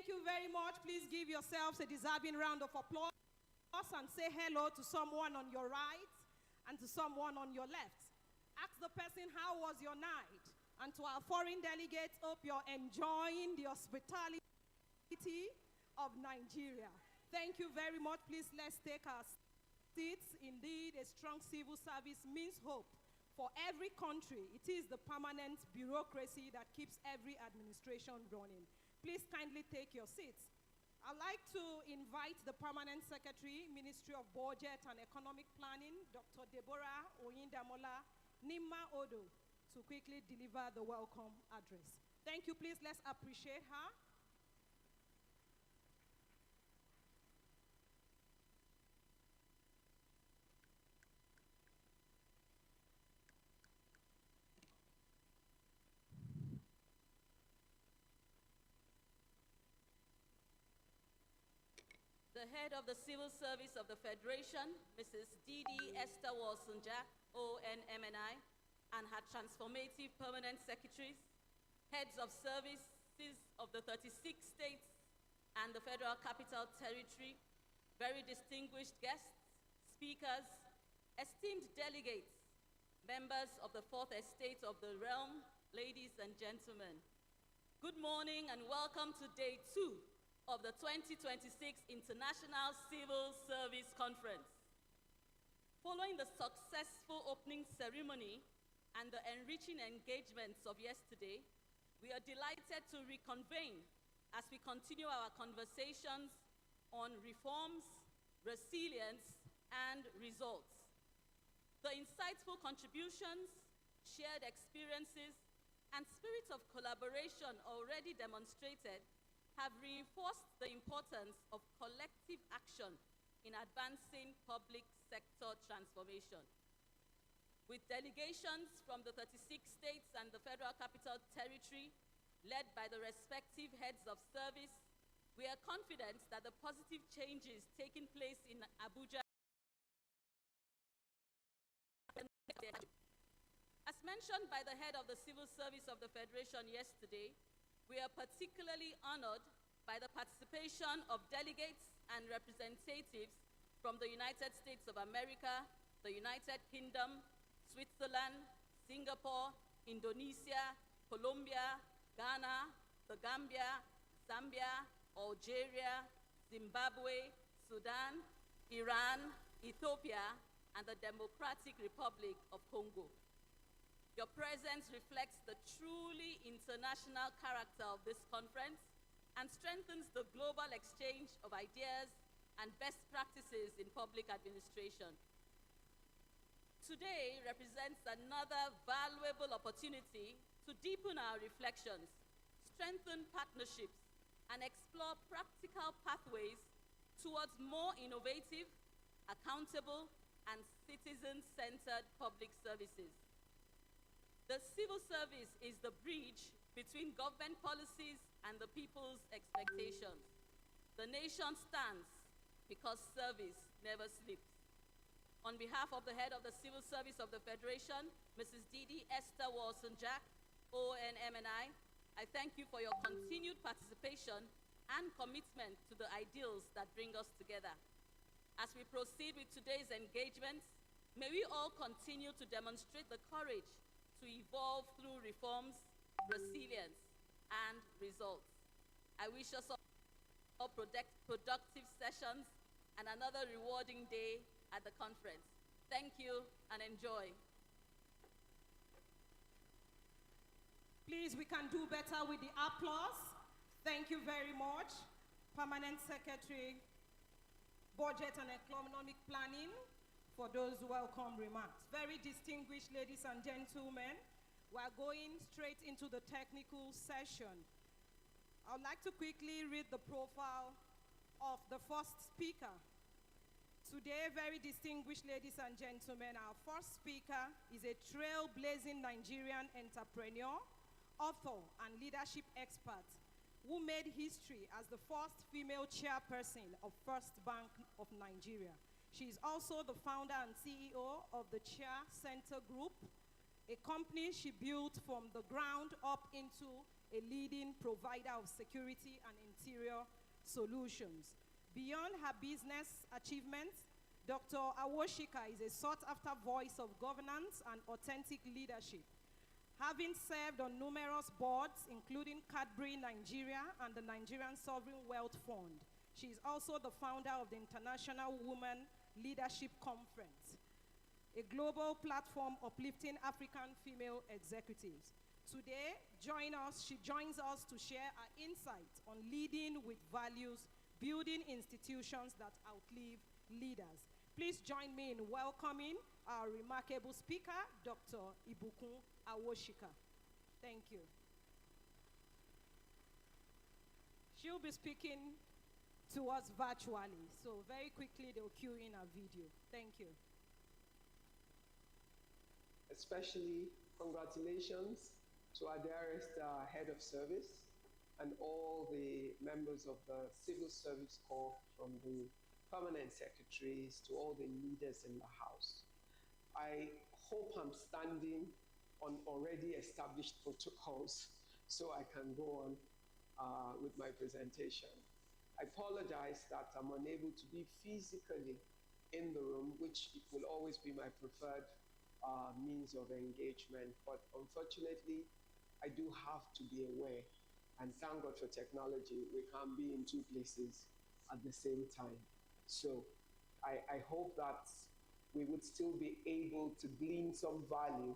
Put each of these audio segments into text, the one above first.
you very much. Please give yourselves a deserving round of applause and say hello to someone on your right and to someone on your left. Ask the person, how was your night? And to our foreign delegates, hope you're enjoying the hospitality of Nigeria. Thank you very much. Please, let's take our seats. Indeed, a strong civil service means hope for every country. It is the permanent bureaucracy that keeps every administration running. Please kindly take your seats. I'd like to invite the Permanent Secretary, Ministry of Budget and Economic Planning, Dr. Deborah Oyindamola Nimma Odo, to quickly deliver the welcome address. Thank you. Please, let's appreciate her. The head of the Civil Service of the Federation, Mrs. D.D. Esther Walson-Jack, ONMNI, and her transformative permanent secretaries, heads of services of the 36 states and the Federal Capital Territory, very distinguished guests, speakers, esteemed delegates, members of the Fourth Estate of the Realm, ladies and gentlemen. Good morning and welcome to Day 2 of the 2026 International Civil Service Conference. Following the successful opening ceremony and the enriching engagements of yesterday, we are delighted to reconvene as we continue our conversations on reforms, resilience, and results. The insightful contributions, shared experiences, and spirit of collaboration already demonstrated have reinforced the importance of collective action in advancing public sector transformation. With delegations from the 36 states and the Federal Capital Territory, led by the respective heads of service, we are confident that the positive changes taking place in Abuja. As mentioned by the head of the Civil Service of the Federation yesterday, we are particularly honored by the participation of delegates and representatives from the United States of America, the United Kingdom, Switzerland, Singapore, Indonesia, Colombia, Ghana, the Gambia, Zambia, Algeria, Zimbabwe, Sudan, Iran, Ethiopia, and the Democratic Republic of Congo. Your presence reflects the truly international character of this conference and strengthens the global exchange of ideas and best practices in public administration. Today represents another valuable opportunity to deepen our reflections, strengthen partnerships, and explore practical pathways towards more innovative, accountable, and citizen-centered public services. The civil service is the bridge between government policies and the people's expectations. The nation stands because service never sleeps. On behalf of the head of the Civil Service of the Federation, Mrs. D.D. Esther Walson-Jack, ONMNI, I thank you for your continued participation and commitment to the ideals that bring us together. As we proceed with today's engagements, may we all continue to demonstrate the courage to evolve through reforms, resilience, and results. I wish us all productive sessions and another rewarding day at the conference. Thank you and enjoy. Please, we can do better with the applause. Thank you very much. Permanent Secretary, Budget and Economic Planning, for those welcome remarks. Very distinguished ladies and gentlemen, we are going straight into the technical session. I would like to quickly read the profile of the first speaker. Today, very distinguished ladies and gentlemen, our first speaker is a trailblazing Nigerian entrepreneur, author, and leadership expert who made history as the first female chairperson of First Bank of Nigeria. She is also the founder and CEO of the Chair Center Group, a company she built from the ground up into a leading provider of security and interior solutions. Beyond her business achievements, Dr. Awoshika is a sought-after voice of governance and authentic leadership. Having served on numerous boards, including Cadbury Nigeria and the Nigerian Sovereign Wealth Fund, she is also the founder of the International Women Leadership Conference, a global platform uplifting African female executives. Today, she joins us to share her insights on leading with values, building institutions that outlive leaders. Please join me in welcoming our remarkable speaker, Dr. Ibukun Awoshika. Thank you. She'll be speaking to us virtually, so very quickly they'll cue in our video. Thank you. Especially congratulations to our dearest head of service and all the members of the Civil Service Corps, from the permanent secretaries to all the leaders in the House. I hope I'm standing on already established protocols so I can go on with my presentation. I apologize that I'm unable to be physically in the room, which will always be my preferred means of engagement, but unfortunately, I do have to be aware, and thank God for technology, we can be in two places at the same time. So I hope that we would still be able to glean some value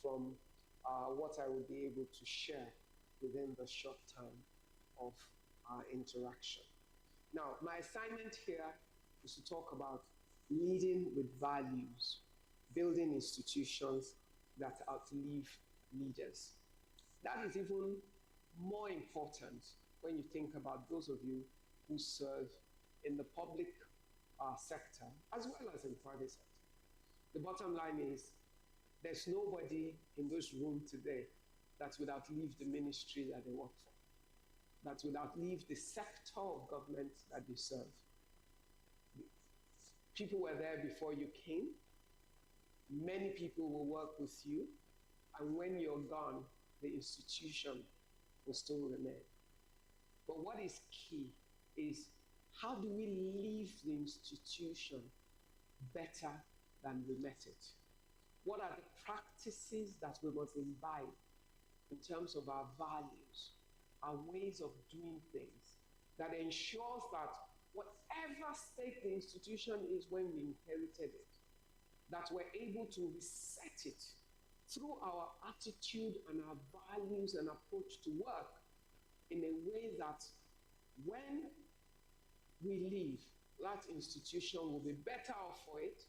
from what I will be able to share within the short time of our interaction. Now, my assignment here is to talk about leading with values, building institutions that outlive leaders. That is even more important when you think about those of you who serve in the public sector as well as in private sector. The bottom line is there's nobody in this room today that would outlive the ministry that they work for, that would outlive the sector of government that they serve. People were there before you came. Many people will work with you, and when you're gone, the institution will still remain. But what is key is, how do we leave the institution better than we met it? What are the practices that we must imbibe in terms of our values, our ways of doing things, that ensures that whatever state the institution is when we inherited it, that we're able to reset it through our attitude and our values and approach to work in a way that when we leave, that institution will be better off for it,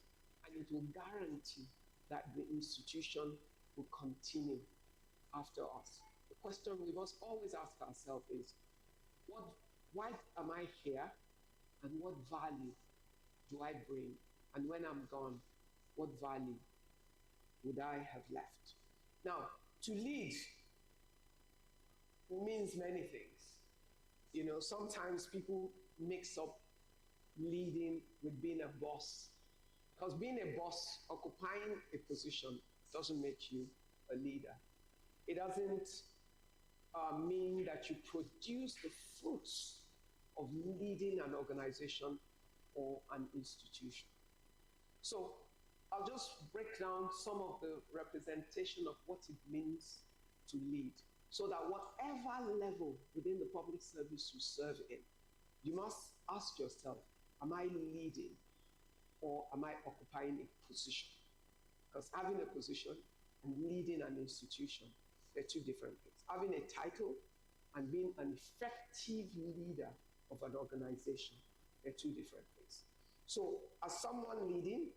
and it will guarantee that the institution will continue after us. The question we must always ask ourselves is, why am I here, and what value do I bring? And when I'm gone, what value would I have left? Now, to lead means many things. You know, sometimes people mix up leading with being a boss. Because being a boss, occupying a position, doesn't make you a leader. It doesn't mean that you produce the fruits of leading an organization or an institution. So I'll just break down some of the representation of what it means to lead, so that whatever level within the public service you serve in, you must ask yourself, am I leading or am I occupying a position? Because having a position and leading an institution, they're two different things. Having a title and being an effective leader of an organization, they're two different things. So as someone leading,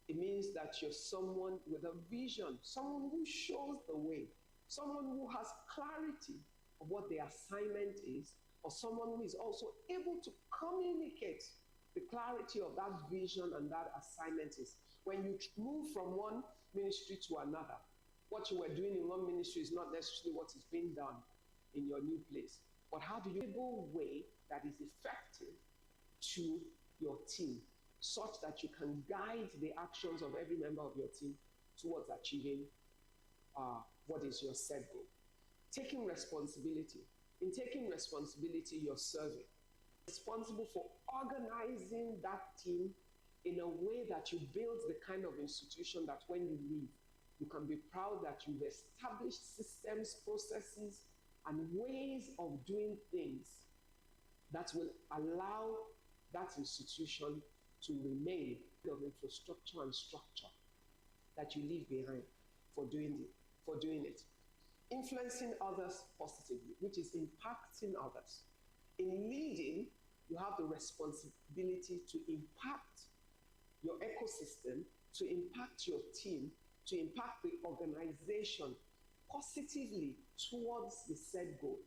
it means that you're someone with a vision, someone who shows the way, someone who has clarity of what the assignment is, or someone who is also able to communicate the clarity of that vision and that assignment is. When you move from one ministry to another, what you were doing in one ministry is not necessarily what is being done in your new place. But how do you able way that is effective to your team, such that you can guide the actions of every member of your team towards achieving what is your set goal? taking responsibility. In taking responsibility, you're serving. Responsible for organizing that team in a way that you build the kind of institution that when you leave, you can be proud that you've established systems, processes, and ways of doing things that will allow that institution to remain of infrastructure and structure that you leave behind for doing it. Influencing others positively, which is impacting others. In leading, you have the responsibility to impact your ecosystem, to impact your team, to impact the organization positively towards the said goal,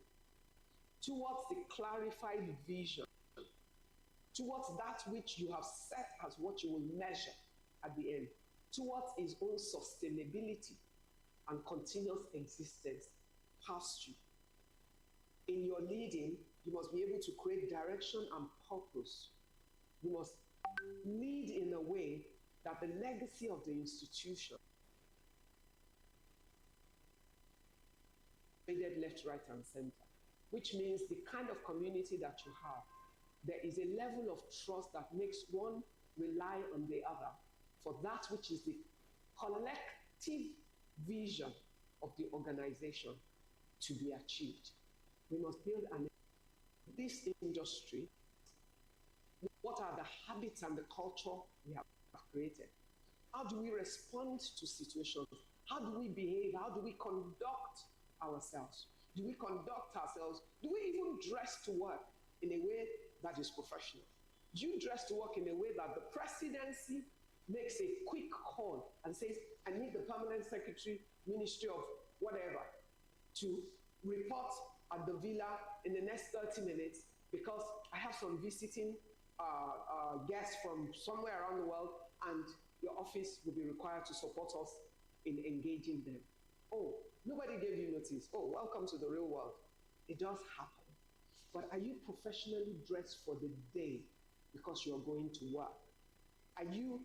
towards the clarified vision, towards that which you have set as what you will measure at the end, towards its own sustainability and continuous existence past you. In your leading, you must be able to create direction and purpose. You must lead in a way that the legacy of the institution left, right, and center, which means the kind of community that you have, there is a level of trust that makes one rely on the other for that which is the collective vision of the organization to be achieved. We must build this industry. What are the habits and the culture we have created? How do we respond to situations? How do we behave? How do we conduct ourselves? Do we conduct ourselves? Do we even dress to work in a way that is professional? Do you dress to work in a way that the presidency makes a quick call and says, I need the permanent secretary, ministry of whatever, to report at the villa in the next 30 minutes because I have some visiting guests from somewhere around the world and your office will be required to support us in engaging them. Oh, nobody gave you notice. Oh, welcome to the real world. It does happen. But are you professionally dressed for the day because you're going to work? Are you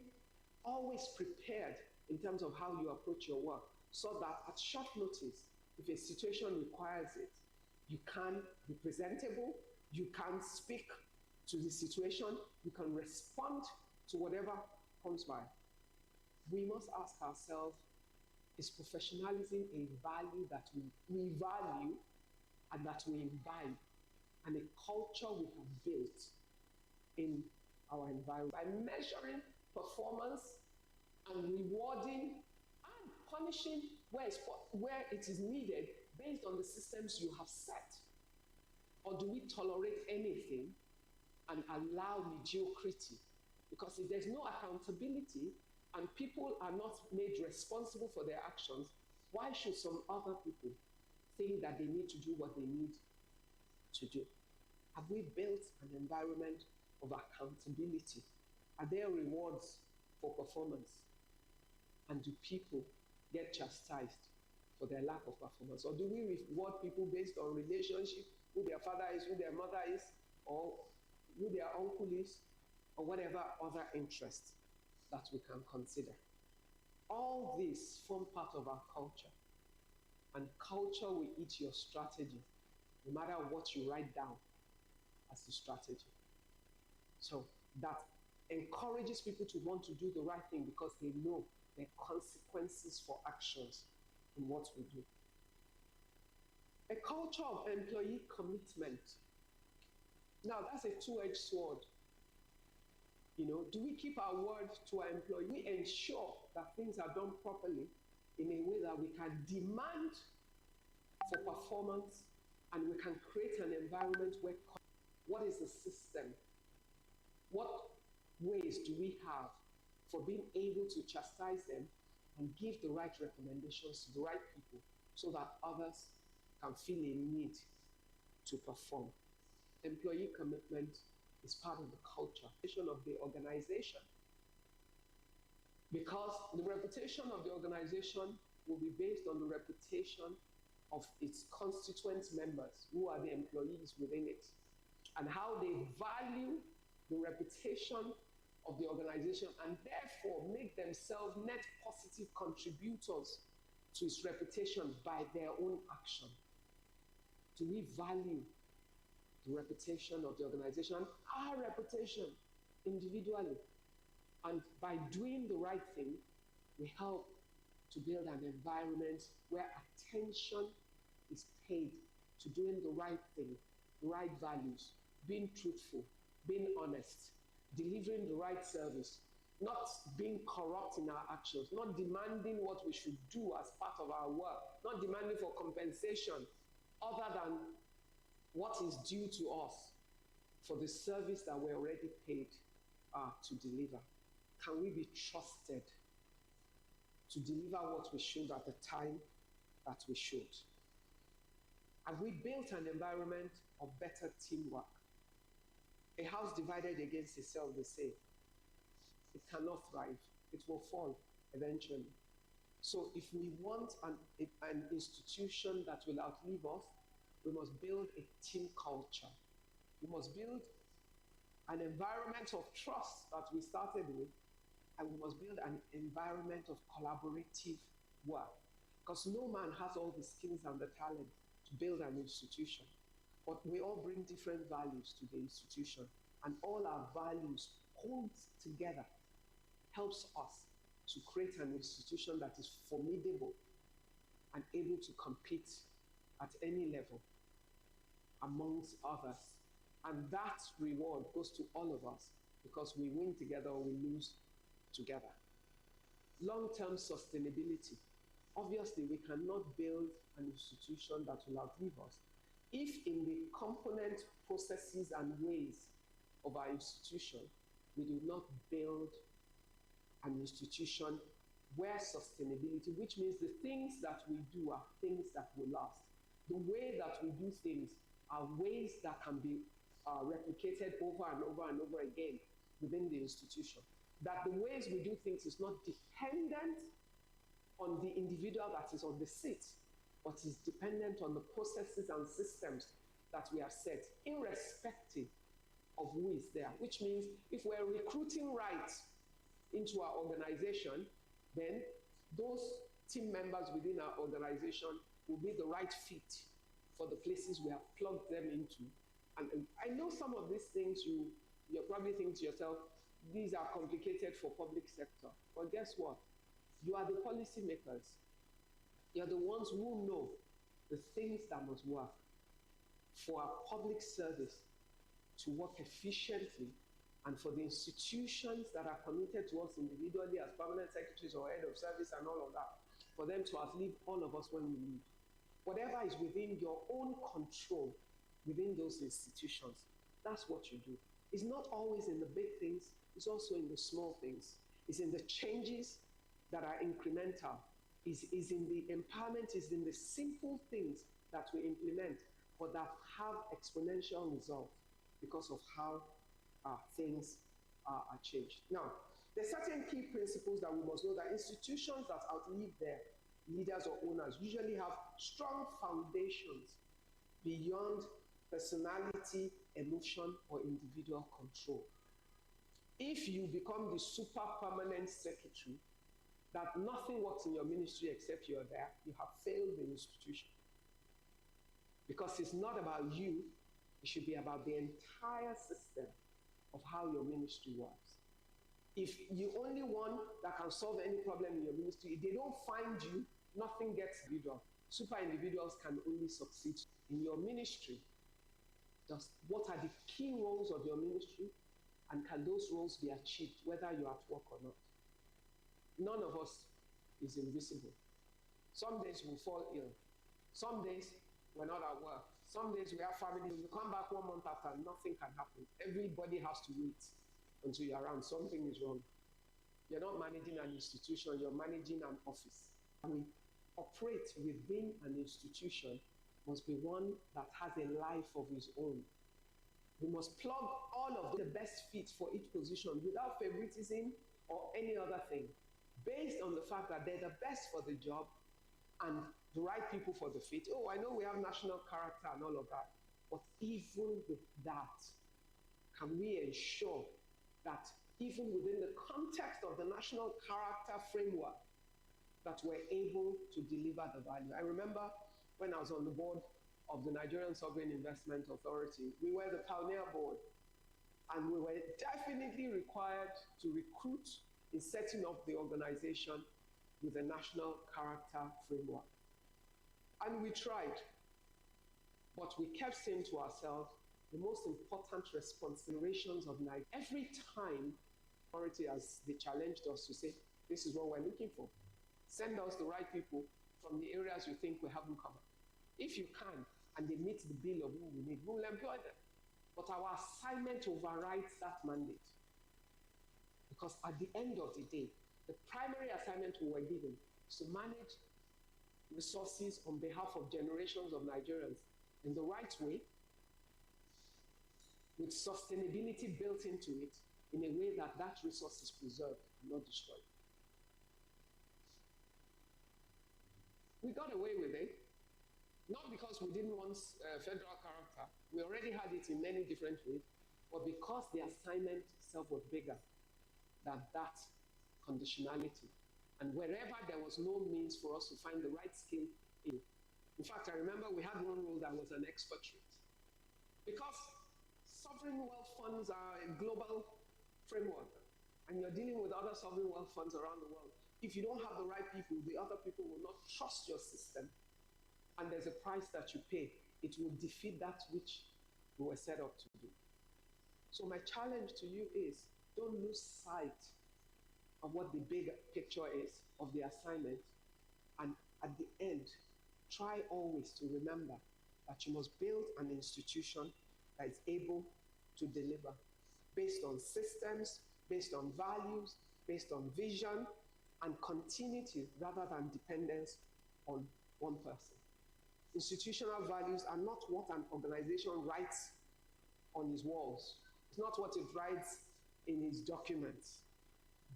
always prepared in terms of how you approach your work so that at short notice, if a situation requires it, you can be presentable, you can speak to the situation, you can respond to whatever comes by? We must ask ourselves, is professionalism a value that we value and that we imbibe, and a culture we have built in our environment by measuring performance and rewarding and punishing where it is needed based on the systems you have set? Or do we tolerate anything and allow mediocrity? Because if there's no accountability and people are not made responsible for their actions, why should some other people think that they need to do what they need to do? Have we built an environment of accountability? Are there rewards for performance? And do people get chastised for their lack of performance? Or do we reward people based on relationship, who their father is, who their mother is, or who their uncle is, or whatever other interests that we can consider? All these form part of our culture. And culture will eat your strategy, no matter what you write down as the strategy. So that encourages people to want to do the right thing because they know there are consequences for actions in what we do. A culture of employee commitment. Now, that's a two-edged sword. Do we keep our word to our employee? We ensure that things are done properly in a way that we can demand for performance and we can create an environment where what is the system? What ways do we have for being able to chastise them and give the right recommendations to the right people so that others can feel a need to perform? Employee commitment is part of the culture of the organization. Because the reputation of the organization will be based on the reputation of its constituent members, who are the employees within it, and how they value the reputation of the organization and therefore make themselves net positive contributors to its reputation by their own action. Do we value the reputation of the organization, our reputation individually? And by doing the right thing, we help to build an environment where attention is paid to doing the right thing, the right values, being truthful, being honest, delivering the right service, not being corrupt in our actions, not demanding what we should do as part of our work, not demanding for compensation other than what is due to us for the service that we're already paid to deliver. Can we be trusted to deliver what we should at the time that we should? Have we built an environment of better teamwork? A house divided against itself, they say, it cannot thrive. It will fall eventually. So if we want an institution that will outlive us, we must build a team culture. We must build an environment of trust that we started with, and we must build an environment of collaborative work. Because no man has all the skills and the talent to build an institution. But we all bring different values to the institution, and all our values hold together helps us to create an institution that is formidable and able to compete at any level amongst others. And that reward goes to all of us because we win together or we lose together. Long-term sustainability. Obviously, we cannot build an institution that will outlive us if in the component processes and ways of our institution, we do not build an institution where sustainability, which means the things that we do are things that will last. The way that we do things are ways that can be replicated over and over and over again within the institution. That the ways we do things is not dependent on the individual that is on the seat, but is dependent on the processes and systems that we have set, irrespective of who is there. Which means if we're recruiting right into our organization, then those team members within our organization will be the right fit for the places we have plugged them into. And I know some of these things you're probably thinking to yourself, these are complicated for public sector. But guess what? You are the policy makers. You're the ones who know the things that must work for our public service to work efficiently, and for the institutions that are committed to us individually as permanent secretaries or head of service and all of that, for them to outlive all of us when we leave. Whatever is within your own control within those institutions, that's what you do. It's not always in the big things, it's also in the small things. It's in the changes that are incremental. Is in the empowerment, is in the simple things that we implement, but that have exponential results because of how things are changed. Now, there are certain key principles that we must know that institutions that outlive their leaders or owners usually have strong foundations beyond personality, emotion, or individual control. If you become the super permanent secretary, that nothing works in your ministry except you're there, you have failed the institution. Because it's not about you, it should be about the entire system of how your ministry works. If you only one that can solve any problem in your ministry, if they don't find you, nothing gets individual. Super individuals can only succeed in your ministry. Just what are the key roles of your ministry, and can those roles be achieved whether you're at work or not? None of us is invisible. Some days we'll fall ill. Some days we're not at work. Some days we have family. You come back 1 month after, nothing can happen. Everybody has to wait until you're around. Something is wrong. You're not managing an institution, you're managing an office. And we operate within an institution must be one that has a life of its own. We must plug all of the best fit for each position without favoritism or any other thing, based on the fact that they're the best for the job and the right people for the fit. Oh, I know we have national character and all of that, but even with that, can we ensure that even within the context of the national character framework, that we're able to deliver the value? I remember when I was on the board of the Nigerian Sovereign Investment Authority, we were the pioneer board, and we were definitely required to recruit in setting up the organization with a national character framework. And we tried, but we kept saying to ourselves, the most important responsibilities of Nigeria, every time authority as they challenged us to say, this is what we're looking for. Send us the right people from the areas you think we haven't covered. If you can, and they meet the bill of who we need, we will employ them. But our assignment overrides that mandate. Because at the end of the day, the primary assignment we were given is to manage resources on behalf of generations of Nigerians in the right way, with sustainability built into it, in a way that that resource is preserved and not destroyed. We got away with it, not because we didn't want federal character. We already had it in many different ways, but because the assignment itself was bigger than that conditionality. And wherever there was no means for us to find the right skill in fact, I remember we had one role that was an expert rate. Because sovereign wealth funds are a global framework, and you're dealing with other sovereign wealth funds around the world. If you don't have the right people, the other people will not trust your system, and there's a price that you pay. It will defeat that which we were set up to do. So my challenge to you is, don't lose sight of what the big picture is of the assignment, and at the end, try always to remember that you must build an institution that is able to deliver based on systems, based on values, based on vision, and continuity rather than dependence on one person. Institutional values are not what an organization writes on its walls. It's not what it writes in its documents.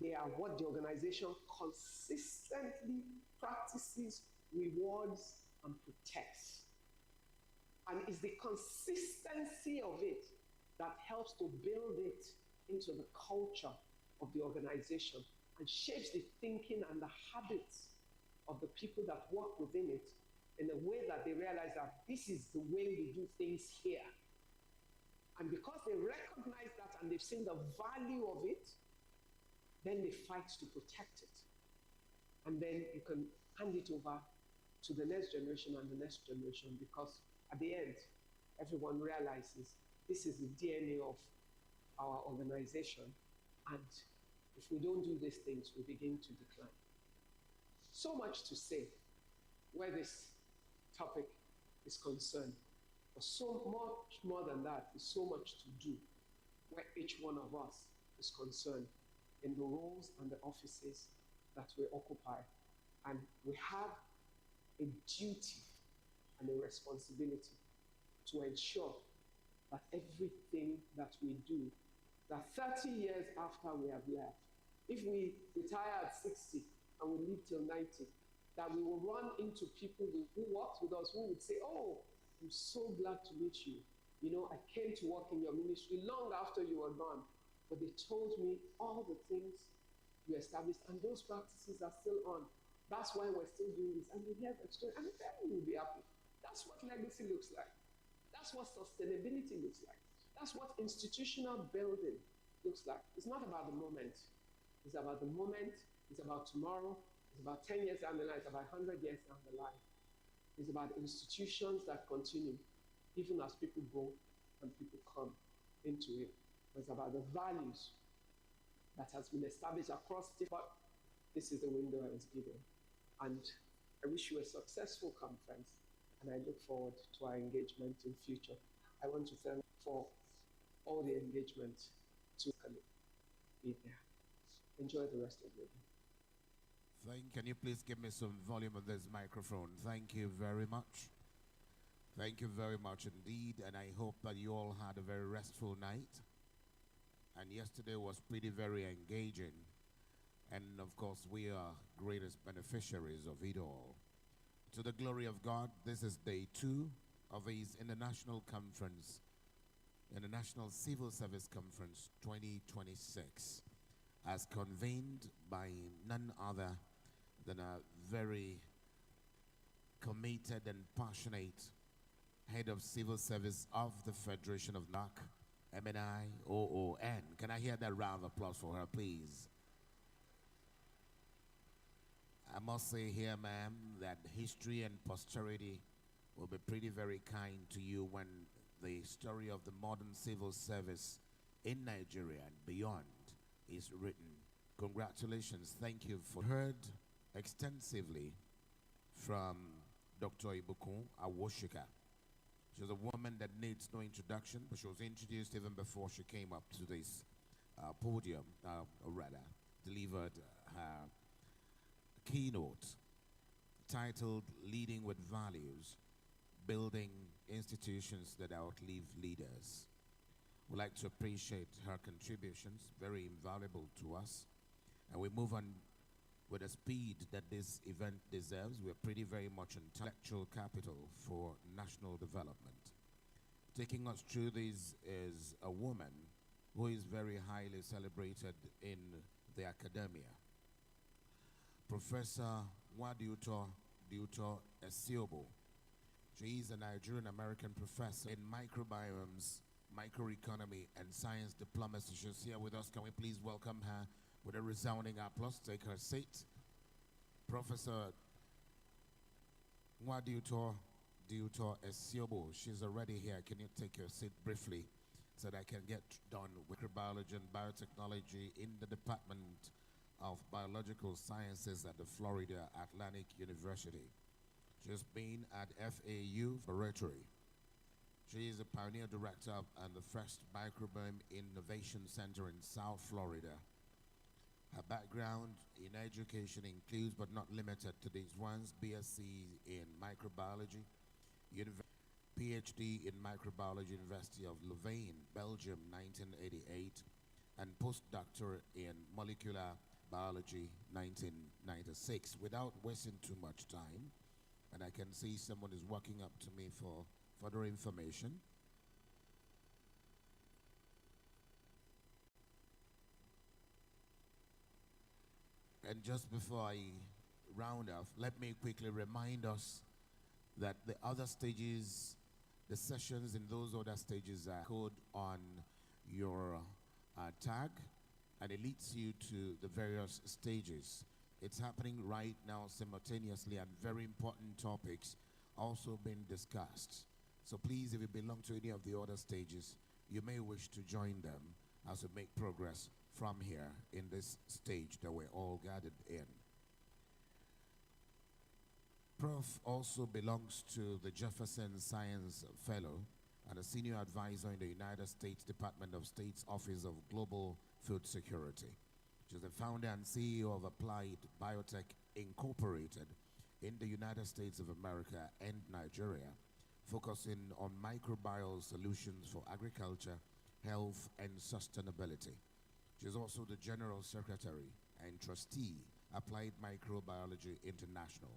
They are what the organization consistently practices, rewards, and protects. And it's the consistency of it that helps to build it into the culture of the organization and shapes the thinking and the habits of the people that work within it in a way that they realize that this is the way we do things here. And because they recognize that and they've seen the value of it, then they fight to protect it. And then you can hand it over to the next generation and the next generation, because at the end, everyone realizes this is the DNA of our organization. And if we don't do these things, we begin to decline. So much to say where this topic is concerned. But so much more than that, is so much to do where each one of us is concerned in the roles and the offices that we occupy. And we have a duty and a responsibility to ensure that everything that we do, that 30 years after we have left, if we retire at 60 and we live till 90, that we will run into people who worked with us who would say, oh, I'm so glad to meet you. You know, I came to work in your ministry long after you were gone, but they told me all the things you established, and those practices are still on. That's why we're still doing this. And we have extra, and then we'll be happy. That's what legacy looks like. That's what sustainability looks like. That's what institutional building looks like. It's not about the moment. It's about the moment. It's about tomorrow. It's about 10 years down the line. It's about 100 years down the line. It's about institutions that continue, even as people go and people come into it. It's about the values that has been established across different. This is the window I was given. And I wish you a successful conference, and I look forward to our engagement in future. I want to thank for all the engagement to be there. Enjoy the rest of your day. Can you please give me some volume on this microphone? Thank you very much. Thank you very much indeed, and I hope that you all had a very restful night. And yesterday was very engaging. And of course, we are greatest beneficiaries of it all. To the glory of God, this is day 2 of his International Conference, International Civil Service Conference 2026, as convened by none other than a very committed and passionate Head of Civil Service of the Federation of NAC, MNI, OON. Can I hear that round of applause for her, please? I must say here, ma'am, that history and posterity will be pretty very kind to you when the story of the modern civil service in Nigeria and beyond is written. Congratulations. Thank you for heard extensively from Dr. Ibukun Awoshika. She's a woman that needs no introduction, but she was introduced even before she came up to this podium, or rather, delivered her keynote titled Leading with Values, Building Institutions that Outlive Leaders. We'd like to appreciate her contributions, very invaluable to us. And we move on with the speed that this event deserves. We're pretty very much intellectual capital for national development. Taking us through this is a woman who is very highly celebrated in the academia. Professor Wadiuto Esiobo. She is a Nigerian-American professor in microbiomes, microeconomy, and science diplomacy. She's here with us. Can we please welcome her with a resounding applause? Take her seat. Professor Wadiuto Esiobo, she's already here. Can you take your seat briefly so that I can get done with microbiology and biotechnology in the Department of Biological Sciences at the Florida Atlantic University. She's been at FAU Laboratory. She is a pioneer director and the first microbiome innovation center in South Florida. Her background in education includes, but not limited to these ones, BSc in microbiology, PhD in microbiology, University of Louvain, Belgium, 1988, and postdoctorate in molecular biology, 1996. Without wasting too much time, and I can see someone is walking up to me for further information. And just before I round off, let me quickly remind us that the other stages, the sessions in those other stages are code on your tag, and it leads you to the various stages. It's happening right now simultaneously, and very important topics also being discussed. So please, if you belong to any of the other stages, you may wish to join them as we make progress from here in this stage that we're all gathered in. Prof also belongs to the Jefferson Science Fellow and a senior advisor in the United States Department of State's Office of Global Food Security. She's the founder and CEO of Applied Biotech Incorporated in the United States of America and Nigeria, focusing on microbial solutions for agriculture, health, and sustainability. She's also the General Secretary and Trustee, Applied Microbiology International.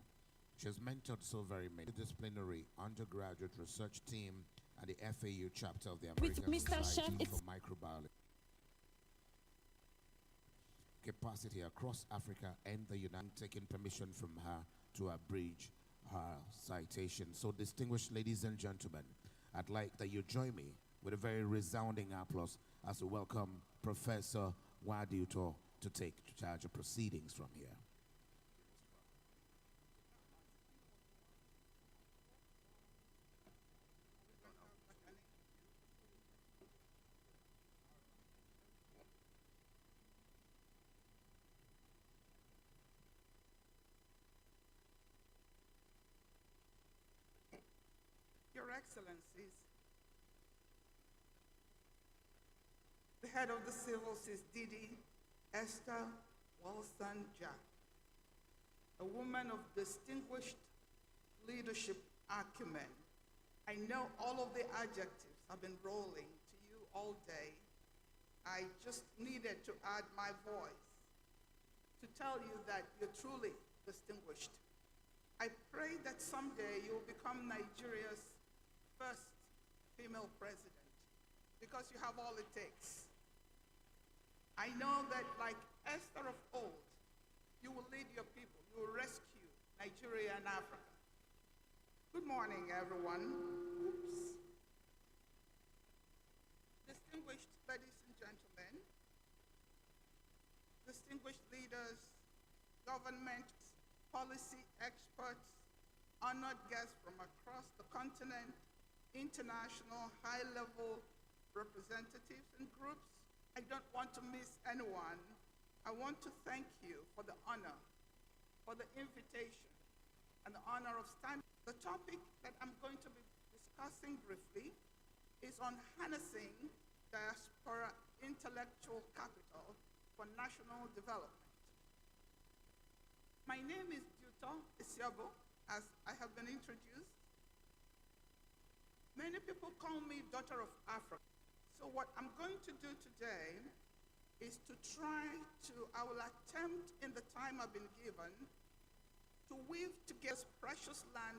She has mentored so very many disciplinary undergraduate research team at the FAU chapter of the American Society for Microbiology. Capacity across Africa and the United States, taking permission from her to abridge her citation. So, distinguished ladies and gentlemen, I'd like that you join me with a very resounding applause as we welcome Professor Wadiuto to take charge of proceedings from here. Your Excellencies, the head of the civils is Didi Esther Wilson Jack, a woman of distinguished leadership acumen. I know all of the adjectives have been rolling to you all day. I just needed to add my voice to tell you that you're truly distinguished. I pray that someday you'll become Nigeria's first female president, because you have all it takes. I know that like Esther of old, you will lead your people, you will rescue Nigeria and Africa. Good morning, everyone. government, policy experts, honored guests from across the continent, international high-level representatives and groups. I don't want to miss anyone. I want to thank you for the honor, for the invitation, and the honor of standing. The topic that I'm going to be discussing briefly is on harnessing diaspora intellectual capital for national development. My name is Duto Isiabo, as I have been introduced. Many people call me Daughter of Africa. So what I'm going to do today is I will attempt in the time I've been given to weave together this precious land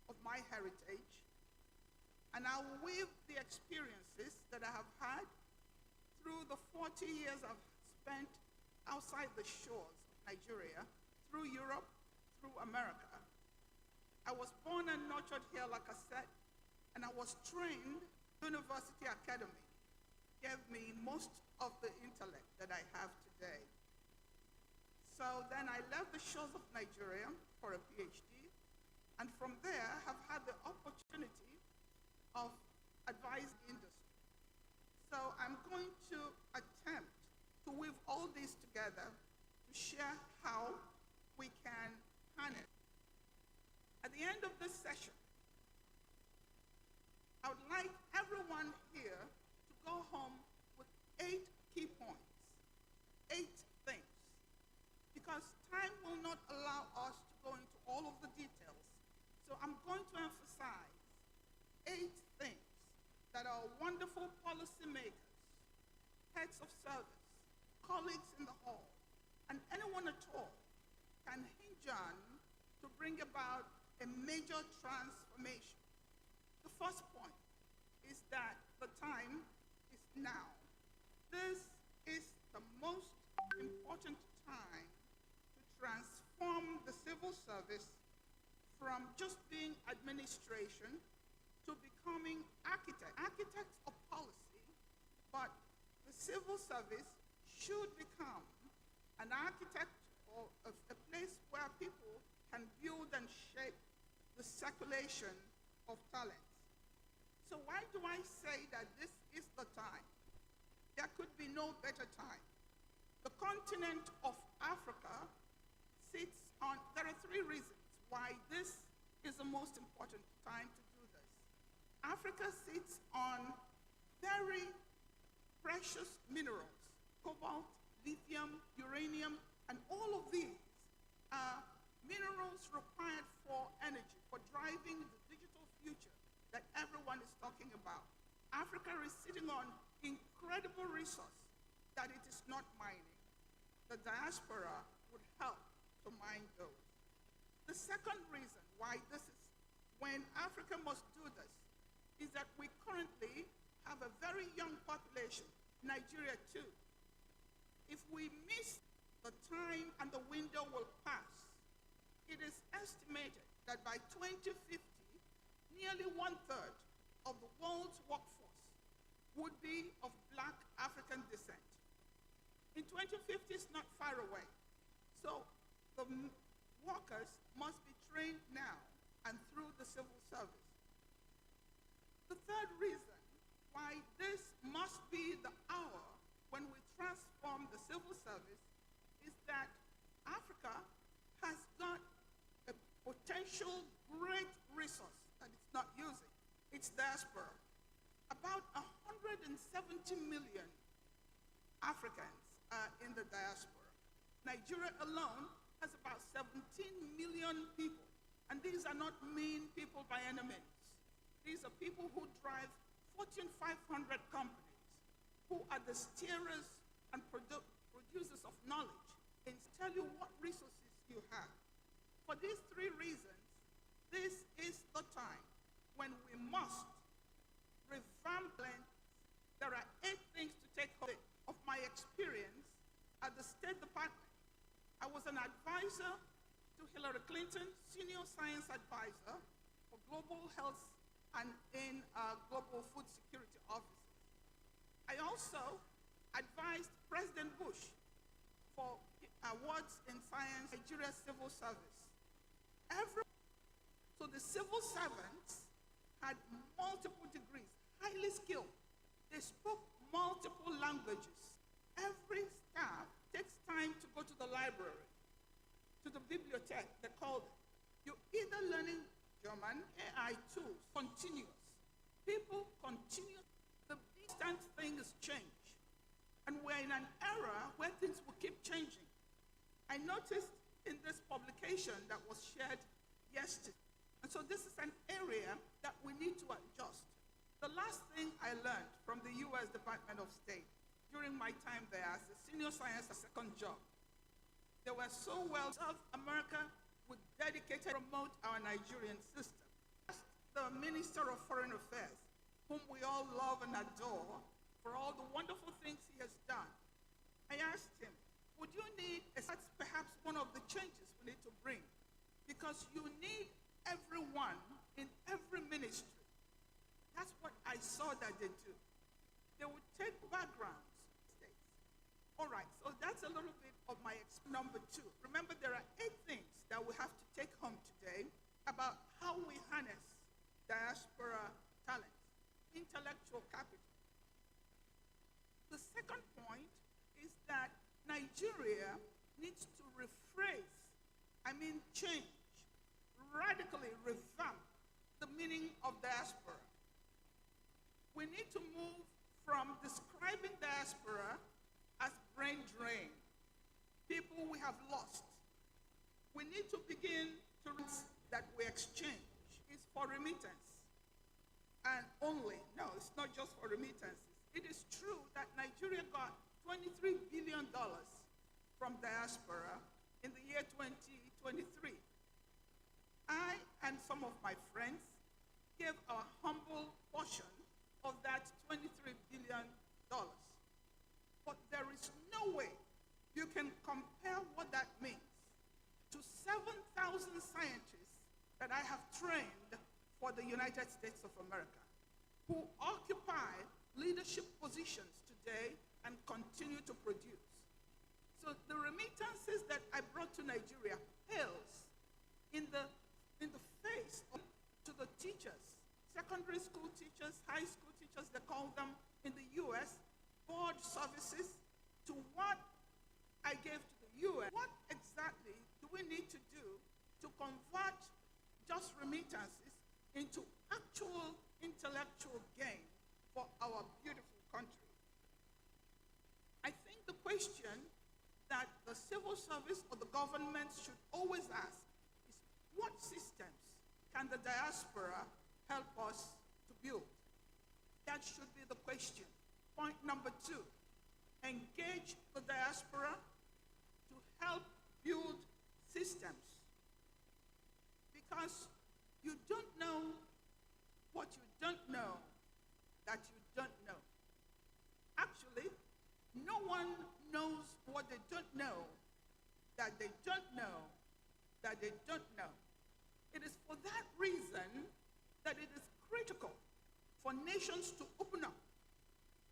of my heritage, and I'll weave the experiences that I have had through the 40 years I've spent outside the shores of Nigeria, through Europe, through America. I was born and nurtured here, like I said, and I was trained. University Academy gave me most of the intellect that I have today. So then I left the shores of Nigeria for a PhD, and from there have had the opportunity of advising industry. So I'm going to attempt to weave all this together to share how we can harness. At the end of this session, I would like everyone here to go home with 8 key points, 8 things, because time will not allow us to go into all of the details. So I'm going to emphasize 8 things that our wonderful policymakers, heads of service, colleagues in the hall, and anyone at all can hinge on to bring about a major transformation. The first point is that the time is now. This is the most important time to transform the civil service from just being administration to becoming architects of policy, but the civil service should become an architect or a place where people can build and shape the circulation of talents. So why do I say that this is the time? There could be no better time. The continent of Africa sits on, there are 3 reasons why this is the most important time to do this. Africa sits on very precious minerals, cobalt, lithium, uranium, and all of these are minerals required for energy, for driving the digital future that everyone is talking about. Africa is sitting on incredible resources that it is not mining. The diaspora would help to mine those. The second reason why this is, when Africa must do this, is that we currently have a very young population, Nigeria too. If we miss the time and the window will pass, it is estimated that by 2050, nearly 1/3 of the world's workforce would be of Black African descent. In 2050 is not far away. So the workers must be trained now and through the civil service. The third reason why this must be the hour when we transform the civil service is that Africa has got a potential great resource that it's not using. It's diaspora. About 170 million Africans are in the diaspora. Nigeria alone has about 17 million people. And these are not mean people by any means. These are people who drive Fortune 500 companies, who are the steerers and producers of knowledge, and tell you what resources you have. For these 3 reasons, this is the time when we must revamp land. There are 8 things to take hold of my experience at the State Department. I was an advisor to Hillary Clinton, senior science advisor for global health and in global food security offices. I also advised President Bush for awards in science, Nigeria civil service. So the civil servants had multiple degrees, highly skilled. They spoke multiple languages. Every staff takes time to go to the library, to the bibliothèque. They call them. You're either learning German, AI tools, continuous. People continue. The instant thing is change. And we're in an era where things will keep changing. I noticed in this publication that was shared yesterday. And so this is an area that we need to adjust. The last thing I learned from the U.S. Department of State during my time there as a senior science second job, they were so well South America would dedicate to promote our Nigerian system. The Minister of Foreign Affairs, whom we all love and adore for all the wonderful things he has done, I asked him, would you need, that's perhaps one of the changes we need to bring, because you need everyone in every ministry. That's what I saw that they do. They would take backgrounds. All right, so that's a little bit of my number 2. Remember, there are 8 things that we have to take home today about how we harness diaspora talents, intellectual capital. The second point is that Nigeria needs to change, radically revamp the meaning of diaspora. We need to move from describing diaspora as brain drain, people we have lost. We need to begin to that we exchange is for remittance. And only, no, it's not just for remittances. It is true that Nigeria got $23 billion from diaspora in the year 2023. I and some of my friends gave a humble portion of that $23 billion. But there is no way you can compare what that means to 7,000 scientists that I have trained for the United States of America, who occupy leadership positions today and continue to produce. So the remittances that I brought to Nigeria pales in the face of, to the teachers, secondary school teachers, high school teachers, they call them in the US, board services, to what I gave to the US. What exactly do we need to do to convert just remittances into actual intellectual gain for our beautiful country? I think the question that the civil service or the government should always ask is, what systems can the diaspora help us to build? That should be the question. Point number 2, engage the diaspora to help build systems. Because you don't know what you don't know that you don't know. Actually, no one knows what they don't know that they don't know that they don't know. It is for that reason that it is critical for nations to open up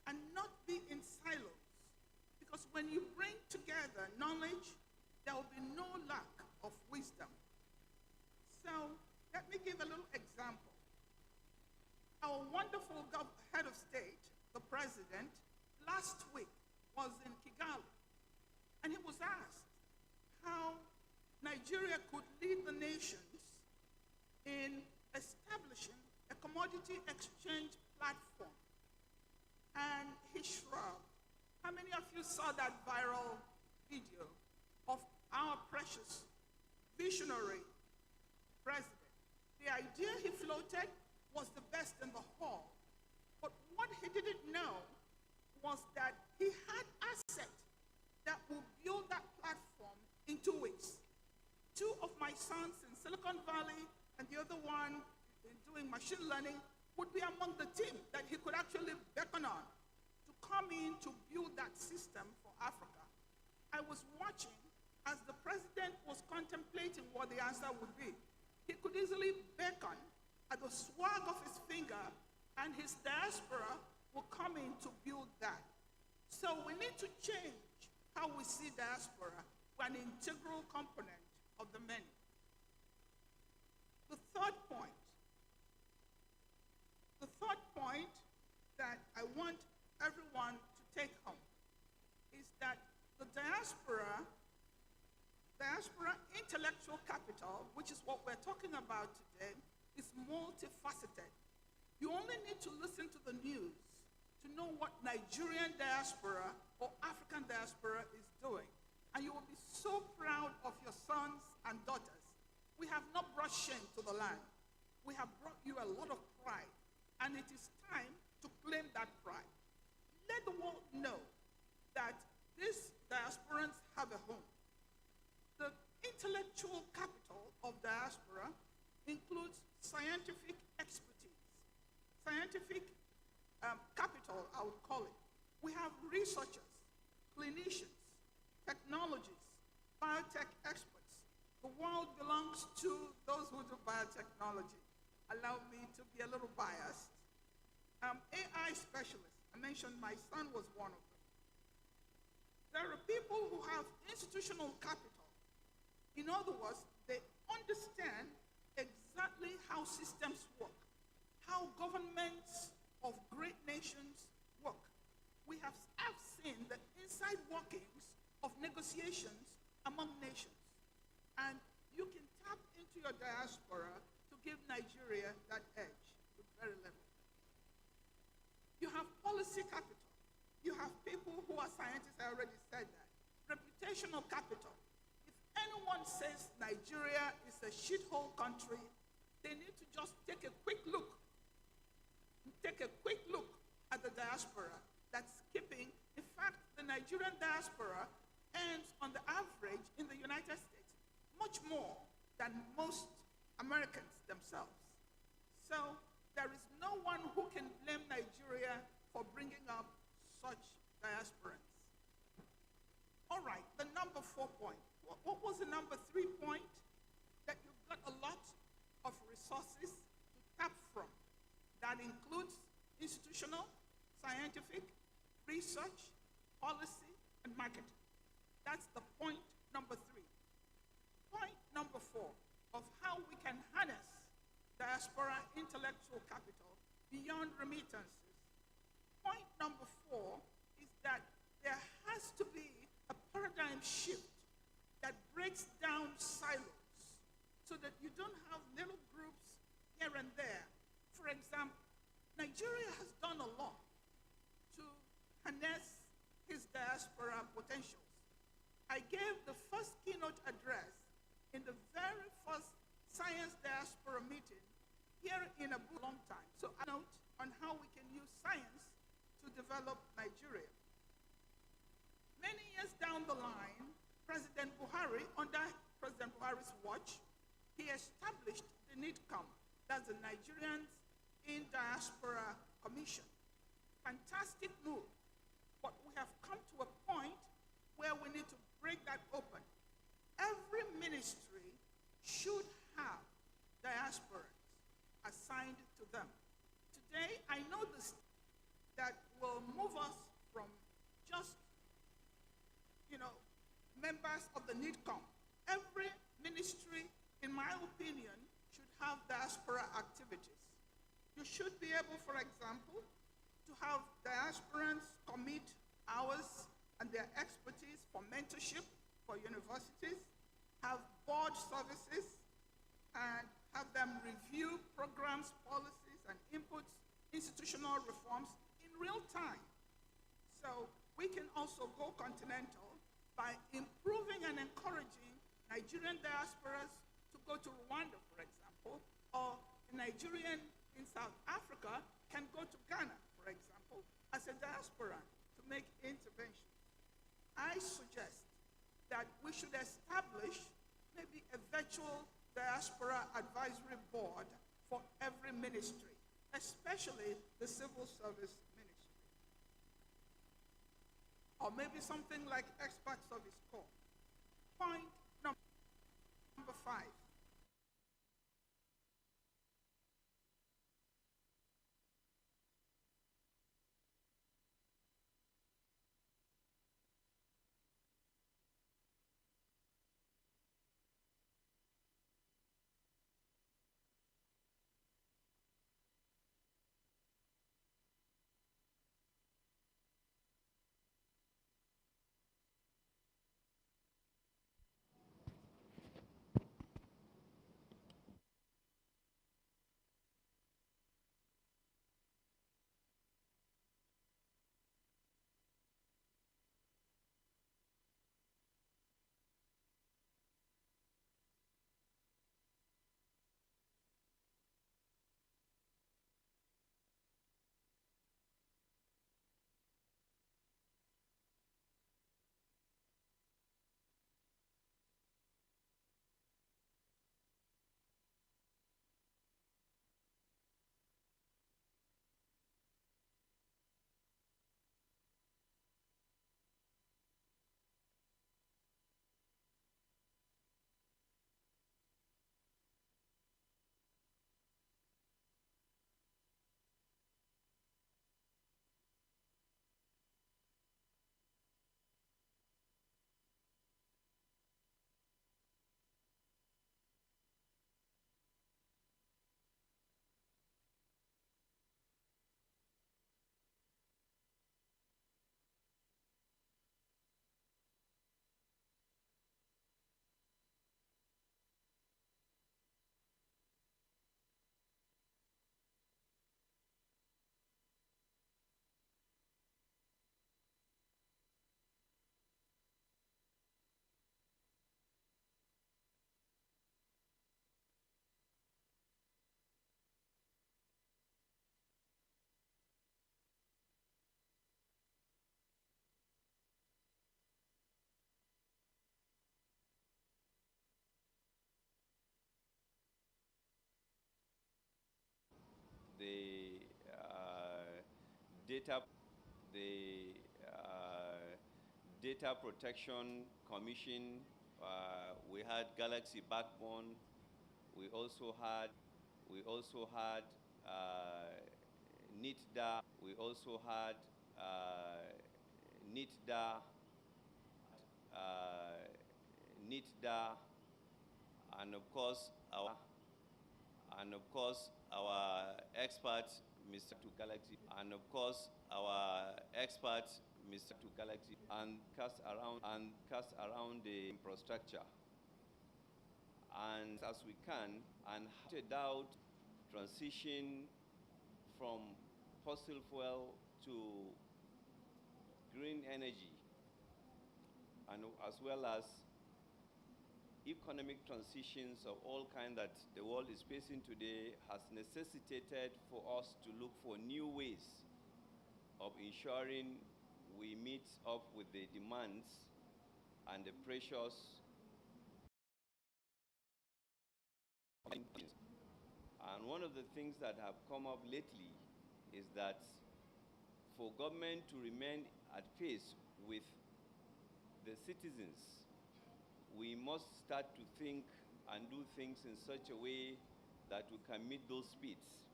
and not be in silos. Because when you bring together knowledge, there will be no lack of wisdom. So let me give a little example. Our wonderful head of state, the president, last week was in Kigali, and he was asked how Nigeria could lead the nations in establishing a commodity exchange platform. And he shrugged. How many of you saw that viral video of our precious, visionary president? The idea he floated was the best in the hall. But what he didn't know was that he had assets that would build that platform in 2 weeks. 2 of my sons in Silicon Valley and the other one doing machine learning would be among the team that he could actually beckon on to come in to build that system for Africa. I was watching as the president was contemplating what the answer would be. He could easily beckon at the swag of his finger, and his diaspora will come in to build that. So we need to change how we see diaspora. We're an integral component of the many. The third point that I want everyone to take home is that the diaspora intellectual capital, which is what we're talking about today, is multifaceted. You only need to listen to the news to know what Nigerian diaspora or African diaspora is doing. And you will be so proud of your sons and daughters. We have not brought shame to the land. We have brought you a lot of pride. And it is time to claim that pride. Let the world know that these diasporans have a home. The intellectual capital of diaspora includes scientific expertise, scientific capital, I would call it. We have researchers, clinicians, technologists, biotech experts. The world belongs to those who do biotechnology. Allow me to be a little biased. AI specialists, I mentioned my son was one of them. There are people who have institutional capital. In other words, they understand exactly how systems work, how governments of great nations work. We have seen the inside workings of negotiations among nations. And you can tap into your diaspora to give Nigeria that edge with very little. You have policy capital. You have people who are scientists, I already said that. Reputational capital. If anyone says Nigeria is a shithole country, they need to just take a quick look at the diaspora that's keeping. In fact, the Nigerian diaspora earns on the average in the United States much more than most Americans themselves. So there is no one who can blame Nigeria for bringing up such diasporans. All right, the number 4 point. What was the number 3 point? That you've got a lot of resources to tap from. That includes institutional, scientific, research, policy, and marketing. That's the point number 3. Point number 4 of how we can harness diaspora intellectual capital beyond remittances. Point number 4 is that there has to be a paradigm shift that breaks down silos so that you don't have little groups here and there. For example, Nigeria has done a lot to harness his diaspora potentials. I gave the first keynote address in the very first science diaspora meeting here in a long time. So I note on how we can use science to develop Nigeria. Many years down the line, President Buhari, under President Buhari's watch, he established the NIDCOM, that's the Nigerians in Diaspora Commission. Fantastic move. But we have come to a point where we need to break that open. Every ministry should have diasporans assigned to them. Today, I know this that will move us from just, members of the NIDCOM. Every ministry, in my opinion, should have diaspora activities. You should be able, for example, to have diasporans commit hours and their expertise for mentorship for universities, have board services, and have them review programs, policies, and inputs, institutional reforms in real time. So we can also go continental by improving and encouraging Nigerian diasporas to go to Rwanda, for example, or a Nigerian in South Africa can go to Ghana, for example, as a diaspora to make interventions. I suggest that we should establish maybe a virtual diaspora advisory board for every ministry, especially the civil service ministry. Or maybe something like expert service corps. Point number 5. data, the Data Protection Commission, we had Galaxy Backbone, we also had NITDA, we also had NITDA, NITDA, and of course our expert, Mr. To Galaxy, and of course our expert, Mr. To Galaxy, and cast around the infrastructure, and as we can, and hatched out transition from fossil fuel to green energy, and as well as economic transitions of all kinds that the world is facing today has necessitated for us to look for new ways of ensuring we meet up with the demands and the pressures. And one of the things that have come up lately is that for government to remain at pace with the citizens, we must start to think and do things in such a way that we can meet those speeds.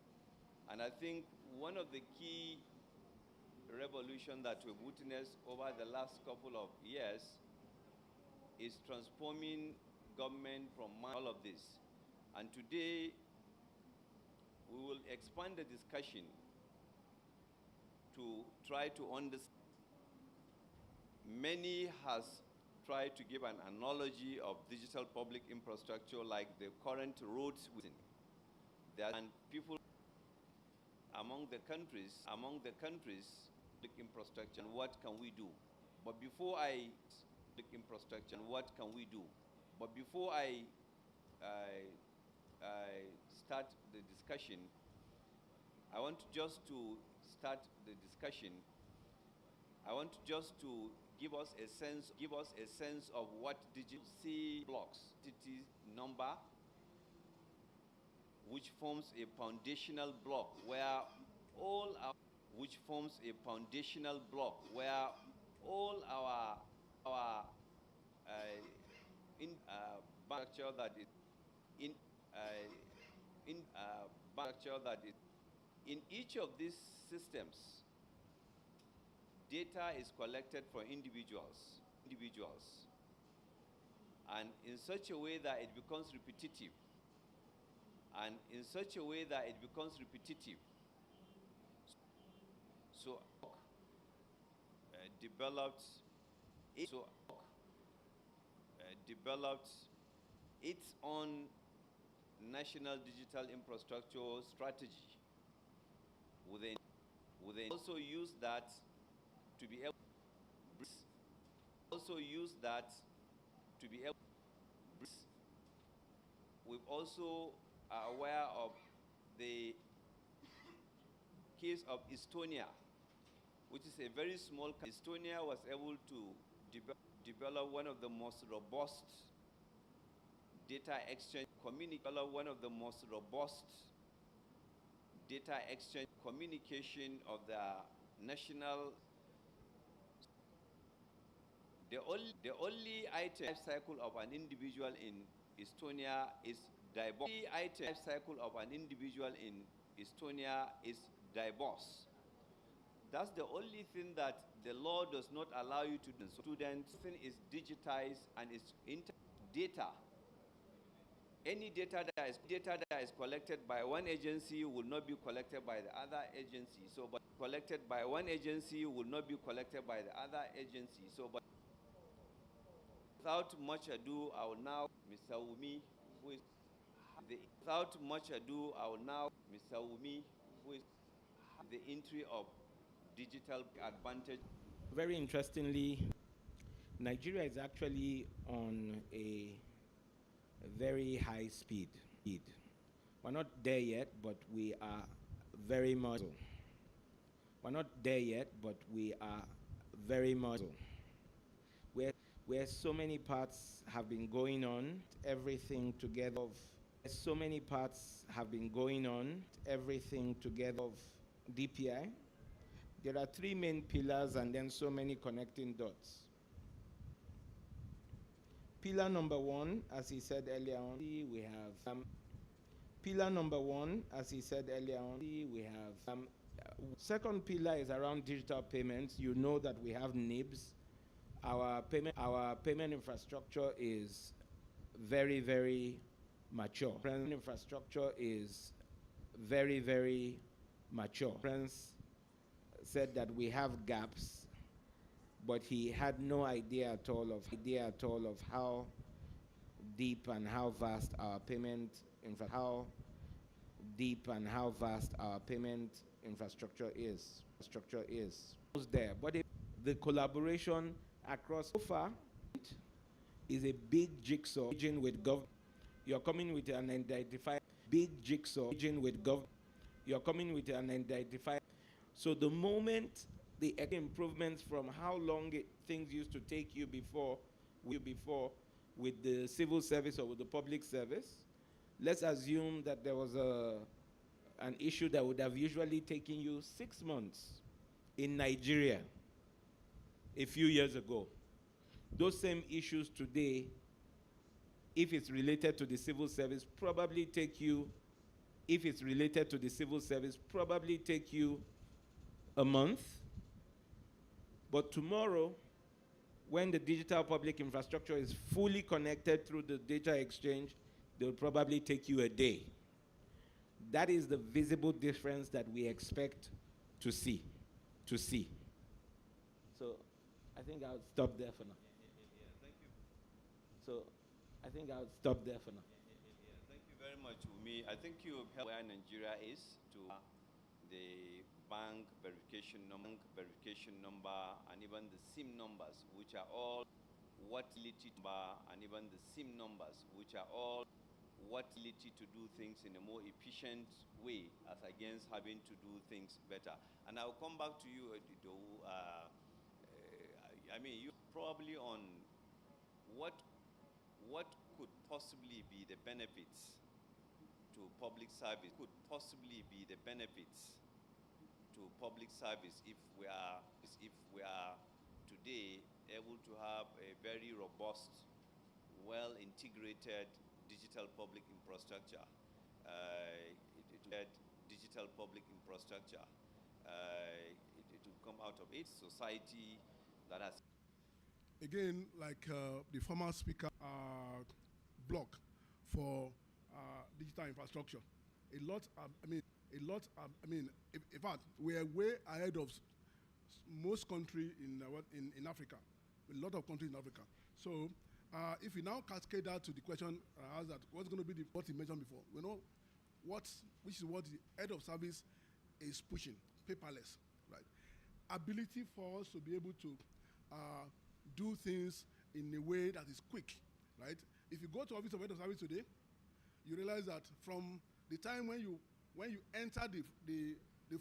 And I think one of the key revolutions that we've witnessed over the last couple of years is transforming government from all of this. And today, we will expand the discussion to try to understand. Many has tried to give an analogy of digital public infrastructure like the current roads within. And people among the countries, public infrastructure, and what can we do? But before I start the discussion, I want just to give us a sense of what digital C blocks, entity number, which forms a foundational block where all our structure that is in each of these systems. Data is collected from individuals, and in such a way that it becomes repetitive. So developed its own national digital infrastructure strategy. Within also use that to be able we've also are aware of the case of Estonia, which is a very small country. Estonia was able to develop one of the most robust data exchange communication of the national. The only item life cycle of an individual in Estonia is diverse. Life cycle of an individual in Estonia is diverse. That's the only thing that the law does not allow you to do. Students, thing is digitized and it's data. Any data that is collected by one agency will not be collected by the other agency. So, but collected by one agency will not be collected by the other agency. So, but without much ado, I will now, Mr. Wumi, who is the entry of digital advantage. Very interestingly, Nigeria is actually on a very high speed. We're not there yet, but we are very much so. We're not there yet, but we are very much so. Where so many parts have been going on, everything together of DPI, There are three main pillars and then so many connecting dots. Pillar number one, as he said earlier on, we have pillar number one, as he said earlier on, we have second pillar is around digital payments. You know that we have NIBs. Our payment infrastructure is very, very mature. Payment infrastructure is very, very mature. Prince said that we have gaps, but he had no idea at all of how deep and how vast our payment infrastructure is. There, but the collaboration across so far is a big jigsaw with government. You're coming with an identified big jigsaw with government. You're coming with an identified. So the moment the improvements from how long things used to take you before with the civil service or with the public service, let's assume that there was an issue that would have usually taken you 6 months in Nigeria a few years ago. Those same issues today, if it's related to the civil service, probably take you a month. But tomorrow, when the digital public infrastructure is fully connected through the data exchange, they'll probably take you a day. That is the visible difference that we expect to see. So I think I'll stop there for now. Thank you. So I think I'll stop there for now. Thank you very much, Umi. I think you have helped where Nigeria is to the bank verification number, and even the SIM numbers, which are all what ability to do things in a more efficient way as against having to do things better. And I'll come back to you, Edido. I mean, you probably on what could possibly be the benefits to public service, if we are today able to have a very robust, well-integrated digital public infrastructure. It will come out of it. Society that has. Again, like the former speaker, block for digital infrastructure. In fact, we are way ahead of most countries in Africa, a lot of countries in Africa. So if we now cascade that to the question asked that what's going to be what he mentioned before, we know which is what the head of service is pushing, paperless, right? Ability for us to be able to do things in a way that is quick, right? If you go to office of head of service today, you realize that from the time when you enter the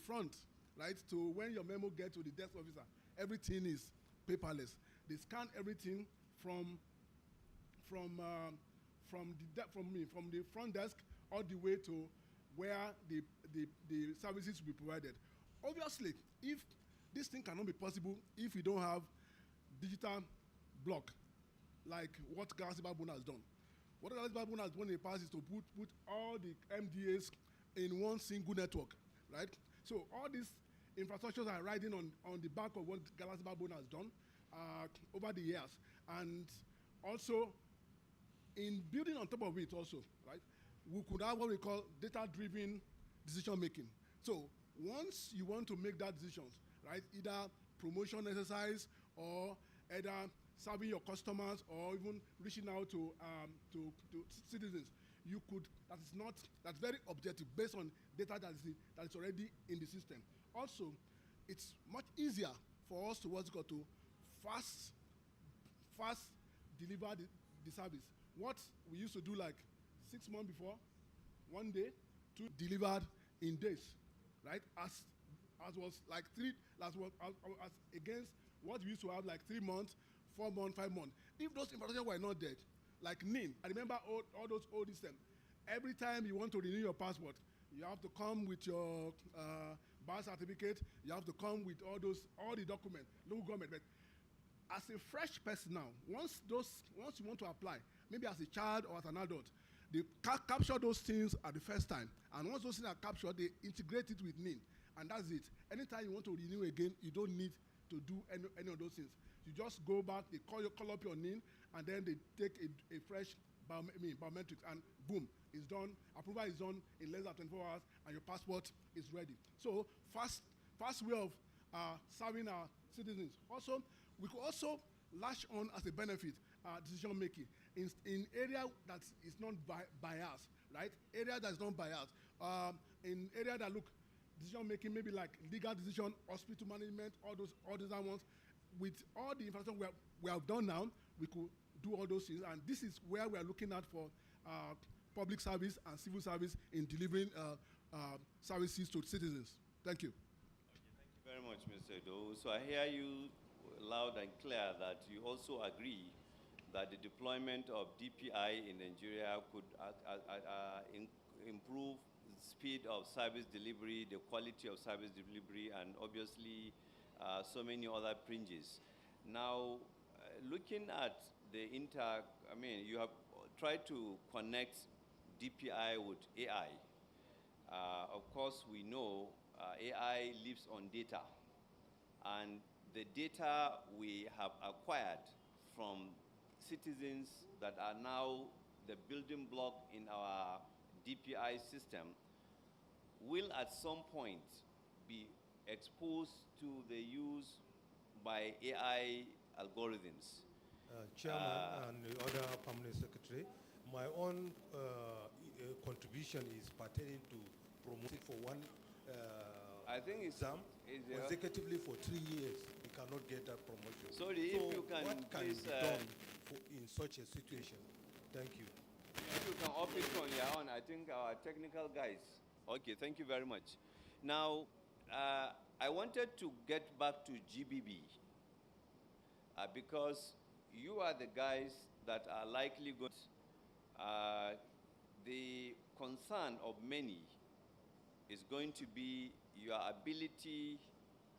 front, right, to when your memo gets to the desk officer, everything is paperless. They scan everything from the front desk all the way to where the services will be provided. Obviously, if this thing cannot be possible if we don't have digital block, like what Galaxy Baboon has done. What Galaxy Baboon has done in the past is to put all the MDAs in one single network, right? So all these infrastructures are riding on the back of what Galaxy Baboon has done over the years. And also, in building on top of it also, right, we could have what we call data-driven decision making. So once you want to make that decisions, right, either promotion exercise or either serving your customers or even reaching out to citizens, you could, that's very objective based on data that is already in the system. Also, it's much easier for us to fast deliver the service. What we used to do like 6 months before, 1 day, to delivered in days, right? As was like as against what we used to have like 3 months, 4 months, 5 months. If those infrastructure were not dead, like NIN, I remember all those old systems. Every time you want to renew your passport, you have to come with your birth certificate, you have to come with all the documents, local government. But as a fresh person now, once you want to apply, maybe as a child or as an adult, they capture those things at the first time. And once those things are captured, they integrate it with NIN. And that's it. Anytime you want to renew again, you don't need to do any of those things. You just go back, they call up your NIN, and then they take a fresh biometrics, and boom, it's done. Approval is done in less than 24 hours, and your passport is ready. So fast way of serving our citizens. Also, we could also latch on as a benefit decision making in area that is not biased, right? Area that is not biased. In area that look decision making, maybe like legal decision, hospital management, all those other ones. With all the infrastructure we have done now, we could do all those things, and this is where we are looking at for public service and civil service in delivering services to citizens. Thank you. Okay, thank you very much, Mr. Edo. So I hear you loud and clear that you also agree that the deployment of DPI in Nigeria could improve the speed of service delivery, the quality of service delivery, and obviously so many other fringes. Now, looking at the you have tried to connect DPI with AI. Of course, we know AI lives on data, and the data we have acquired from citizens that are now the building block in our DPI system will at some point be exposed to the use by AI algorithms. Chairman and the other permanent secretary, my own contribution is pertaining to promoting for one I think it's exam consecutively for 3 years. We cannot get that promotion. Sorry, so if you can what can please, be done in such a situation? Thank you. If you can up it on your own, I think our technical guys. Okay, thank you very much. Now, I wanted to get back to GBB because you are the guys that are likely going the concern of many is going to be your ability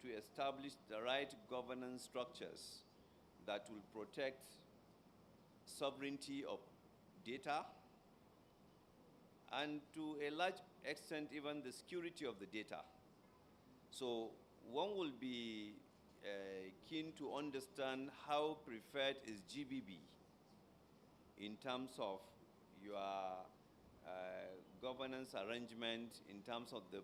to establish the right governance structures that will protect sovereignty of data and to a large extent even the security of the data. So one will be keen to understand how preferred is GBB in terms of your governance arrangement, in terms of the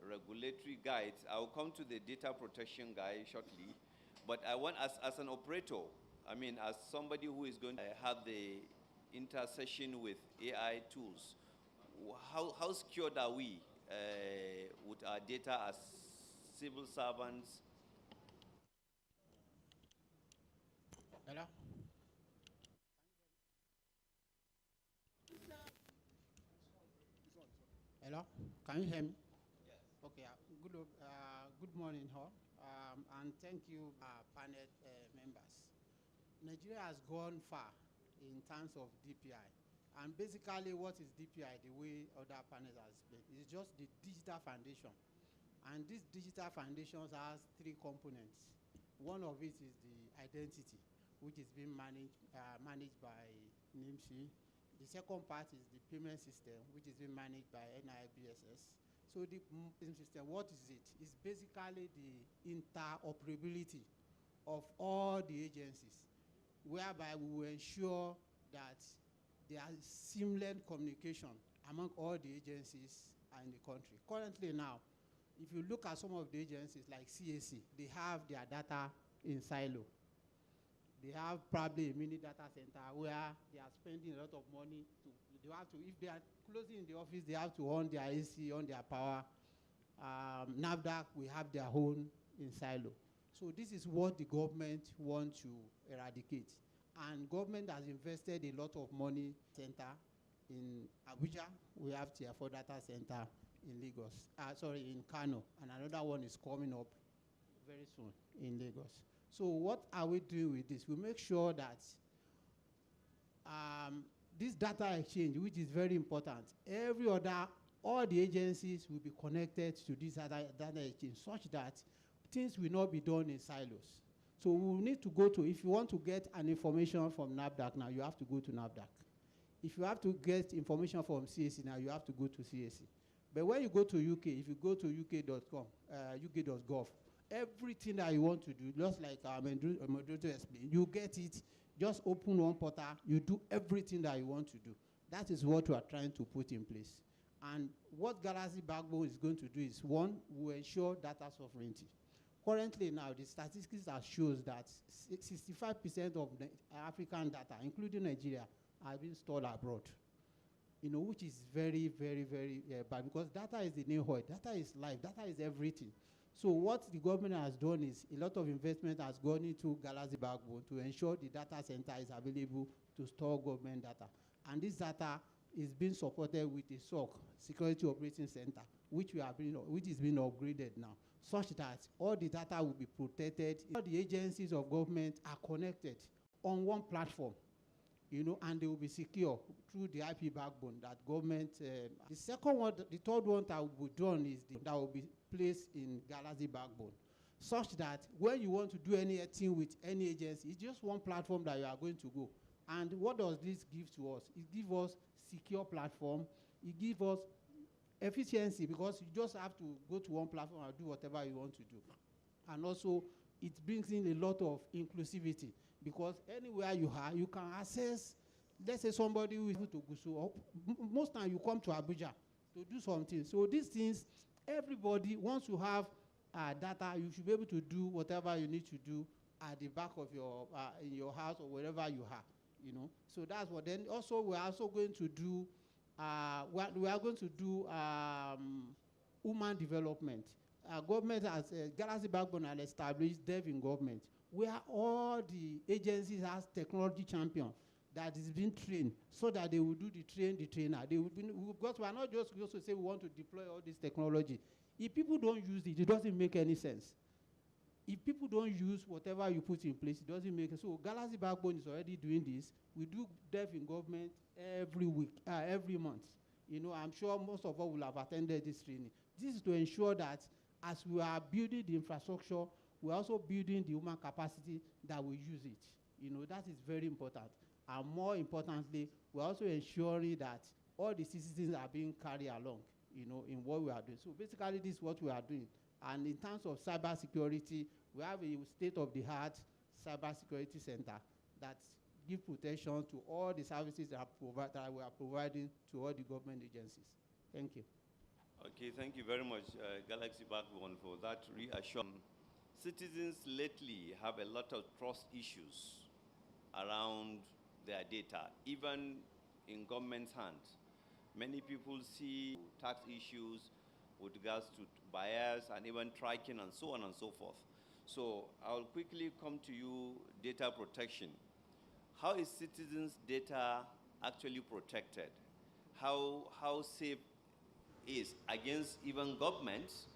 regulatory guides. I will come to the data protection guy shortly, but I want, as an operator, as somebody who is going to have the intersection with AI tools, how secured are we with our data as civil servants? Hello? Hello? Can you hear me? Yes. Okay. Good morning, all. And thank you, panel members. Nigeria has gone far in terms of DPI. And basically, what is DPI, the way other panels have explained, is just the digital foundation. And this digital foundation has 3 components. One of it is the identity, which is being managed by NIMSI. The second part is the payment system, which is being managed by NIBSS. So the payment system, what is it? It's basically the interoperability of all the agencies, whereby we will ensure that there is seamless communication among all the agencies in the country. Currently now, if you look at some of the agencies like CAC, they have their data in silo. They have probably a mini data center where they are spending a lot of money if they are closing in the office, they have to on their AC, on their power. NAFDAC, we have their own in silo. So this is what the government wants to eradicate. And government has invested a lot of money center in Abuja. We have Tier 4 data center in Lagos. In Kano. And another one is coming up very soon in Lagos. So what are we doing with this? We make sure that this data exchange, which is very important, every other all the agencies will be connected to this data exchange such that things will not be done in silos. So we will need to go to, if you want to get an information from NAFDAC now, you have to go to NAFDAC. If you have to get information from CAC now, you have to go to CAC. But when you go to UK, if you go to uk.com, uk.gov, everything that you want to do, just like our moderator explained, you get it, just open one portal, you do everything that you want to do. That is what we are trying to put in place. And what Galaxy Backbone is going to do is, one, we ensure data sovereignty. Currently now, the statistics that shows that 65% of the African data, including Nigeria, are being stored abroad. You know, which is very, very, very bad, because data is the new oil, data is life, data is everything. So what the government has done is a lot of investment has gone into Galaxy Backbone to ensure the data center is available to store government data. And this data is being supported with a SOC, Security Operating Center, which is being upgraded now, such that all the data will be protected. All the agencies of government are connected on one platform, you know, and they will be secure through the IP backbone that government. The second one, the third one that will be done is that will be placed in Galaxy Backbone, such that when you want to do anything with any agency, it's just one platform that you are going to go. And what does this give to us? It gives us secure platform. It gives us efficiency, because you just have to go to one platform and do whatever you want to do. And also, it brings in a lot of inclusivity, because anywhere you are, you can access, let's say somebody who is able to go, so most times you come to Abuja to do something. So these things, everybody, once you have data, you should be able to do whatever you need to do at the back of your, in your house or wherever you are, you know. So that's what. Then also, we're also going to do, we are going to do human development. Government has, Galaxy Backbone has established Dev in Government, where all the agencies has technology champion that is being trained, so that they will do the trainer. They will be, because we are not just to say we want to deploy all this technology. If people don't use it, it doesn't make any sense. If people don't use whatever you put in place, it doesn't make sense. So Galaxy Backbone is already doing this. We do Dev in Government every week, every month. You know, I'm sure most of us will have attended this training. This is to ensure that as we are building the infrastructure, we're also building the human capacity that will use it. You know, that is very important. And more importantly, we're also ensuring that all the citizens are being carried along, you know, in what we are doing. So basically, this is what we are doing. And in terms of cybersecurity, we have a state-of-the-art cybersecurity center that gives protection to all the services that we are providing to all the government agencies. Thank you. Okay, thank you very much, Galaxy Backbone, for that reassurance. Citizens lately have a lot of trust issues around their data, even in government's hands. Many people see tax issues with regards to bias and even tracking and so on and so forth. So I'll quickly come to you, data protection. How is citizens' data actually protected? How safe is against even governments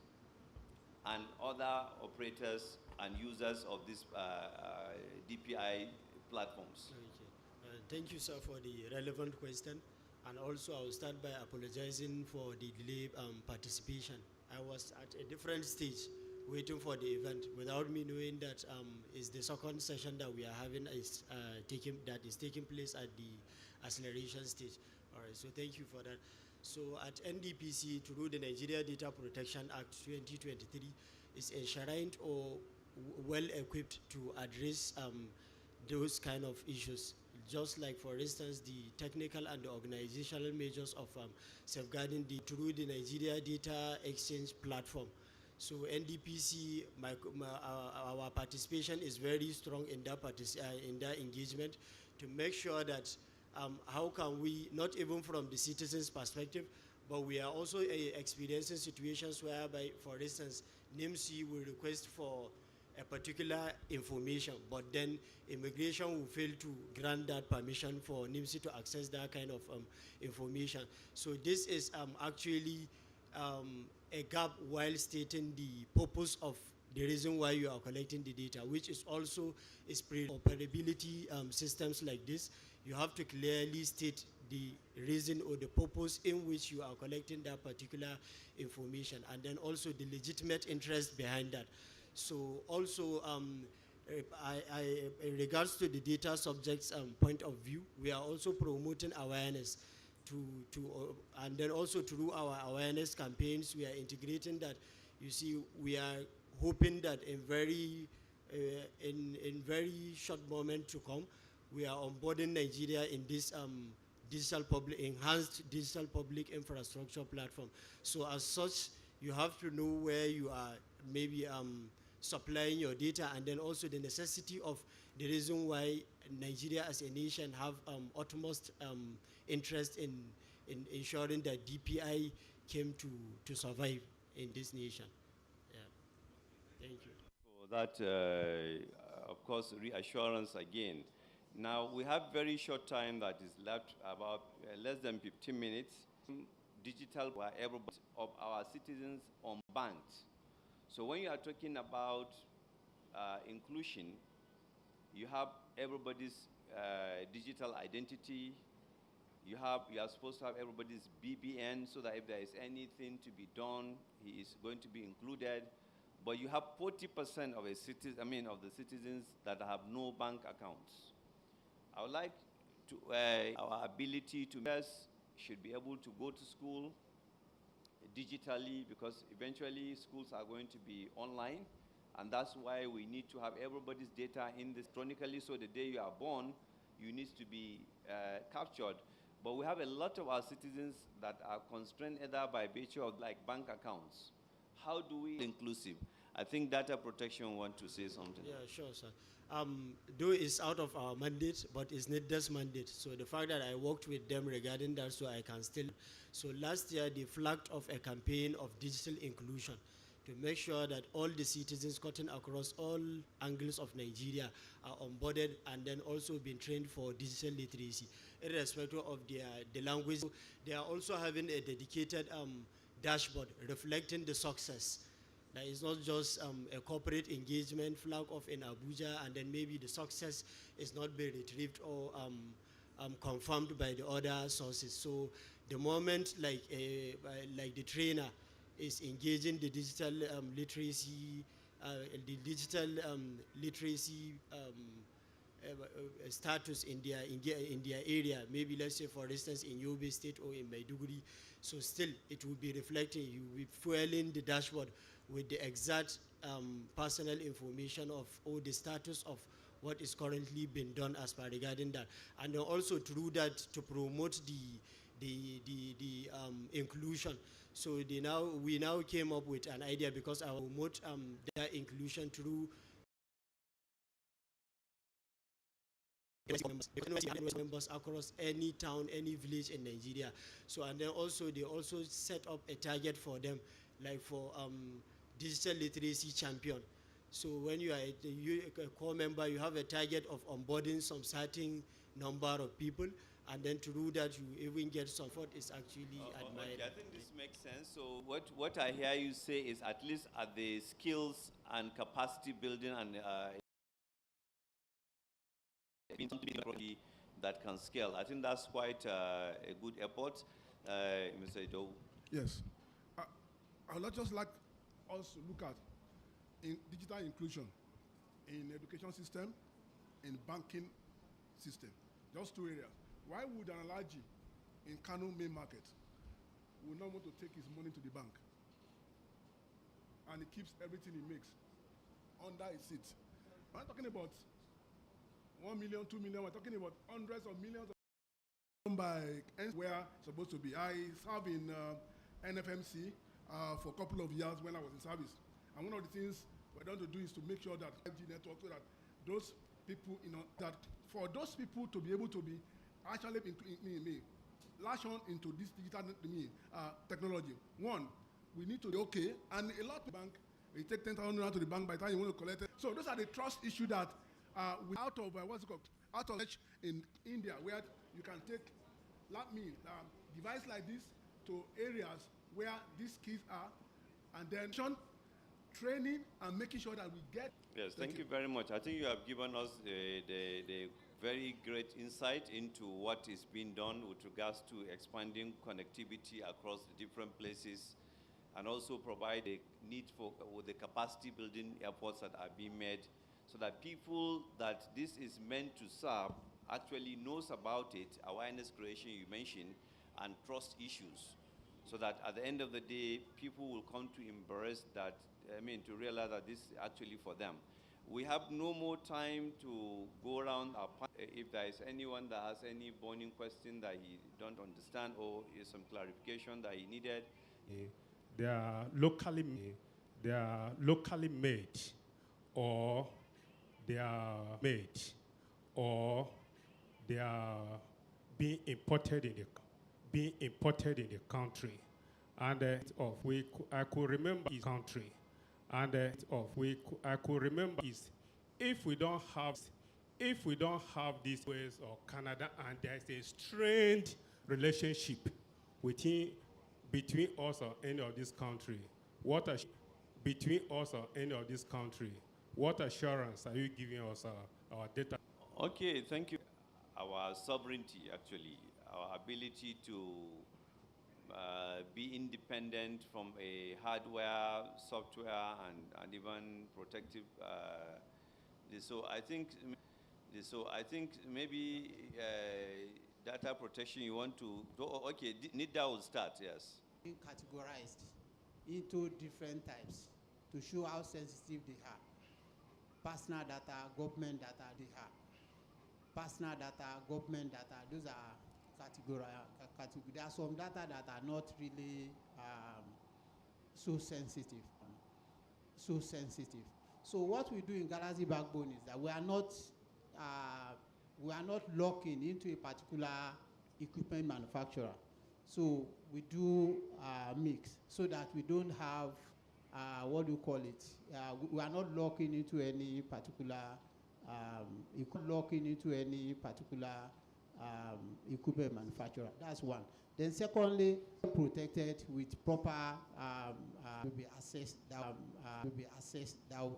and other operators and users of these DPI platforms? Okay. Thank you, sir, for the relevant question. And also, I will start by apologizing for the delayed participation. I was at a different stage waiting for the event without me knowing that is the second session that we are having is taking place at the acceleration stage. All right, so thank you for that. So at NDPC, through the Nigeria Data Protection Act 2023, is enshrined or well equipped to address those kind of issues. Just like, for instance, the technical and the organizational measures of safeguarding through the Nigeria Data Exchange platform. So NDPC, our participation is very strong in that engagement to make sure that how can we, not even from the citizens' perspective, but we are also experiencing situations whereby, for instance, NIMC will request for a particular information, but then immigration will fail to grant that permission for NIMC to access that kind of information. So this is actually a gap while stating the purpose of the reason why you are collecting the data, which is also is operability systems like this you have to clearly state the reason or the purpose in which you are collecting that particular information, and then also the legitimate interest behind that. So also, in regards to the data subjects point of view, we are also promoting awareness and then also through our awareness campaigns, we are integrating that. You see, we are hoping that in very short moment to come, we are onboarding Nigeria in this enhanced digital public infrastructure platform. So as such, you have to know where you are maybe supplying your data, and then also the necessity of the reason why Nigeria as a nation have utmost interest in ensuring that DPI came to survive in this nation. Yeah. Thank you. For that, of course, reassurance again. Now, we have very short time that is left, about less than 15 minutes. Digital, where everybody of our citizens unbanked. So when you are talking about inclusion, you have everybody's digital identity. You are supposed to have everybody's BBN, so that if there is anything to be done, he is going to be included. But you have 40% of the citizens that have no bank accounts. I would like to our ability to should be able to go to school digitally, because eventually schools are going to be online, and that's why we need to have everybody's data in this electronically, so the day you are born, you need to be captured. But we have a lot of our citizens that are constrained either by virtue of like bank accounts. How do we inclusive? I think data protection want to say something. Yeah, sure, sir. Though it's out of our mandate, but it's NIDA's mandate. So the fact that I worked with them regarding that, so I can still. So last year, they flagged off a campaign of digital inclusion to make sure that all the citizens cutting across all angles of Nigeria are onboarded and then also being trained for digital literacy, irrespective of the language. They are also having a dedicated dashboard reflecting the success. That is not just a corporate engagement flag off in Abuja, and then maybe the success is not being retrieved or confirmed by the other sources. So the moment like the trainer is engaging the digital literacy, status in their area, maybe let's say for instance in Yobe State or in Maiduguri, so still it will be reflecting, you will be fueling the dashboard with the exact personal information of all the status of what is currently being done as per regarding that, and then also through that to promote the inclusion. So we now came up with an idea, because I will promote their inclusion through members across any town, any village in Nigeria. So and then also they also set up a target for them, like for digital literacy champion. So when you are a core member, you have a target of onboarding some certain number of people, and then through that you even get support. Is actually admired. Okay, I think this makes sense. So what I hear you say is at least at the skills and capacity building and that can scale. I think that's quite a good effort, Mr. Ido. Yes. I would just like us to look at in digital inclusion in education system, in banking system. Just two areas. Why would an Alhaji in Kano main market would not want to take his money to the bank, and he keeps everything he makes under his seat? We're not talking about 1 million, 2 million. We're talking about hundreds of millions of by where supposed to be. I served in NFMC for a couple of years when I was in service, and one of the things we're going to do is to make sure that 5G network, so that those people, that for those people to be able to be actually latch on into this digital technology. One, we need to be okay, and a lot of bank, we take 10,000 to the bank by the time you want to collect it. So those are the trust issue that out of out of in India, where you can take device like this to areas where these kids are, and then training and making sure that we get. Yes, thank you very much. I think you have given us the very great insight into what is being done with regards to expanding connectivity across the different places, and also provide a need for with the capacity building efforts that are being made, so that people that this is meant to serve actually knows about it, awareness creation you mentioned, and trust issues, so that at the end of the day, people will come to embrace that, to realize that this is actually for them. We have no more time to go around our if there is anyone that has any burning question that he don't understand or is some clarification that he needed. They are locally made, or they are made, or they are being imported in the country. And I could remember his country. And I could remember is if we don't have these ways or Canada, and there's a strained relationship between us or any of this country, what assurance are you giving us our data? Okay, thank you. Our sovereignty, actually, our ability to be independent from a hardware, software, and even protective. So I think maybe data protection you want to. Okay, NIDA will start. Yes. Being categorized into different types to show how sensitive they are. Personal data, government data, they are. Personal data, government data, those are category. There are some data that are not really so sensitive. So what we do in Galaxy Backbone is that we are not locking into a particular equipment manufacturer. So we do mix so that we don't have what do you call it? We are not locking into any particular equipment manufacturer. That's one. Then secondly, protected with proper will be assessed that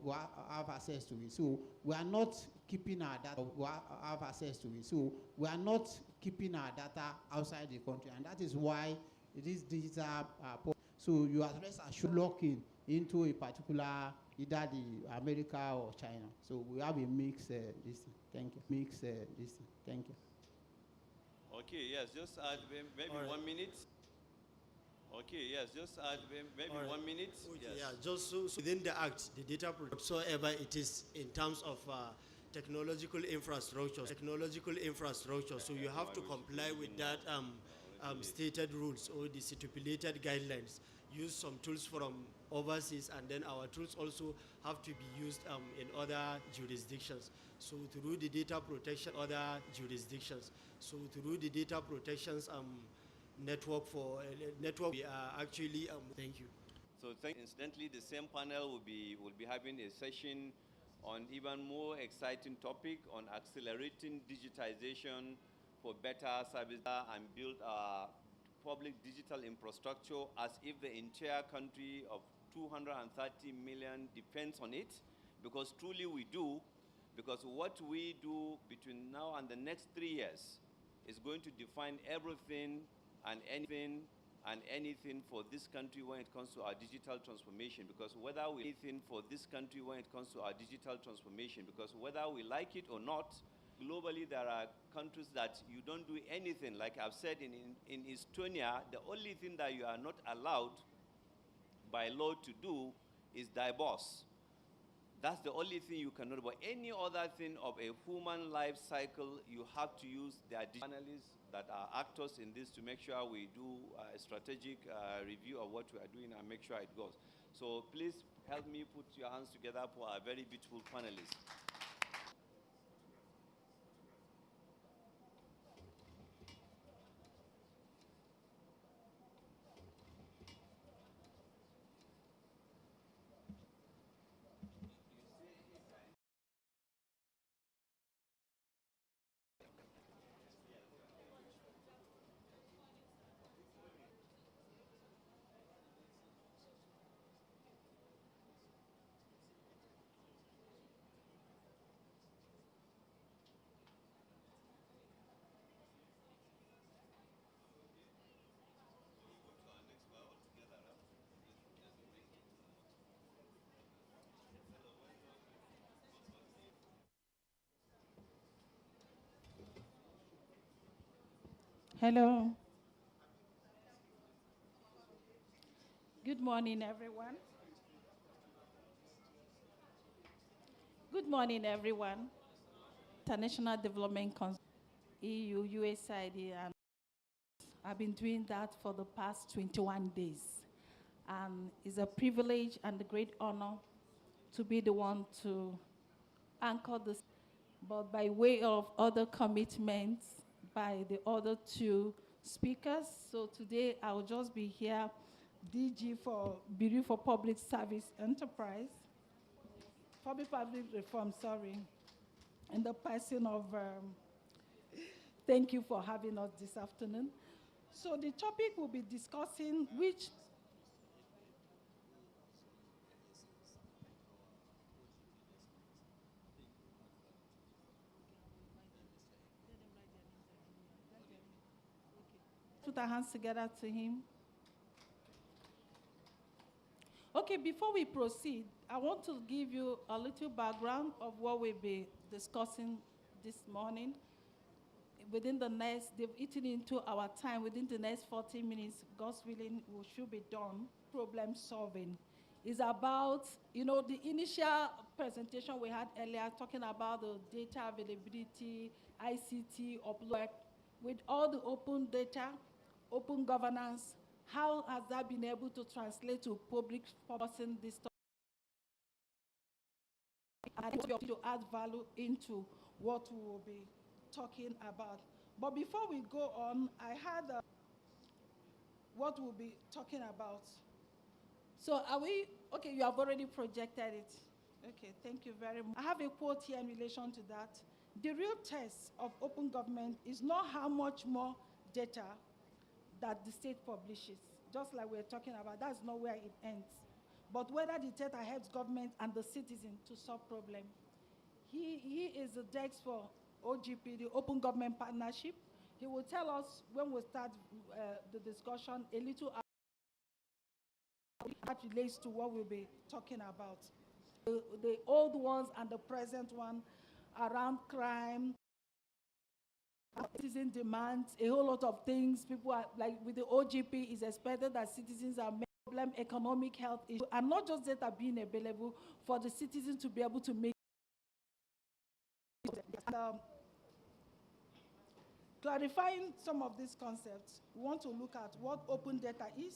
will have access to it. So we are not keeping our data. We have access to it. So we are not keeping our data outside the country, and that is why it is digital. So you are rest assured locking into a particular either the America or China. So we have a mix. Thank you. Thank you. Okay, yes, just add maybe 1 minute. Okay, yes, just add maybe 1 minute. Okay, Yes. yeah, just so within the act, the data whatsoever it is in terms of technological infrastructure. So you have to comply with that stated rules or the stipulated guidelines. Use some tools from overseas, and then our tools also have to be used in other jurisdictions. So through the data protection, network we are actually thank you. So incidentally, the same panel will be having a session on even more exciting topic on accelerating digitization for better service and build our public digital infrastructure as if the entire country of 230 million depends on it, because truly we do, because what we do between now and the next 3 years is going to define everything and anything for this country when it comes to our digital transformation. Because whether we like it or not, globally there are countries that you don't do anything. Like I've said, in Estonia, the only thing that you are not allowed by law to do is divorce. That's the only thing you cannot do. But any other thing of a human life cycle, you have to use the analysts that are actors in this to make sure we do a strategic review of what we are doing and make sure it goes. So please help me put your hands together for our very beautiful panelists. Hello. Good morning, everyone. Good morning, everyone. International Development Council, EU, USAID, and I've been doing that for the past 21 days. And it's a privilege and a great honor to be the one to anchor this, but by way of other commitments by the other two speakers. So today I'll just be here, DG for Bureau for Public Service Enterprise, Public Reform, sorry, in the person of, thank you for having us this afternoon. So the topic we'll be discussing, which put our hands together to him. Okay, before we proceed, I want to give you a little background of what we'll be discussing this morning. Within the next, they've eaten into our time, within the next 40 minutes, God's willing, we should be done. Problem solving is about, the initial presentation we had earlier, talking about the data availability, ICT, upload, with all the open data, open governance. How has that been able to translate to public purposing this stuff? And to add value into what we will be talking about. But before we go on, I had what we'll be talking about. So are we, okay, you have already projected it. Okay, thank you very much. I have a quote here in relation to that. The real test of open government is not how much more data that the state publishes, just like we're talking about, that's not where it ends. But whether the data helps government and the citizen to solve problems. He is the DEX for OGP, the Open Government Partnership. He will tell us when we start the discussion a little that relates to what we'll be talking about. The old ones and the present one around crime, citizen demands, a whole lot of things. People are, like with the OGP, it's expected that citizens are problem, economic health issues, and not just data being available for the citizens to be able to make. Clarifying some of these concepts, we want to look at what open data is,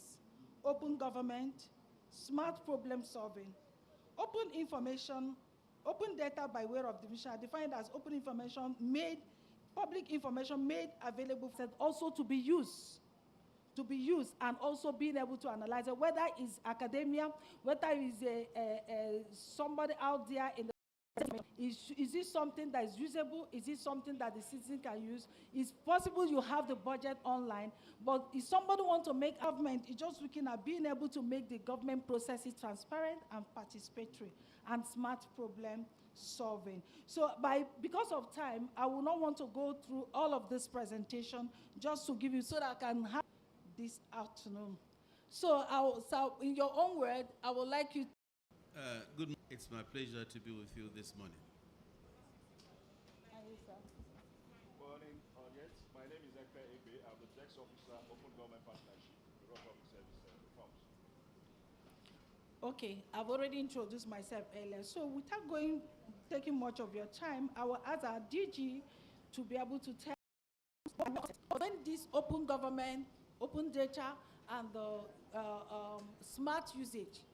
open government, smart problem solving. Open information, open data by way of definition are defined as open information made, public information made available, and also to be used and also being able to analyze it, whether it's academia, whether it's somebody out there in the is this something that is usable? Is it something that the citizen can use? It's possible you have the budget online, but if somebody wants to make government, it's just looking at being able to make the government processes transparent and participatory and smart problem solving. So because of time, I will not want to go through all of this presentation just to give you so that I can have this afternoon. So in your own word, I would like you Good morning. It's my pleasure to be with you this morning. Good morning, audience. My name is Ekpe Ebe. I'm the Dex Officer, Open Government Partnership, Bureau of Public Service Reforms. Okay, I've already introduced myself earlier. So without taking much of your time, I will ask our DG to be able to tell when this open government, open data, and the smart usage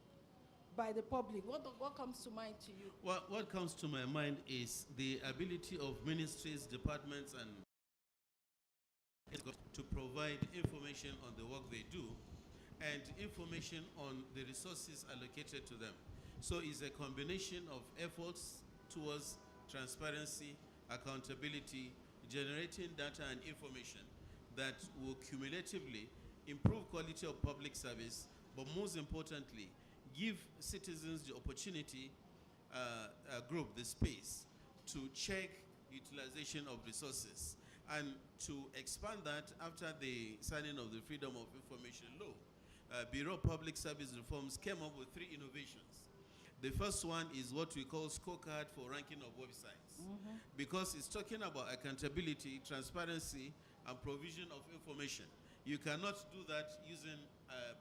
by the public, what comes to mind to you? What comes to my mind is the ability of ministries, departments, and to provide information on the work they do and information on the resources allocated to them. So it's a combination of efforts towards transparency, accountability, generating data and information that will cumulatively improve quality of public service, but most importantly, give citizens the opportunity, group the space to check utilization of resources and to expand that after the signing of the Freedom of Information Law. Bureau of Public Service Reforms came up with 3 innovations. The first one is what we call scorecard for ranking of websites, because it's talking about accountability, transparency, and provision of information. You cannot do that using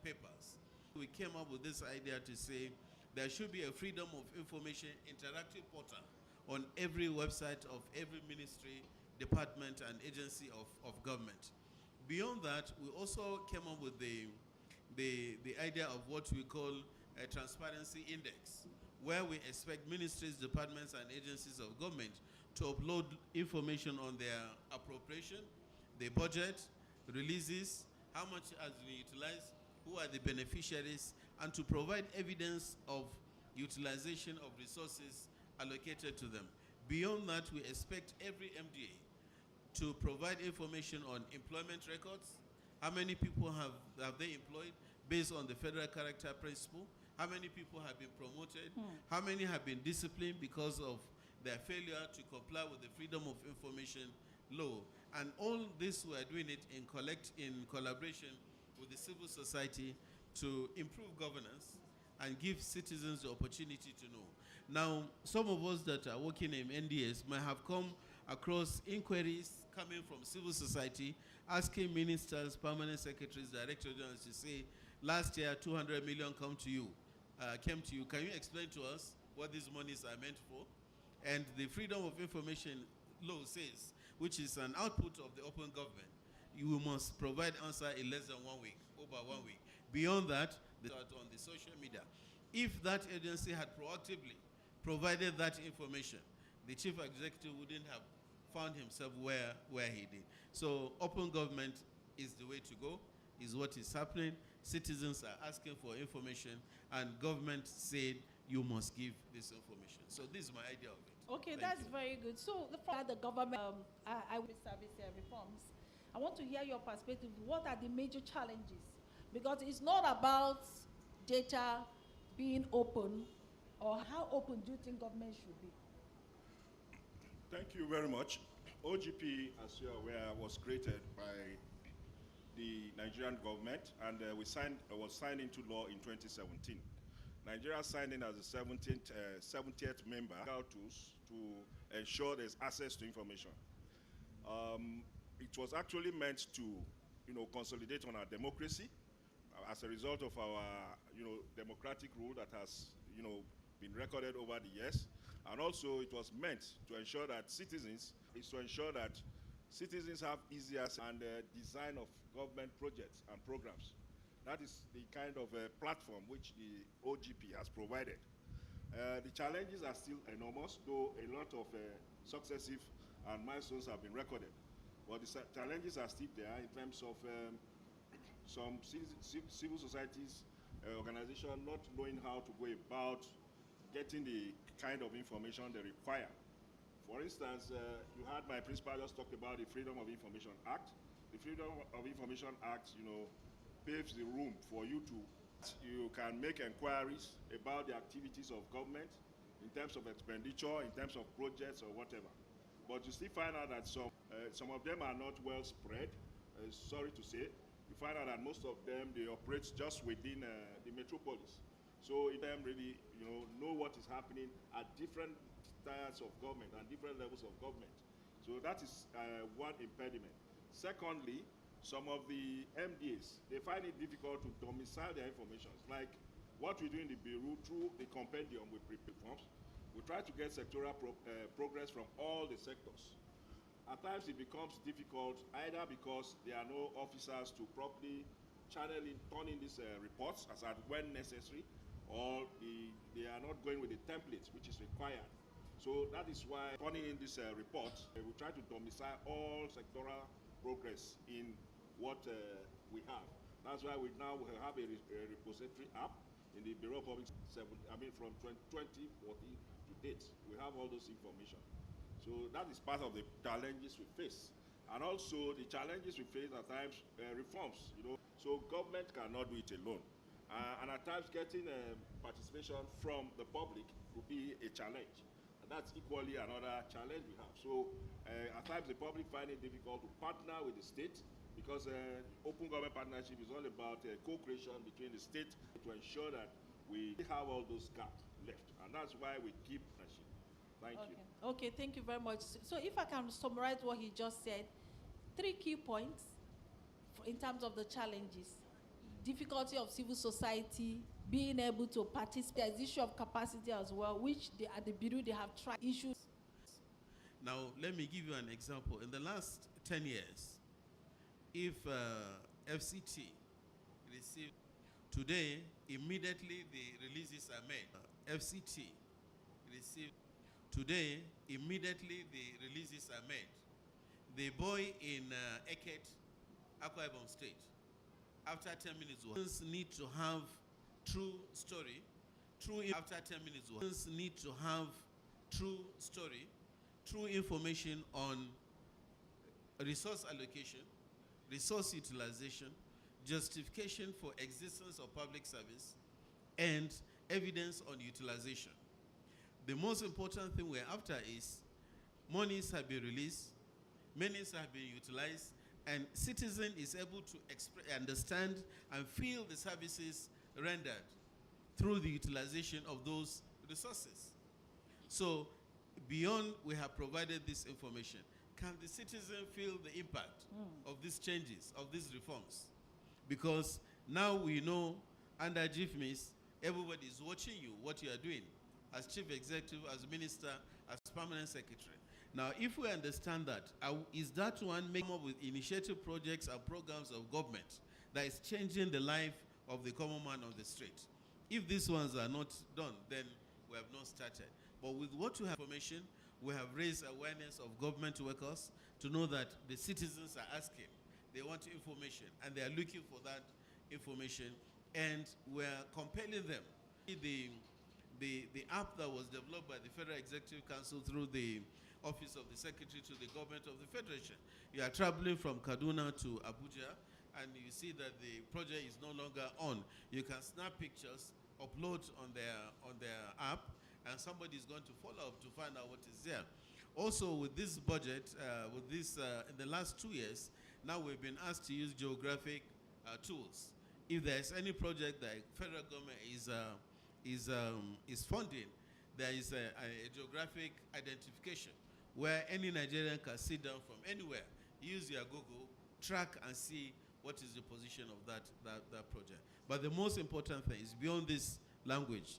papers. We came up with this idea to say there should be a freedom of information interactive portal on every website of every ministry, department, and agency of government. Beyond that, we also came up with the idea of what we call a transparency index, where we expect ministries, departments, and agencies of government to upload information on their appropriation, their budget, releases, how much has been utilized, who are the beneficiaries, and to provide evidence of utilization of resources allocated to them. Beyond that, we expect every MDA to provide information on employment records, how many people have they employed based on the federal character principle, how many people have been promoted, how many have been disciplined because of their failure to comply with the Freedom of Information law. And all this, we are doing it in collaboration with the civil society to improve governance and give citizens the opportunity to know. Now, some of us that are working in NDS might have come across inquiries coming from civil society asking ministers, permanent secretaries, director generals to say, last year 200 million came to you. Can you explain to us what these monies are meant for? And the Freedom of Information law says, which is an output of the open government, you must provide answer in less than 1 week, over 1 week. Beyond that, on the social media. If that agency had proactively provided that information, the chief executive wouldn't have found himself where he did. So open government is the way to go, is what is happening. Citizens are asking for information, and government said you must give this information. So this is my idea of it. Okay, Thank that's you. very good. So the government, I will service reforms. I want to hear your perspective. What are the major challenges? Because it's not about data being open, or how open do you think government should be? Thank you very much. OGP, as you are aware, was created by the Nigerian government, and was signed into law in 2017. Nigeria signed in as the 70th member tools to ensure there's access to information. It was actually meant to, consolidate on our democracy as a result of our, democratic rule that has, been recorded over the years. And also it was meant to ensure that citizens have easier and design of government projects and programs. That is the kind of platform which the OGP has provided. The challenges are still enormous, though a lot of successive and milestones have been recorded. But the challenges are still there in terms of some civil societies, organizations not knowing how to go about getting the kind of information they require. For instance, you heard my principal just talk about the Freedom of Information Act. The Freedom of Information Act, paves the room for you can make inquiries about the activities of government in terms of expenditure, in terms of projects or whatever. But you still find out that some of them are not well spread, sorry to say. You find out that most of them, they operate just within the metropolis. So if them really, know what is happening at different tiers of government and different levels of government. So that is one impediment. Secondly, some of the MDAs, they find it difficult to domicile their information. Like what we do in the Bureau through the compendium with prepared forms, we try to get sectoral progress from all the sectors. At times it becomes difficult either because there are no officers to properly turn in these reports as at when necessary, or they are not going with the templates which is required. So that is why turning in this report, we try to domicile all sectoral progress in what we have. That's why we now have a repository app in the Bureau of Public from 2014 to date. We have all those information. So that is part of the challenges we face. And also the challenges we face at times, reforms, So government cannot do it alone. And at times getting participation from the public will be a challenge. And that's equally another challenge we have. So at times the public find it difficult to partner with the state because open government partnership is all about co-creation between the state to ensure that we have all those gaps left. And that's why we keep partnership. Thank you. Okay, thank you very much. So if I can summarize what he just said, three key points in terms of the challenges. Difficulty of civil society, being able to participate. There's issue of capacity as well, which at the Bureau they have tried issues. Now, let me give you an example. In the last 10 years, if FCT received today, immediately the releases are made. FCT received today, immediately the releases are made. The boy in Eket, Akwa Ibom State, after 10 minutes, need to have true story. After 10 minutes, need to have true story, true information on resource allocation, resource utilization, justification for existence of public service, and evidence on utilization. The most important thing we're after is monies have been released, monies have been utilized, and citizen is able to understand and feel the services rendered through the utilization of those resources. So beyond we have provided this information, can the citizen feel the impact of these changes, of these reforms? Because now we know under GIFMIS, everybody is watching you, what you are doing, as chief executive, as minister, as permanent secretary. Now, if we understand that, is that one making up with initiative projects and programs of government that is changing the life of the common man on the street? If these ones are not done, then we have not started. But with what we have information, we have raised awareness of government workers to know that the citizens are asking, they want information, and they are looking for that information, and we're compelling them. The app that was developed by the Federal Executive Council through the Office of the Secretary to the Government of the Federation. You are traveling from Kaduna to Abuja, and you see that the project is no longer on. You can snap pictures, upload on their app, and somebody is going to follow up to find out what is there. Also, with this budget, in the last 2 years, now we've been asked to use geographic tools. If there is any project that federal government is funding, there is a geographic identification where any Nigerian can sit down from anywhere, use your Google, track and see what is the position of that project. But the most important thing is beyond this language,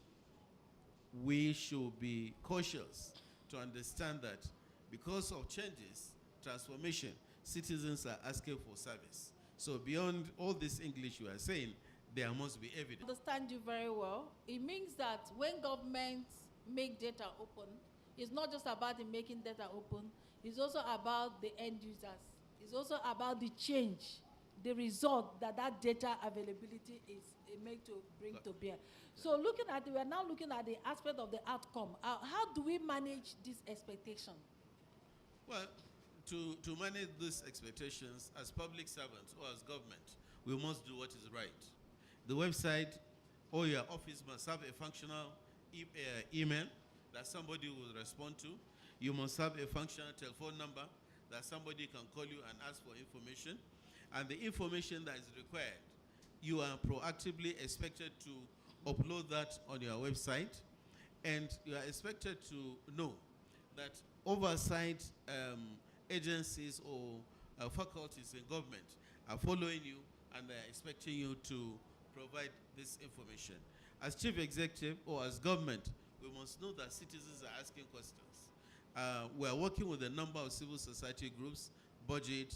we should be cautious to understand that because of changes, transformation, citizens are asking for service. So beyond all this English you are saying, there must be evidence. I understand you very well. It means that when governments make data open, it's not just about the making data open, it's also about the end users. It's also about the change, the result that data availability is made to bring to bear. So we are now looking at the aspect of the outcome. How do we manage this expectation? Well, to manage these expectations as public servants or as government, we must do what is right. The website or your office must have a functional email that somebody will respond to. You must have a functional telephone number that somebody can call you and ask for information. And the information that is required, you are proactively expected to upload that on your website. And you are expected to know that oversight agencies or faculties in government are following you and they are expecting you to provide this information. As chief executive or as government, we must know that citizens are asking questions. We are working with a number of civil society groups, budget,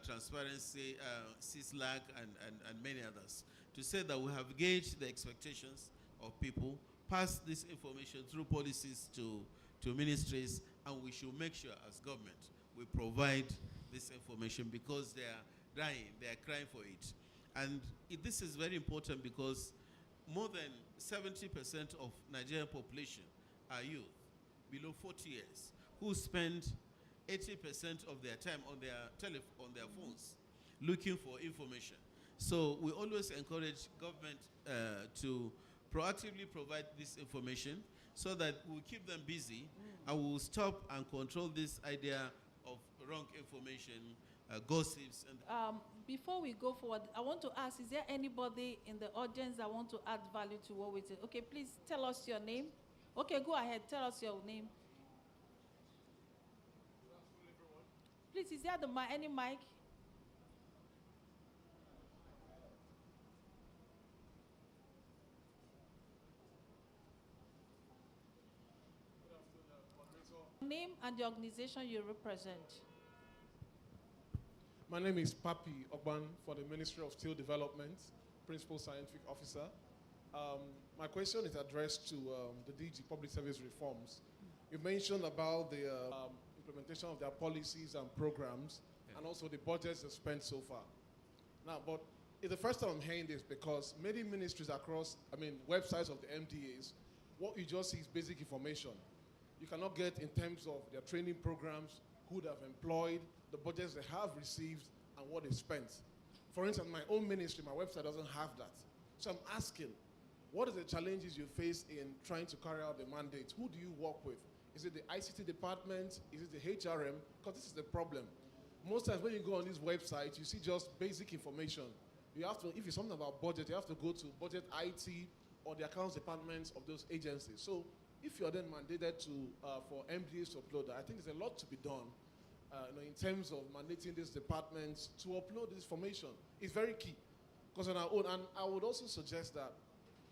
transparency, CISLAC, and many others, to say that we have gauged the expectations of people, passed this information through policies to ministries, and we should make sure as government we provide this information because they are dying, they are crying for it. And this is very important because more than 70% of Nigerian population are youth below 40 years who spend 80% of their time on their phones looking for information. So we always encourage government to proactively provide this information so that we'll keep them busy and we'll stop and control this idea of wrong information, gossips. And before we go forward, I want to ask, is there anybody in the audience that want to add value to what we say? Okay, please tell us your name. Okay, go ahead, tell us your name. Please Please, is there any mic? Name and the organization you represent. My name is Papi Ogban for the Ministry of Steel Development, Principal Scientific Officer. My question is addressed to the DG Public Service Reforms. You mentioned about the implementation of their policies and programs, and also the budgets they've spent so far. Now, but it's the first time I'm hearing this because many ministries across, websites of the MDAs, what you just see is basic information. You cannot get in terms of their training programs, who they have employed, the budgets they have received, and what they spent. For instance, my own ministry, my website doesn't have that. So I'm asking, what are the challenges you face in trying to carry out the mandate? Who do you work with? Is it the ICT department? Is it the HRM? Because this is the problem. Most times when you go on these websites, you see just basic information. You have to, if it's something about budget, you have to go to budget IT or the accounts departments of those agencies. So if you're then mandated to, for MDAs to upload that, I think there's a lot to be done in terms of mandating these departments to upload this information. It's very key. Because on our own, and I would also suggest that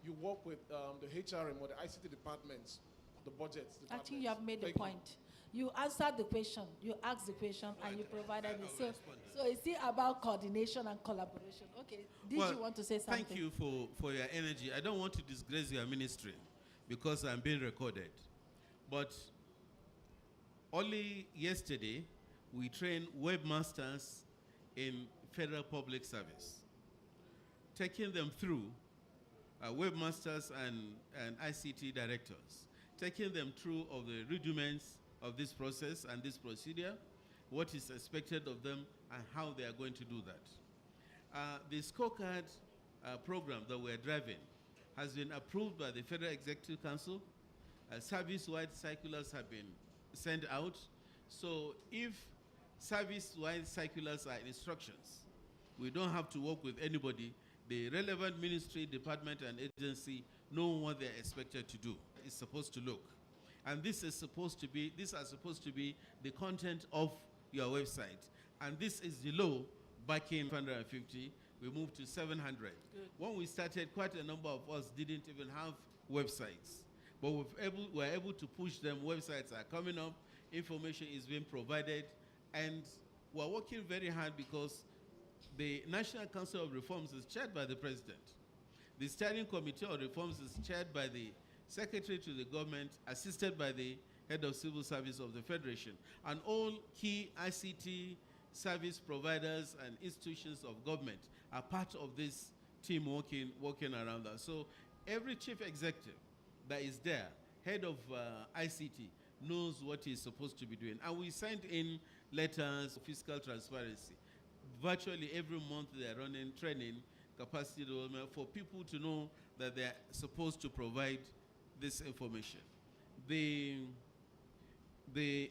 you work with the HRM or the ICT departments, the budgets departments. I think you have made a point. You answered the question, you asked the question, and you provided it. So it's still about coordination and collaboration. Okay, did you want to say something? Thank you for your energy. I don't want to disgrace your ministry because I'm being recorded. But only yesterday, we trained webmasters in federal public service, taking them through webmasters and ICT directors, taking them through of the rudiments of this process and this procedure, what is expected of them, and how they are going to do that. The scorecard program that we're driving has been approved by the Federal Executive Council. Service-wide circulars have been sent out. So if service-wide circulars are instructions, we don't have to work with anybody. The relevant ministry, department, and agency know what they're expected to do. It's supposed to look. And these are supposed to be the content of your website. And this is the low back in 150. We moved to 700. Good. When we started, quite a number of us didn't even have websites. But we're able to push them. Websites are coming up. Information is being provided. And we're working very hard because the National Council of Reforms is chaired by the President. The Steering Committee of Reforms is chaired by the Secretary to the Government, assisted by the Head of Civil Service of the Federation. And all key ICT service providers and institutions of government are part of this team working around us. So every chief executive that is there, head of ICT, knows what he's supposed to be doing. And we send in letters of fiscal transparency. Virtually every month they're running training, capacity development for people to know that they're supposed to provide this information. The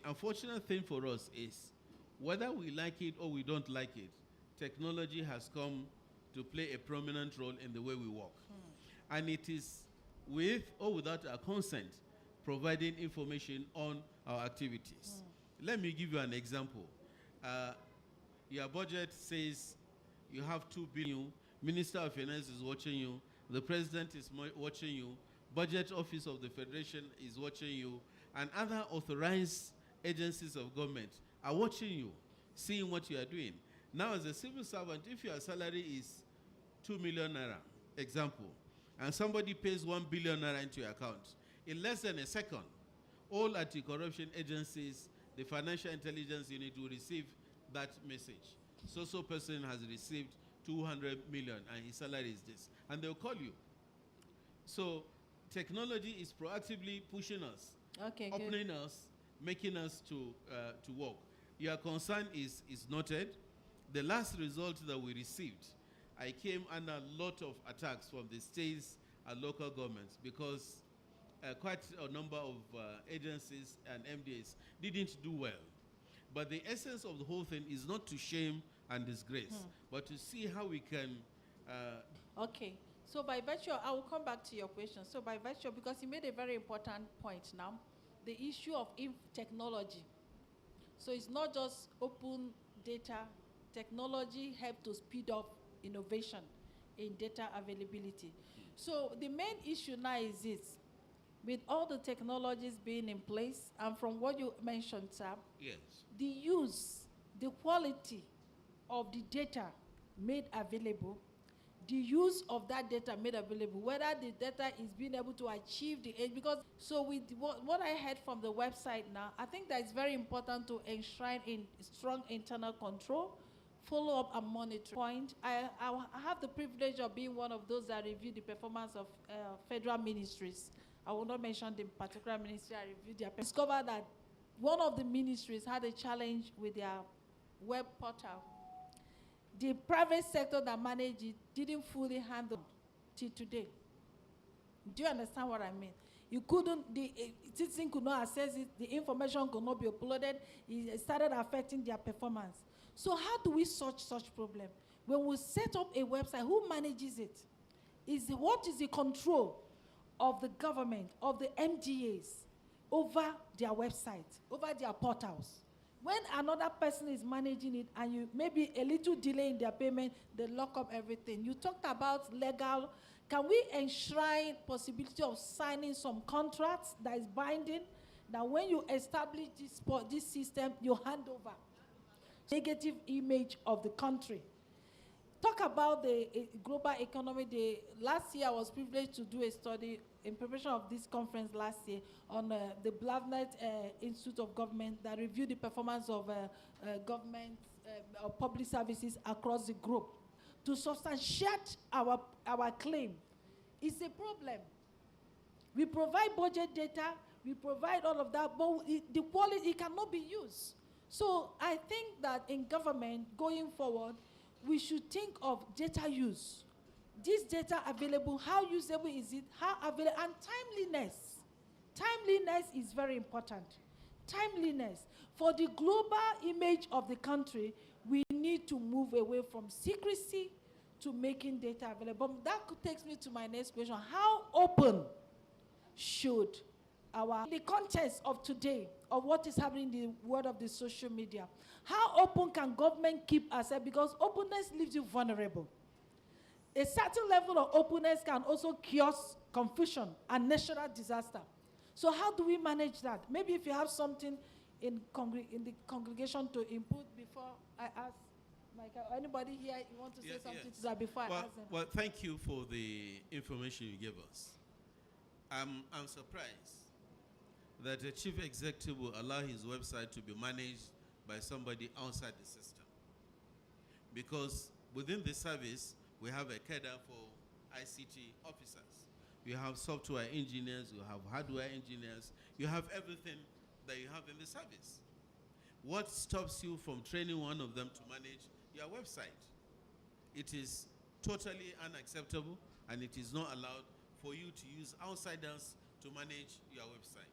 unfortunate thing for us is, whether we like it or we don't like it, technology has come to play a prominent role in the way we work. And it is with or without our consent providing information on our activities. Let me give you an example. Your budget says you have 2 billion, Minister of Finance is watching you, the President is watching you, Budget Office of the Federation is watching you, and other authorized agencies of government are watching you, seeing what you are doing. Now, as a civil servant, if your salary is 2 million naira, example, and somebody pays 1 billion naira into your account, in less than a second, all anti-corruption agencies, the Financial Intelligence Unit will receive that message. So person has received 200 million and his salary is this. And they'll call you. So technology is proactively pushing us, opening us, making us to work. Your concern is noted. The last result that we received, I came under a lot of attacks from the states and local governments because quite a number of agencies and MDAs didn't do well. But the essence of the whole thing is not to shame and disgrace, but to see how we can... Okay. So by virtue, I will come back to your question. So by virtue, because you made a very important point now, the issue of technology. So it's not just open data. Technology help to speed up innovation in data availability. So the main issue now is this. With all the technologies being in place, and from what you mentioned, Sam, Yes. the use, the quality of the data made available, the use of that data made available, whether the data is being able to achieve the aim, because so with what I heard from the website now, I think that it's very important to enshrine in strong internal control, follow up and monitor. I have the privilege of being one of those that review the performance of federal ministries. I will not mention the particular ministry I reviewed. Discovered that one of the ministries had a challenge with their web portal. The private sector that managed it didn't fully handle till today. Do you understand what I mean? You couldn't, the citizen could not access it, the information could not be uploaded, it started affecting their performance. So how do we solve such problem? When we set up a website, who manages it? What is the control of the government, of the MDAs over their website, over their portals? When another person is managing it and you maybe a little delay in their payment, they lock up everything. You talked about legal. Can we enshrine possibility of signing some contracts that is binding, that when you establish this system, you hand over negative image of the country? Talk about the global economy. Last year, I was privileged to do a study in preparation of this conference last year on the Blacknet Institute of Government that reviewed the performance of government or public services across the globe. To substantiate our claim, it's a problem. We provide budget data, we provide all of that, but the quality cannot be used. So I think that in government, going forward, we should think of data use. This data available, how usable is it? How available? And timeliness. Timeliness is very important. Timeliness. For the global image of the country, we need to move away from secrecy to making data available. That takes me to my next question. How open should in the context of today, of what is happening in the world of the social media, how open can government keep ourselves? Because openness leaves you vulnerable. A certain level of openness can also cause confusion and national disaster. So how do we manage that? Maybe if you have something in the congregation to input before I ask Michael, or anybody here, you want to say something to that before I ask them? Well, thank you for the information you gave us. I'm surprised that the chief executive will allow his website to be managed by somebody outside the system. Because within the service, we have a cadre for ICT officers. You have software engineers, you have hardware engineers, you have everything that you have in the service. What stops you from training one of them to manage your website? It is totally unacceptable, and it is not allowed for you to use outsiders to manage your website.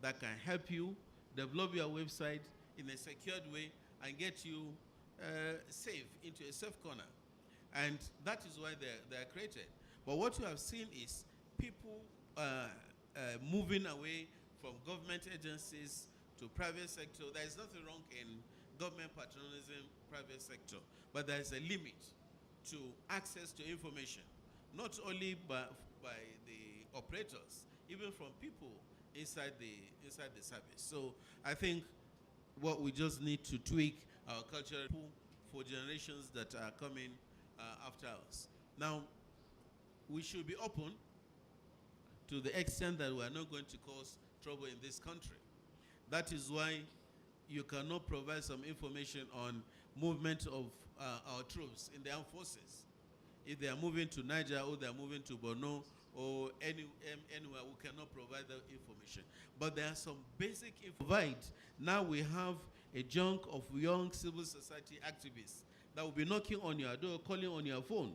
That can help you develop your website in a secured way and get you safe into a safe corner. And that is why they are created. But what you have seen is people moving away from government agencies to private sector. There is nothing wrong in government patronizing private sector, but there is a limit to access to information, not only by the operators, even from people inside the service. So I think what we just need to tweak our culture for generations that are coming after us. Now, we should be open to the extent that we are not going to cause trouble in this country. That is why you cannot provide some information on movement of our troops in the armed forces. If they are moving to Niger or they are moving to Borno or anywhere, we cannot provide that information. But there are some basic information. Now we have a chunk of young civil society activists that will be knocking on your door, calling on your phone.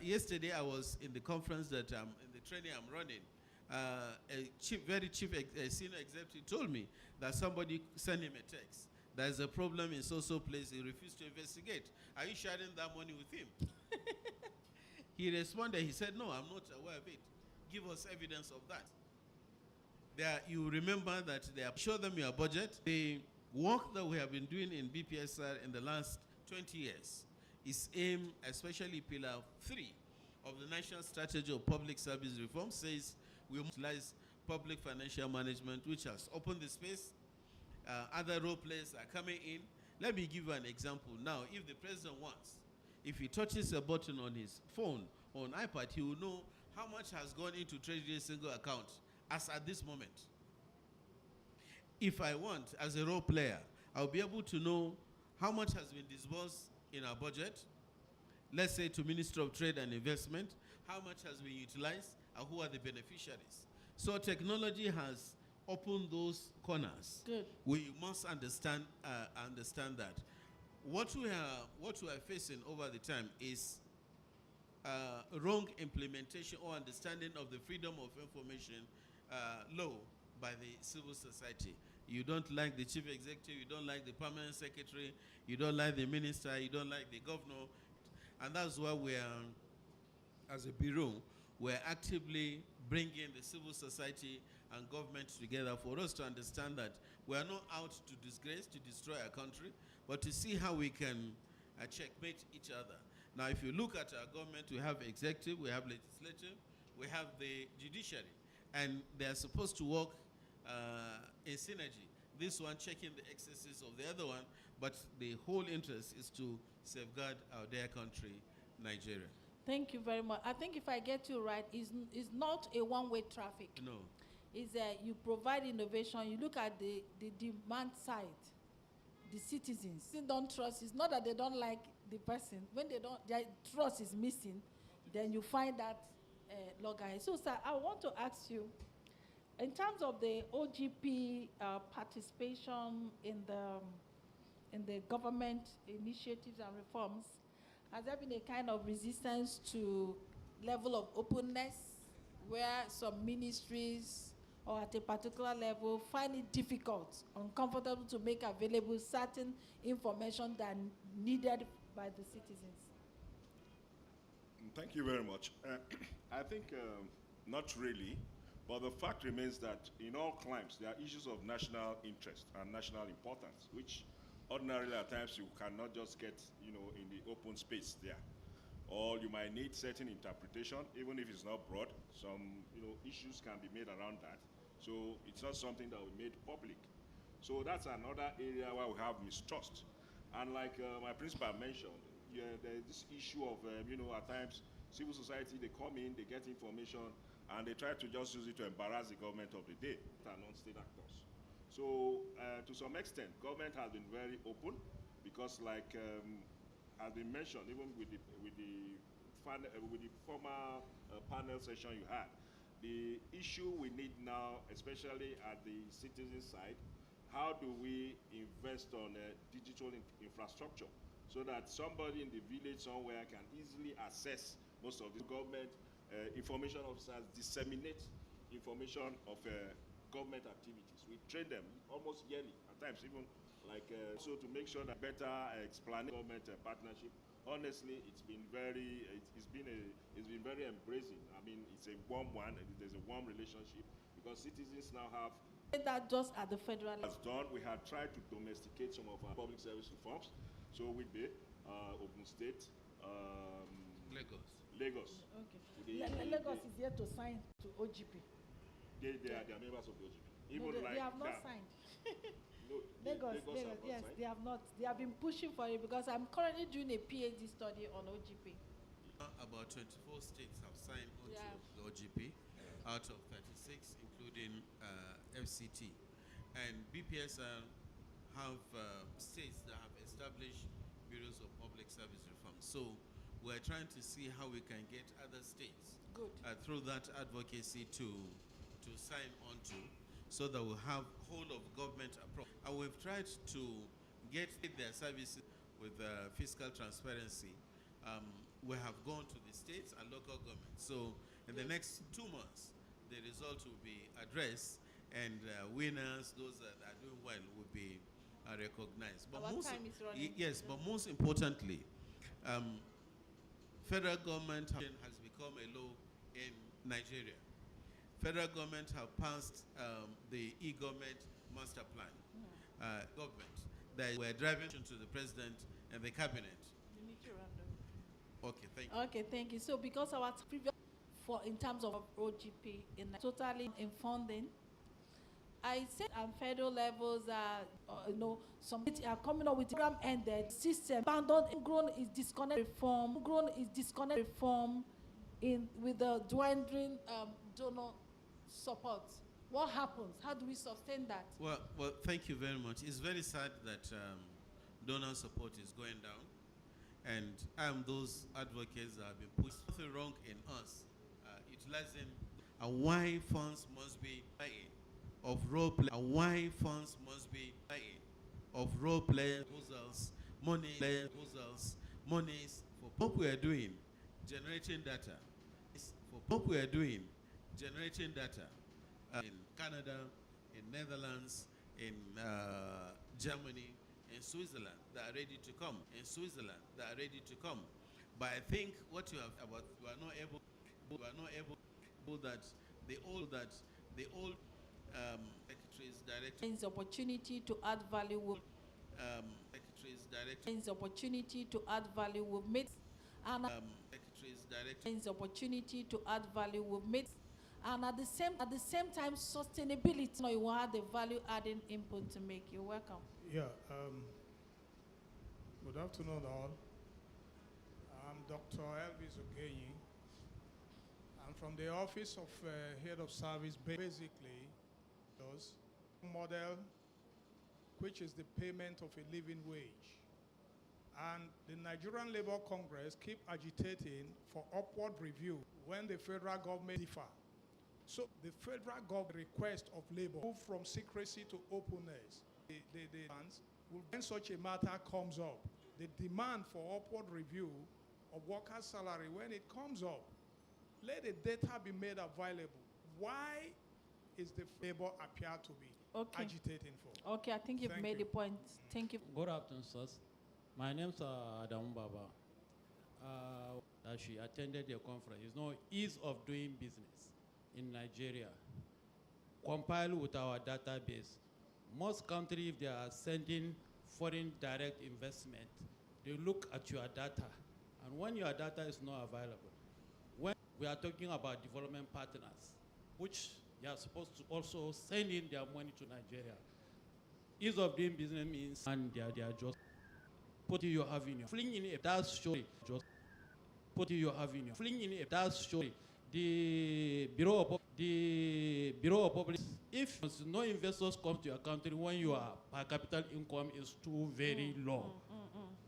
Yesterday I was in the conference that in the training I'm running. A senior executive told me that somebody sent him a text. There's a problem in so-so place. He refused to investigate. Are you sharing that money with him? He responded, he said, no, I'm not aware of it. Give us evidence of that. You remember that they are show them your budget. The work that we have been doing in BPSR in the last 20 years is aimed, especially Pillar 3 of the National Strategy of Public Service Reform, says we utilize public financial management, which has opened the space. Other role players are coming in. Let me give you an example. Now, if the president wants, if he touches a button on his phone or on iPad, he will know how much has gone into Treasury single account as at this moment. If I want, as a role player, I'll be able to know how much has been disbursed in our budget, let's say to Ministry of Trade and Investment, how much has been utilized, and who are the beneficiaries. So technology has opened those corners. Good. We must understand that. What we are facing over the time is wrong implementation or understanding of the Freedom of Information law by the civil society. You don't like the chief executive, you don't like the permanent secretary, you don't like the minister, you don't like the governor. And that's why we are, as a bureau, we're actively bringing the civil society and government together for us to understand that we are not out to disgrace, to destroy our country, but to see how we can checkmate each other. Now, if you look at our government, we have executive, we have legislative, we have the judiciary, and they are supposed to work in synergy. This one checking the excesses of the other one, but the whole interest is to safeguard our dear country, Nigeria. Thank you very much. I think if I get you right, it's not a one-way traffic. No. Is that you provide innovation, you look at the demand side, the citizens still don't trust. It's not that they don't like the person. When their trust is missing, then you find that logger. So, sir, I want to ask you, in terms of the OGP participation in the government initiatives and reforms, has there been a kind of resistance to level of openness where some ministries or at a particular level find it difficult, uncomfortable to make available certain information that needed by the citizens? Thank you very much. I think not really. But the fact remains that in all climes, there are issues of national interest and national importance, which ordinarily at times you cannot just get, in the open space there. Or you might need certain interpretation, even if it's not broad. Some, issues can be made around that. So it's not something that we made public. So that's another area where we have mistrust. And like my principal mentioned, there's this issue of, at times, civil society, they come in, they get information, and they try to just use it to embarrass the government of the day and non-state actors. So to some extent, government has been very open because, like has been mentioned, even with the former panel session you had, the issue we need now, especially at the citizen side, how do we invest on digital infrastructure so that somebody in the village somewhere can easily access most of the government information officers disseminate information of government activities. We train them almost yearly, at times even so to make sure that better explain government partnership. Honestly, it's been very embracing. I mean, it's a warm one. There's a warm relationship because citizens now have. That just at the federal level. As done, we have tried to domesticate some of our public service reforms. So with the Ogun State, Lagos. Okay. Lagos is yet to sign to OGP. They are members of the OGP. Even no, they have not signed. No, Lagos yes, signed. they have not. They have been pushing for it because I'm currently doing a PhD study on OGP. About 24 states have signed on to the OGP, out of 36, including FCT. And BPSR have states that have established bureaus of public service reform. So we're trying to see how we can get other states through that advocacy to sign on to, so that we'll have whole of government approach. And we've tried to get their services with fiscal transparency. We have gone to the states and local governments. So in the next 2 months, the result will be addressed, and winners, those that are doing well, will be recognized. But time is running. Yes, but most importantly, federal government has become a law in Nigeria. federal government have passed the e-government master plan government that we're driving to the president and the cabinet. Okay, thank you. Okay, thank you. So because our previous in terms of OGP in totally in funding, I said at federal levels some are coming up with program ended system abandoned grown is disconnected reform in with the dwindling donor support. What happens? How do we sustain that? Well, thank you very much. It's very sad that donor support is going down, and I'm those advocates that have been pushed. Nothing wrong in us utilizing why funds must be of role play, why funds must be of role play proposals, monies for what we are doing, generating data. For what we are doing, generating data. In Canada, in Netherlands, in Germany, in Switzerland, that are ready to come. But I think what you have about we are not able that the old secretaries directors opportunity to add value with secretaries directors opportunity to add value with mates and secretaries directors opportunity to add value with mates. And at the same time, sustainability. You will have the value adding input to make. You're welcome. Yeah. Good afternoon, all. I'm Dr. Elvis Ogeyi. I'm from the Office of Head of Service. Basically, does model, which is the payment of a living wage. And the Nigerian Labour Congress keep agitating for upward review when the federal government differ. So the federal government request of labor move from secrecy to openness. When such a matter comes up, the demand for upward review of workers' salary, when it comes up, let the data be made available. Why is the labor appear to be agitating for? Okay, I think you've made the point. Thank you. Good afternoon, sirs. My name's Adam Baba. She attended the conference. It's no ease of doing business in Nigeria. Compiled with our database, most countries, if they are sending foreign direct investment, they look at your data. And when your data is not available, when we are talking about development partners, which they are supposed to also send in their money to Nigeria, ease of doing business means, and they are just putting your have in your fling in it. That's surely just putting your have in your fling in it. That's surely the Bureau of Public. If no investors come to your country when your per capita income is too very low,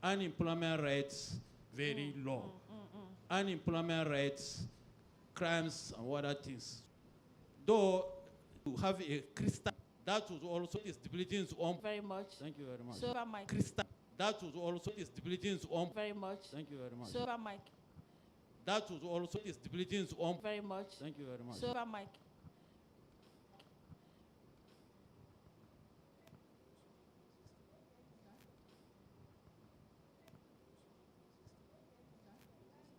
unemployment rates very low, unemployment rates, crimes and other things. Though to have a crystal that was also stability its own. Very much. Thank you very much. So Mike. Crystal that was also stability its own. Very much. Thank you very much. So Mike. That was also stability its own. Very much. Thank you very much. So Mike.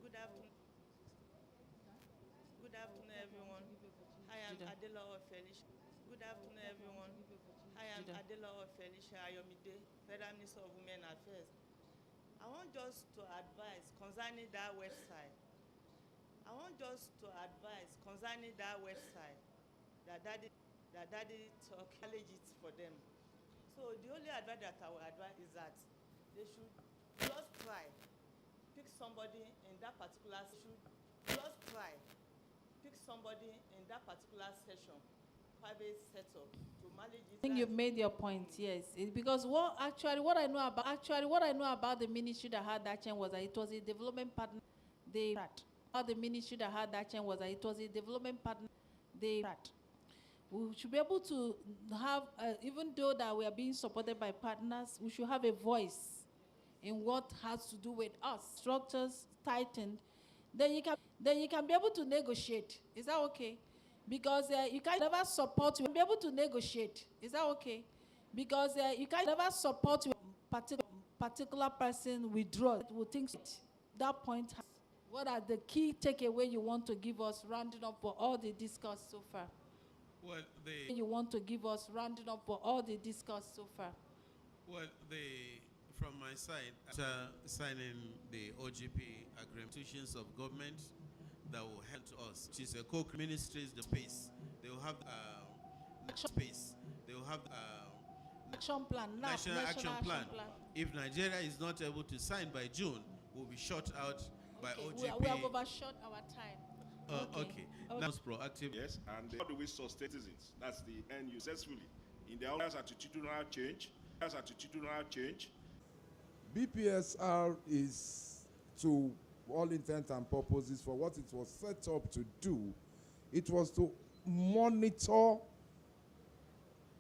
Good afternoon. Good afternoon, everyone. I am Adela Felicia. Good afternoon, everyone. I am Adela Felicia Ayomide, Federal Minister of Women Affairs. I want just to advise concerning that website. That Daddy talk, manage it for them. So the only advice that I will advise is that they should just try pick somebody in that particular session, private setup to manage it. I think you've made your point, yes. Because what I know about the ministry that had that chain was that it was a development partner. The ministry that had that chain was that it was a development partner. We should be able to have, even though that we are being supported by partners, we should have a voice in what has to do with us. Structures tightened, then you can be able to negotiate. Is that okay? Because you can never support. You will be able to negotiate. Is that okay? Because you can never support particular person withdraw. Will think that point. What are the key takeaway you want to give us, rounding up for all the discussed so far? Well, You want to give us, rounding up for all the discussed so far? Well, from my side, after signing the OGP agreement, institutions of government that will help us, which is a co-ministries, the space. They will have space. They will have Action plan, national action plan. If Nigeria is not able to sign by June, we'll be shut out by OGP. We have overshot our time. Okay. That's proactive. Yes, and how do we sustain citizens? That's the end successfully. In the areas attitudinal change. BPSR is, to all intents and purposes, for what it was set up to do, it was to monitor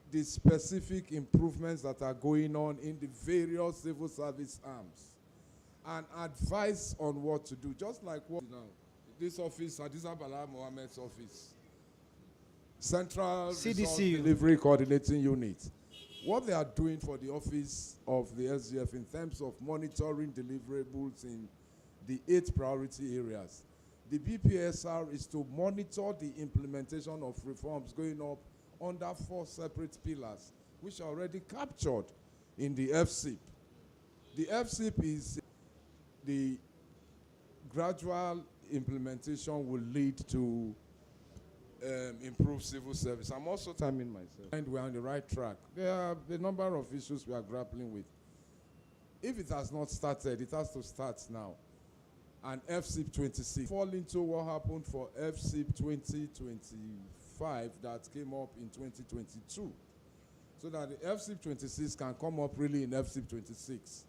the specific improvements that are going on in the various civil service arms and advise on what to do. Just like what this office, Hadiza Bala Mohammed's office, Central Resource Delivery Coordinating Unit, what they are doing for the office of the SGF in terms of monitoring deliverables in the 8 priority areas. The BPSR is to monitor the implementation of reforms going up under 4 separate pillars, which are already captured in the FSIP. The FSIP is the gradual implementation will lead to improve civil service. I'm also timing myself. And we're on the right track. There are a number of issues we are grappling with. If it has not started, it has to start now. And FSIP 26 fall into what happened for FSIP 2025 that came up in 2022. So that the FSIP 26 can come up really in FSIP 26.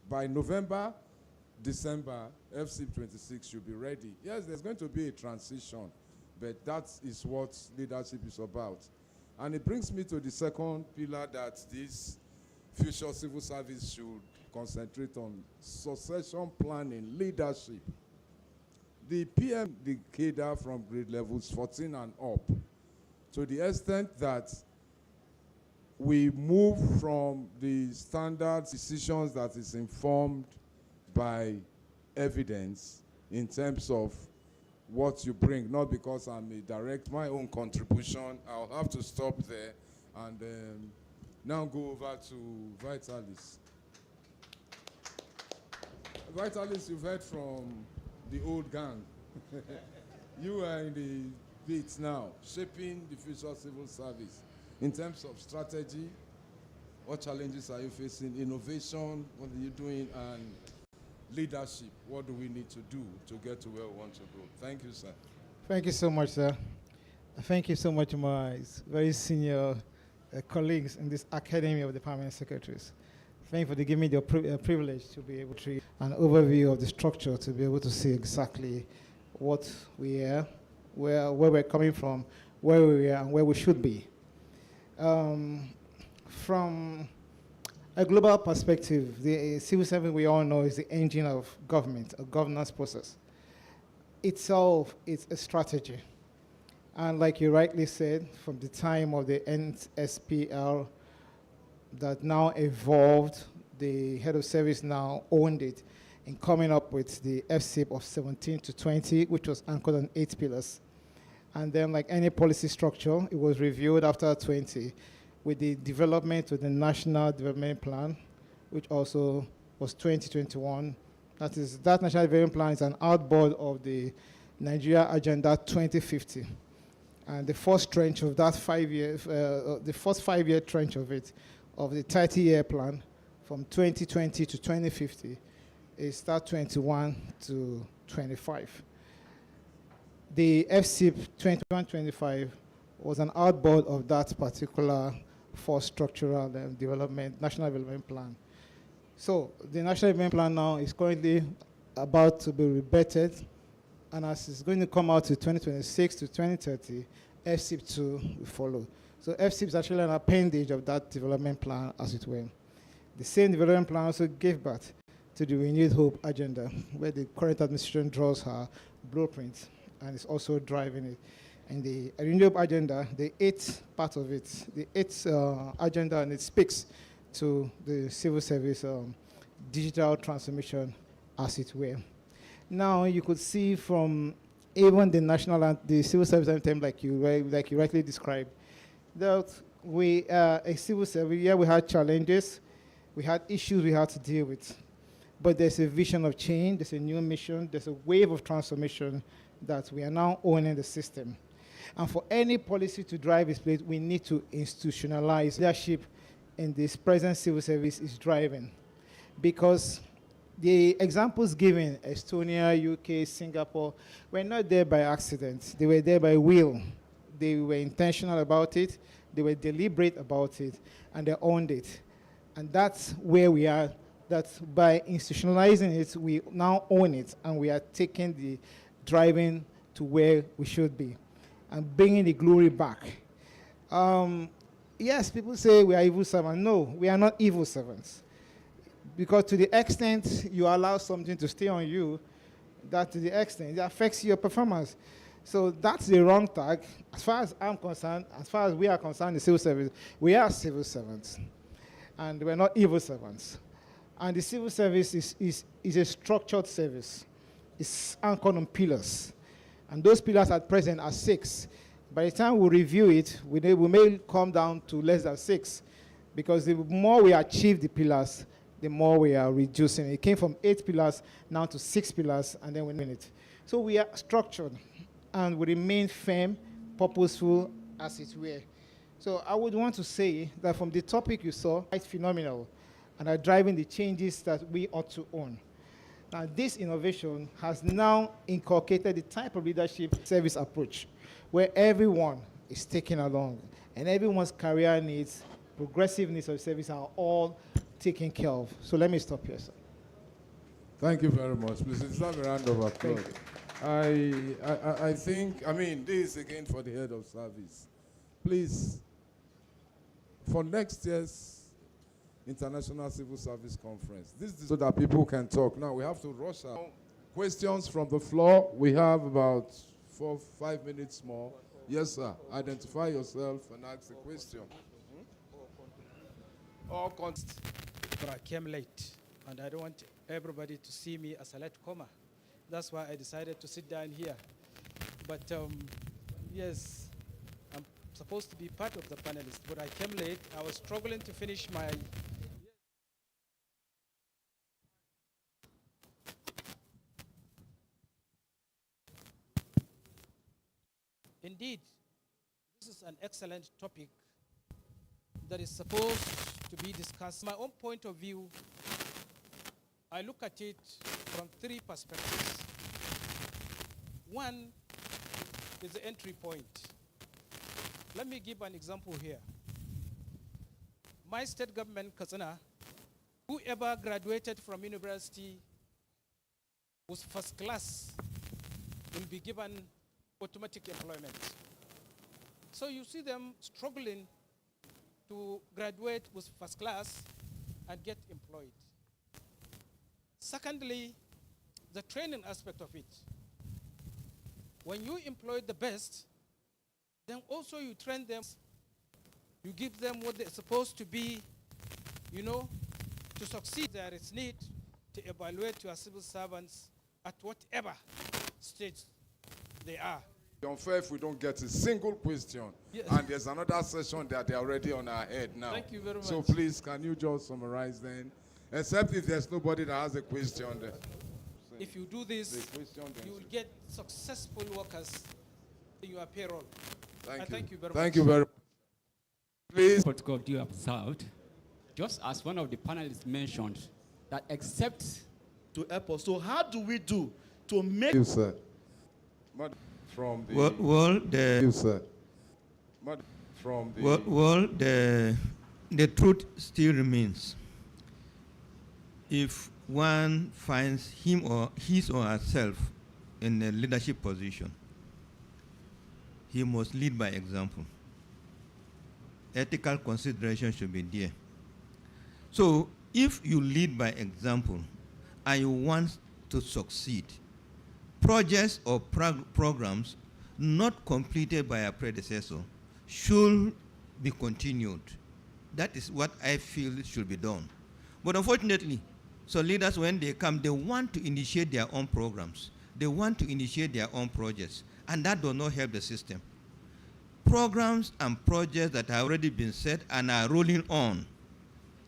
By November, December, FSIP 26 should be ready. Yes, there's going to be a transition, but that is what leadership is about. And it brings me to the second pillar that this future civil service should concentrate on: succession planning, leadership. The PM, the cadre from grade levels 14 and up, to the extent that we move from the standard decisions that is informed by evidence in terms of what you bring, not because I'm a direct, my own contribution. I'll have to stop there and now go over to Vitalis. Vitalis, you've heard from the old gang. You are in the bit now, shaping the future civil service. In terms of strategy, what challenges are you facing? Innovation, what are you doing? And leadership, what do we need to do to get to where we want to go? Thank you, sir. Thank you so much, sir. Thank you so much, my very senior colleagues in this Academy of the Permanent Secretaries. Thank you for giving me the privilege to be able to an overview of the structure, to be able to see exactly what we are, where we're coming from, where we are, and where we should be. From a global perspective, the civil service, we all know, is the engine of government, a governance process. Itself is a strategy. And like you rightly said, from the time of the NSPL that now evolved, the head of service now owned it in coming up with the FSIP of 17 to 20, which was anchored on 8 pillars. And then, like any policy structure, it was reviewed after 20 with the development of the National Development Plan, which also was 2021. That National Development Plan is an outboard of the Nigeria Agenda 2050. And the first tranche of that 5-year, the first 5-year tranche of it, of the 30-year plan from 2020 to 2050, is start 21 to 25. The FSIP 21-25 was an outboard of that particular first structural development, National Development Plan. So the National Development Plan now is currently about to be rebetted, and as it's going to come out to 2026 to 2030, FSIP 2 will follow. So FSIP is actually an appendage of that development plan, as it were. The same development plan also gave birth to the Renewed Hope agenda, where the current administration draws her blueprint and is also driving it. And the Renewed Hope agenda, the 8th part of it, the 8th agenda, and it speaks to the civil service digital transformation, as it were. Now you could see from even the the civil service anthem, like you rightly described, that we a civil service. Yeah, we had challenges, we had issues we had to deal with, but there's a vision of change. There's a new mission. There's a wave of transformation that we are now owning the system. And for any policy to drive its place, we need to institutionalize leadership in this present civil service is driving. Because the examples given, Estonia, UK, Singapore, were not there by accident. They were there by will. They were intentional about it. They were deliberate about it. And they owned it. And that's where we are. That by institutionalizing it, we now own it. And we are taking the driving to where we should be. And bringing the glory back. Yes, people say we are evil servants. No, we are not evil servants. Because to the extent you allow something to stay on you, that to the extent it affects your performance. So that's the wrong tag. As far as I'm concerned, as far as we are concerned, the civil service, we are civil servants. And we're not evil servants. And the civil service is a structured service. It's anchored on pillars. And those pillars at present are 6. By the time we review it, we may come down to less than 6. Because the more we achieve the pillars, the more we are reducing. It came from 8 pillars now to 6 pillars, and then we win it. So we are structured, and we remain firm, purposeful, as it were. So I would want to say that from the topic you saw, it's phenomenal, and are driving the changes that we ought to own. Now, this innovation has now inculcated the type of leadership service approach, where everyone is taken along, and everyone's career needs, progressive needs of service are all taken care of. So let me stop here, sir. Thank you very much. Please, let's have a round of applause. I think, this is again for the head of service. Please, for next year's International Civil Service Conference, this is so that people can talk. Now, we have to rush out. Questions from the floor. We have about 4-5 minutes more. Yes, sir. Identify yourself and ask a question. But I came late, and I don't want everybody to see me as a late comer. That's why I decided to sit down here. But yes, I'm supposed to be part of the panelists, but I came late. I was struggling to finish my... Indeed, this is an excellent topic that is supposed to be discussed. My own point of view, I look at it from 3 perspectives. One is the entry point. Let me give an example here. My state government, Katsina, whoever graduated from university was first class will be given automatic employment. So you see them struggling to graduate with first class and get employed. Secondly, the training aspect of it. When you employ the best, then also you train them. You give them what they're supposed to be, to succeed. There is need to evaluate your civil servants at whatever stage they are. Unfair if we don't get a single question. Yes. And there's another session that they're already on our head now. Thank you very much. So please, can you just summarize then? Except if there's nobody that has a question there. If you do this, you will get successful workers in your payroll. Thank you very much. Thank you very much. Please. Protocol you observed, just as one of the panelists mentioned, that except to help us. So how do we do to make... You, sir. From the... the truth still remains. If one finds his or herself in a leadership position, he must lead by example. Ethical consideration should be there. So if you lead by example and you want to succeed, projects or programs not completed by a predecessor should be continued. That is what I feel should be done. But unfortunately, So leaders, when they come, they want to initiate their own programs. They want to initiate their own projects, and that does not help the system. Programs and projects that have already been set and are rolling on,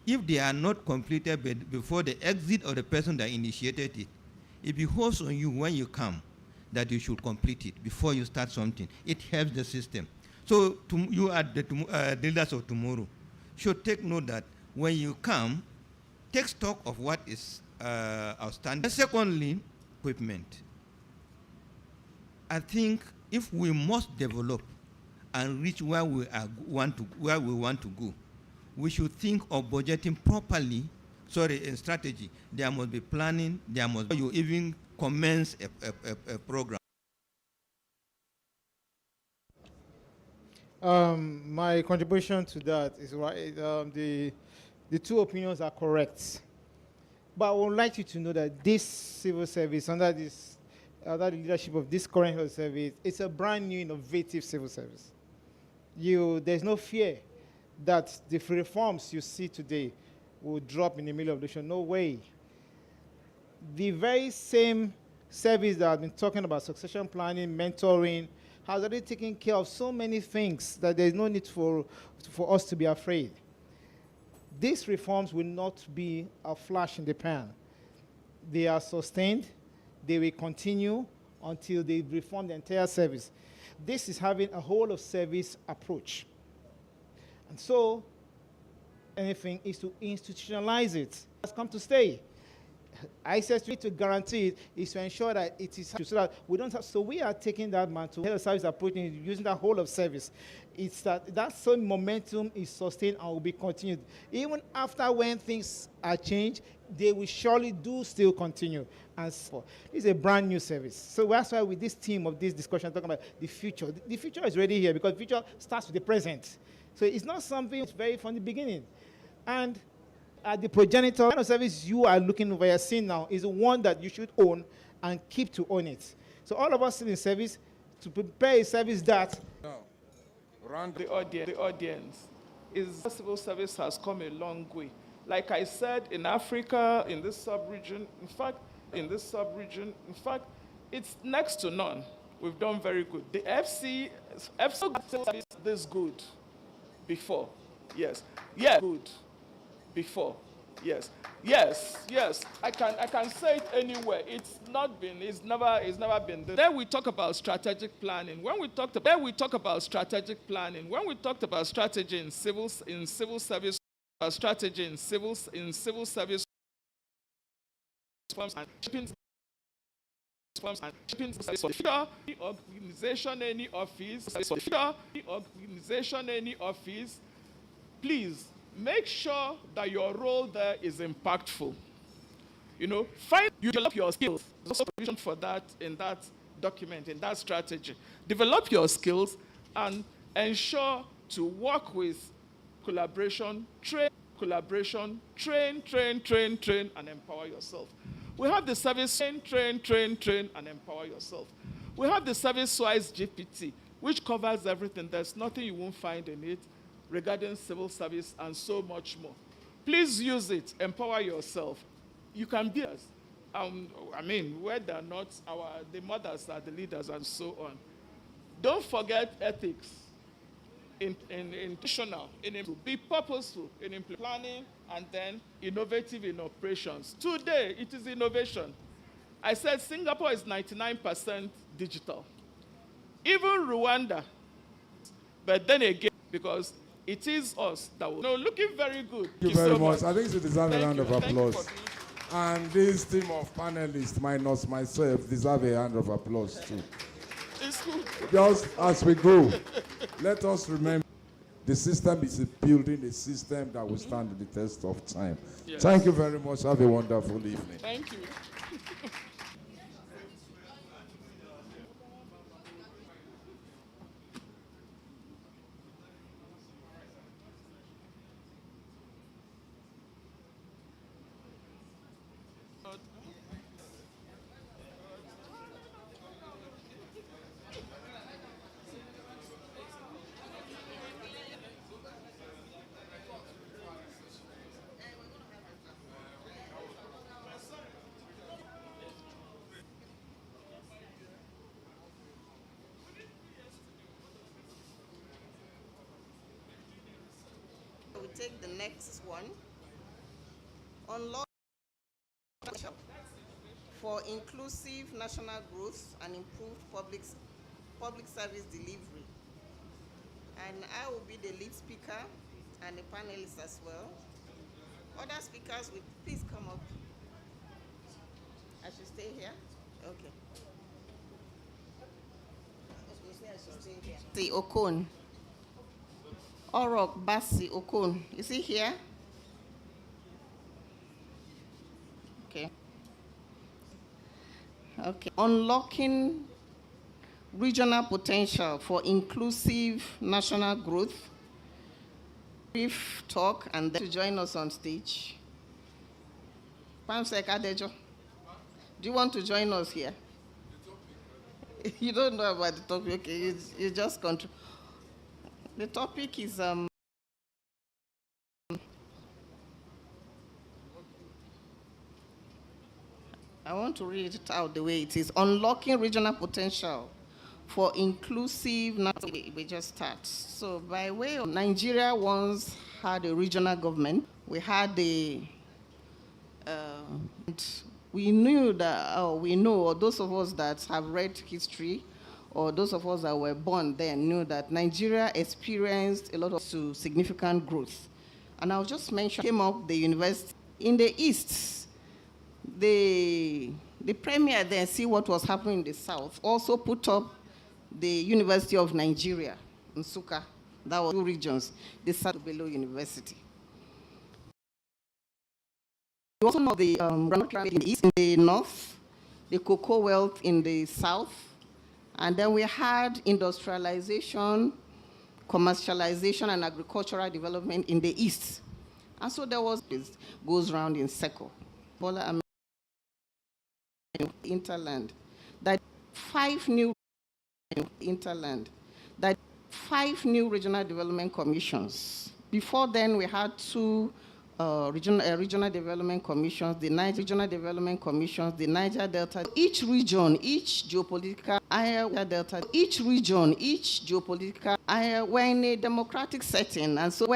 if they are not completed before the exit of the person that initiated it, it behoves on you when you come that you should complete it before you start something. It helps the system. So you are the leaders of tomorrow should take note that when you come, take stock of what is outstanding. And secondly, equipment. I think if we must develop and reach where we want to go, we should think of budgeting properly. Sorry, in strategy, there must be planning. There must be, you even commence a program. My contribution to that is right. The two opinions are correct, but I would like you to know that this civil service, under the leadership of this current civil service, it's a brand new, innovative civil service. There's no fear that the reforms you see today will drop in the middle of the show. No way. The very same service that I've been talking about, succession planning, mentoring, has already taken care of so many things that there's no need for us to be afraid. These reforms will not be a flash in the pan. They are sustained. They will continue until they reform the entire service. This is having a whole of service approach. And so, anything is to institutionalize it. It has come to stay. I said to guarantee it is to ensure that it is so that we don't have. So we are taking that mantle, health service approach, using that whole of service. It's that same momentum is sustained and will be continued. Even after when things are changed, they will surely still continue. And so it's a brand new service. So that's why with this theme of this discussion, talking about the future. The future is already here because the future starts with the present. So it's not something that's very from the beginning. And the progenitor kind of service you are looking over here seeing now is the one that you should own and keep to own it. So all of us in service to prepare a service that the audience is civil service has come a long way. Like I said, in Africa, in this sub-region, in fact, it's next to none. We've done very good. The FC service this good before. Yes. Yeah. Good. Before, yes. I can say it anywhere. It's never been this. Then we talk about strategic planning. When we talked about strategic planning, when we talked about strategy in civil service, strategy in civil service, any office, please make sure that your role there is impactful. You develop your skills. There's also provision for that in that document, in that strategy. Develop your skills and ensure to work with collaboration, train, and empower yourself. We have the service train, and empower yourself. We have the service-wise GPT, which covers everything. There's nothing you won't find in it regarding civil service and so much more. Please use it. Empower yourself. You can be us. Whether or not the mothers are the leaders and so on. Don't forget ethics. Intentional, be purposeful in planning, and then innovative in operations. Today, it is innovation. I said Singapore is 99% digital. Even Rwanda. But then again, because it is us that will. Looking very good. Thank you very much. I think it deserves a round of applause. And this team of panelists, minus myself, deserve a round of applause too. It's good. Just as we go, let us remember the system is building a system that will stand the test of time. Yes. Thank you very much. Have a wonderful evening. Thank you. take the next one. Unlock for inclusive national growth and improved public service delivery. And I will be the lead speaker and the panelists as well. Other speakers will please come up. I should stay here? Okay. You say I should stay here. See Okon. Orok Basi Okon. Is he here? Okay. Okay. Unlocking regional potential for inclusive national growth. Brief talk and then to join us on stage. Pamsek Adejo, do you want to join us here? You don't know about the topic, okay, you just control. The topic is I want to read it out the way it is. Unlocking regional potential for inclusive, we just start. So by way of Nigeria once had a regional government. We had we knew that, or those of us that have read history, or those of us that were born then knew that Nigeria experienced a lot of significant growth. And I'll just mention, came up the university in the East. The premier then, see what was happening in the South, also put up the University of Nigeria, Nsukka. That was 2 regions, the South Bello University. We also know the in the East, in the North, the cocoa wealth in the South, and then we had industrialization, commercialization, and agricultural development in the East. And so there was this goes round in circle. Bola Interland, that 5 new Interland, that 5 new regional development commissions. Before then, we had 2 regional development commissions, the Niger Regional Development Commissions, the Niger Delta. Each region, each geopolitical area, Delta, each region, each geopolitical area, we're in a democratic setting, and so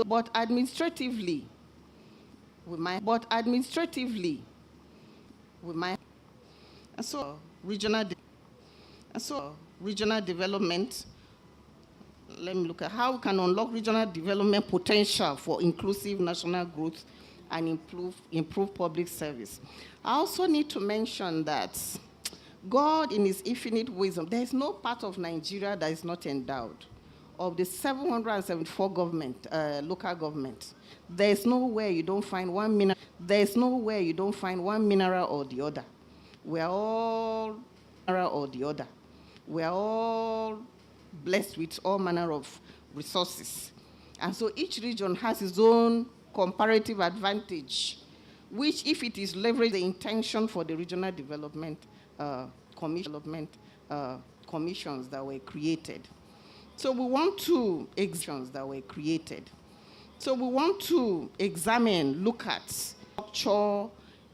but administratively, we might, and so regional development. Let me look at how we can unlock regional development potential for inclusive national growth and improve public service. I also need to mention that God, in his infinite wisdom, there is no part of Nigeria that is not endowed. Of the 774 local government, there is nowhere you don't find one mineral. There is nowhere you don't find one mineral or the other. We are all blessed with all manner of resources. And so each region has its own comparative advantage, which, if it is leveraged, the intention for the regional development commissions that were created. So we want to examine, look at structure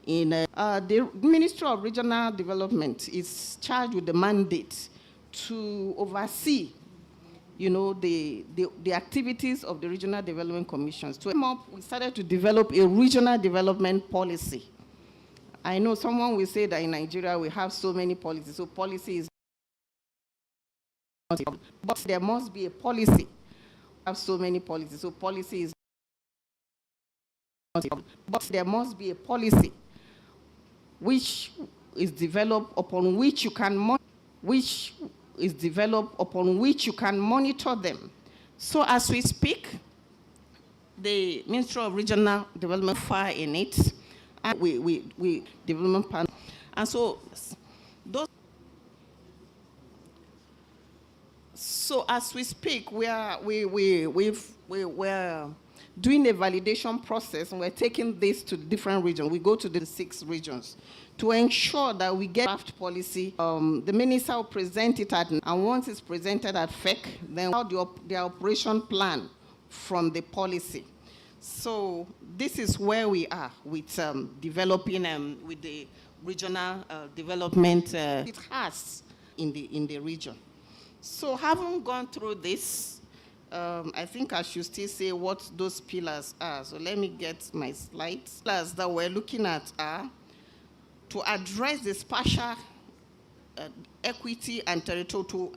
in the Ministry of Regional Development is charged with the mandate to oversee, the activities of the regional development commissions. To come up, we started to develop a regional development policy. I know someone will say that in Nigeria we have so many policies, so policy is not a problem. But there must be a policy. We have so many policies, so policy is not a problem. But there must be a policy which is developed upon which you can monitor them. So as we speak, the Ministry of Regional Development far in it, and we development plan. And so as we speak, we're doing a validation process, and we're taking this to different regions. We go to the 6 regions to ensure that we get draft policy. The minister will present it and once it's presented at FEC, then the operation plan from the policy. So this is where we are with developing with the regional development it has in the region. So having gone through this, I think I should still say what those pillars are. So let me get my slides. Pillars that we're looking at are to address the spatial equity and territorial,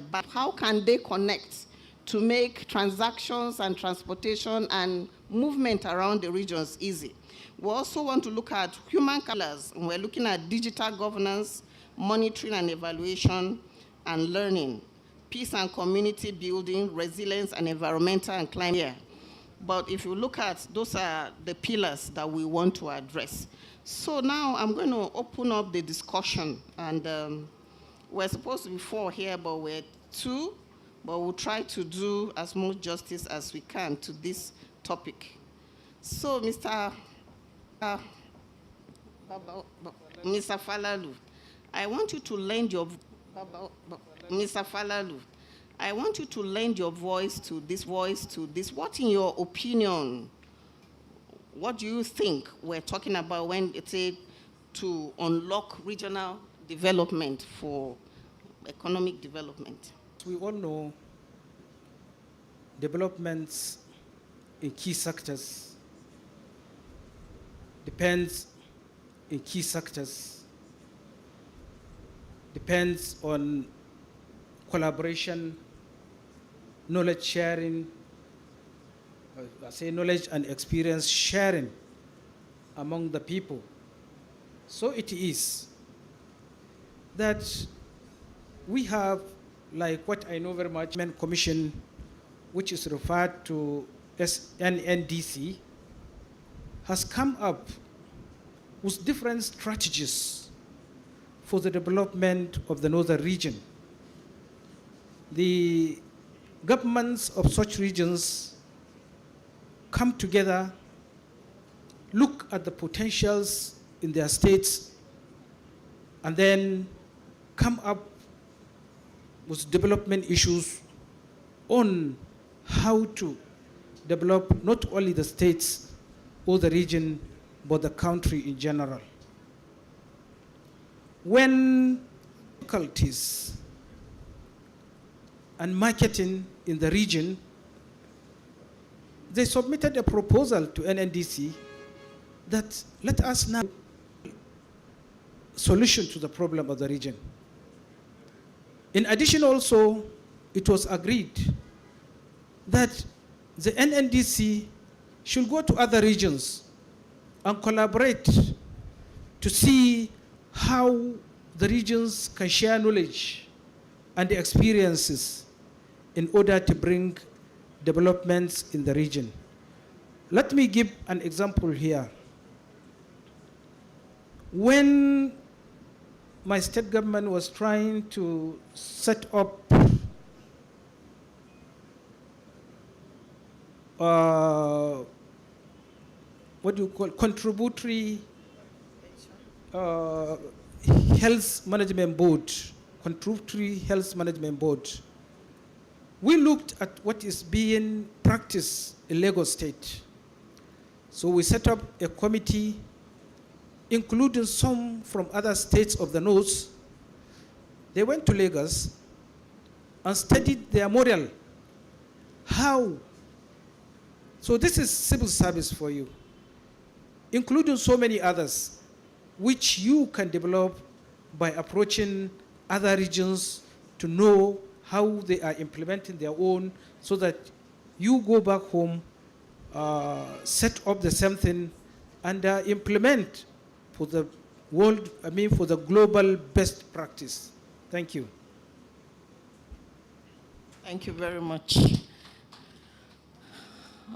but how can they connect to make transactions and transportation and movement around the regions easy? We also want to look at human pillars. We're looking at digital governance, monitoring and evaluation, and learning, peace and community building, resilience and environmental and climate. Yeah. But if you look at, those are the pillars that we want to address. So now I'm going to open up the discussion, and we're supposed to be 4 here, but we're 2, but we'll try to do as much justice as we can to this topic. So Mr. Falalu, I want you to lend your Mr. Falalu, I want you to lend your voice to this. What, in your opinion, what do you think we're talking about when it's to unlock regional development for economic development? We all know developments in key sectors depends on collaboration, knowledge sharing, I say knowledge and experience sharing among the people. So it is that we have, like what I know very much, Commission, which is referred to as NNDC, has come up with different strategies for the development of the northern region. The governments of such regions come together, look at the potentials in their states, and then come up with development issues on how to develop not only the states or the region, but the country in general. When difficulties and marketing in the region, they submitted a proposal to NNDC that let us now solution to the problem of the region. In addition also, it was agreed that the NNDC should go to other regions and collaborate to see how the regions can share knowledge and experiences in order to bring developments in the region. Let me give an example here. When my state government was trying to set up what do you call contributory health management board, contributory health management board, we looked at what is being practiced in Lagos State. So we set up a committee, including some from other states of the north. They went to Lagos and studied their model. How? So this is civil service for you, including so many others, which you can develop by approaching other regions to know how they are implementing their own, so that you go back home, set up the same thing, and implement for the world, for the global best practice. Thank you. Thank you very much.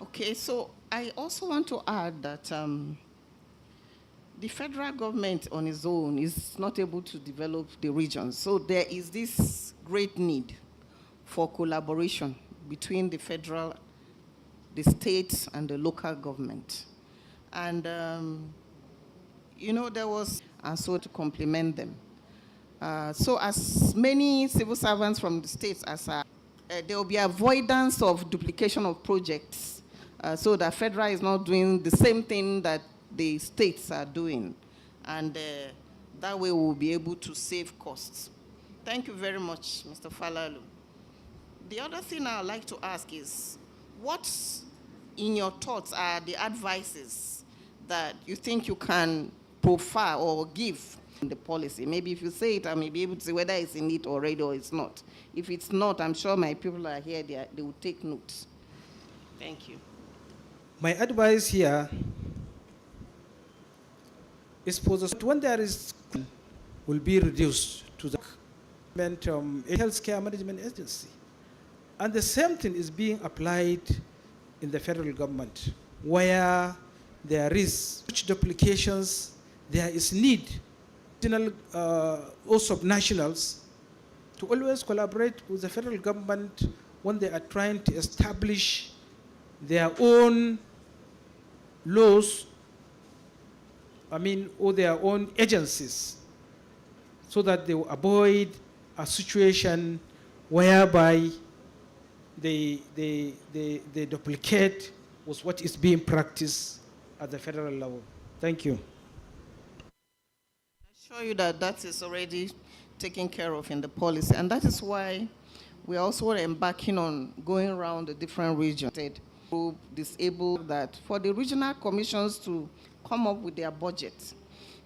Okay, so I also want to add that the federal government on its own is not able to develop the regions. So there is this great need for collaboration between the federal, the states, and the local government. And, there was, and so to complement them. So as many civil servants from the states as are, there will be avoidance of duplication of projects, so the federal is not doing the same thing that the states are doing. And that way we'll be able to save costs. Thank you very much, Mr. Falalu. The other thing I'd like to ask is, what, in your thoughts, are the advices that you think you can profile or give in the policy? Maybe if you say it, I may be able to say whether it's in it already or it's not. If it's not, I'm sure my people are here, they will take notes. Thank you. My advice here is for when there is will be reduced to the healthcare management agency. And the same thing is being applied in the federal government, where there is such duplications, there is need also of nationals to always collaborate with the federal government when they are trying to establish their own laws, or their own agencies, so that they will avoid a situation whereby they duplicate with what is being practiced at the federal level. Thank you. I assure you that that is already taken care of in the policy, and that is why we are also embarking on going around the different regions, disabled, that for the regional commissions to come up with their budget,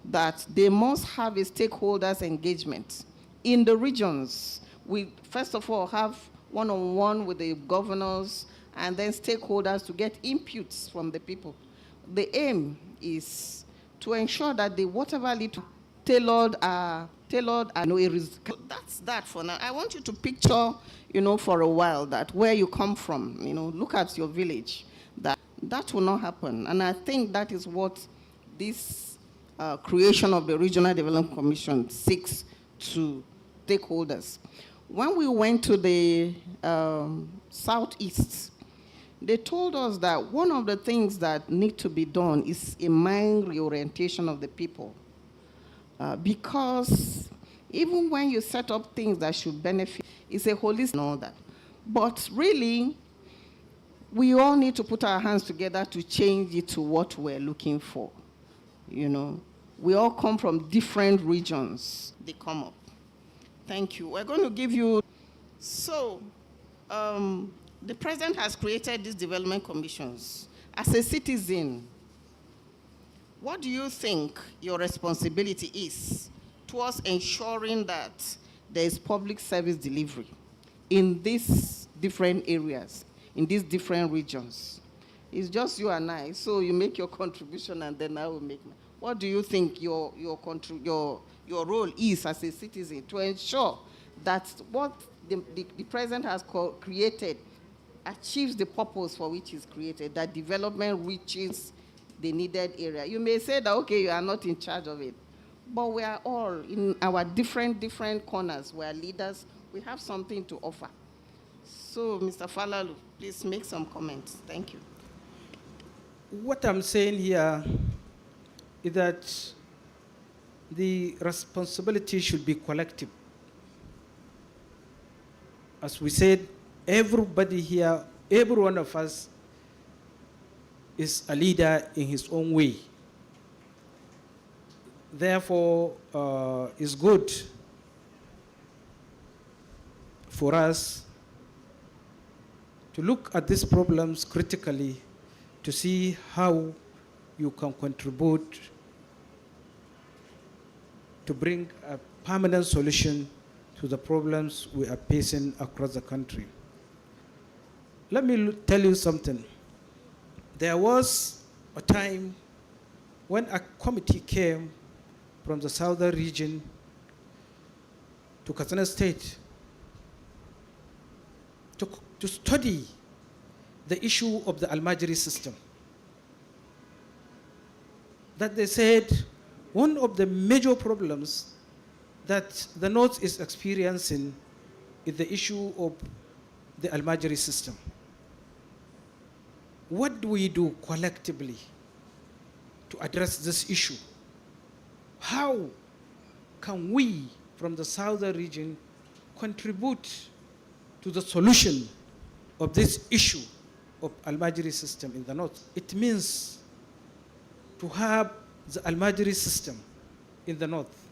that they must have a stakeholders engagement in the regions. We first of all have one-on-one with the governors and then stakeholders to get inputs from the people. The aim is to ensure that the whatever little tailored and that's that for now. I want you to picture, for a while, that where you come from, look at your village. That will not happen. And I think that is what this creation of the Regional Development Commission seeks to stakeholders. When we went to the Southeast, they told us that one of the things that need to be done is a mind reorientation of the people. Because even when you set up things that should benefit, it's a holistic and all that. But really, we all need to put our hands together to change it to what we're looking for. We all come from different regions. They come up. Thank you. We're going to give you... So, the president has created these development commissions. As a citizen, what do you think your responsibility is towards ensuring that there is public service delivery in these different areas, in these different regions? It's just you and I, so you make your contribution and then I will make mine. What do you think your role is as a citizen to ensure that what the president has created achieves the purpose for which it's created, that development reaches the needed area? You may say that, okay, you are not in charge of it, but we are all in our different corners. We are leaders. We have something to offer. So, Mr. Falalu, please make some comments. Thank you. What I'm saying here is that the responsibility should be collective. As we said, everybody here, every one of us is a leader in his own way. Therefore, it's good for us to look at these problems critically to see how you can contribute to bring a permanent solution to the problems we are facing across the country. Let me tell you something. There was a time when a committee came from the southern region to Katsina State to study the issue of the Almajiri system. That they said one of the major problems that the North is experiencing is the issue of the Almajiri system. What do we do collectively to address this issue? How can we, from the southern region, contribute to the solution of this issue of Almajiri system in the North? It means to have the Almajiri system in the North.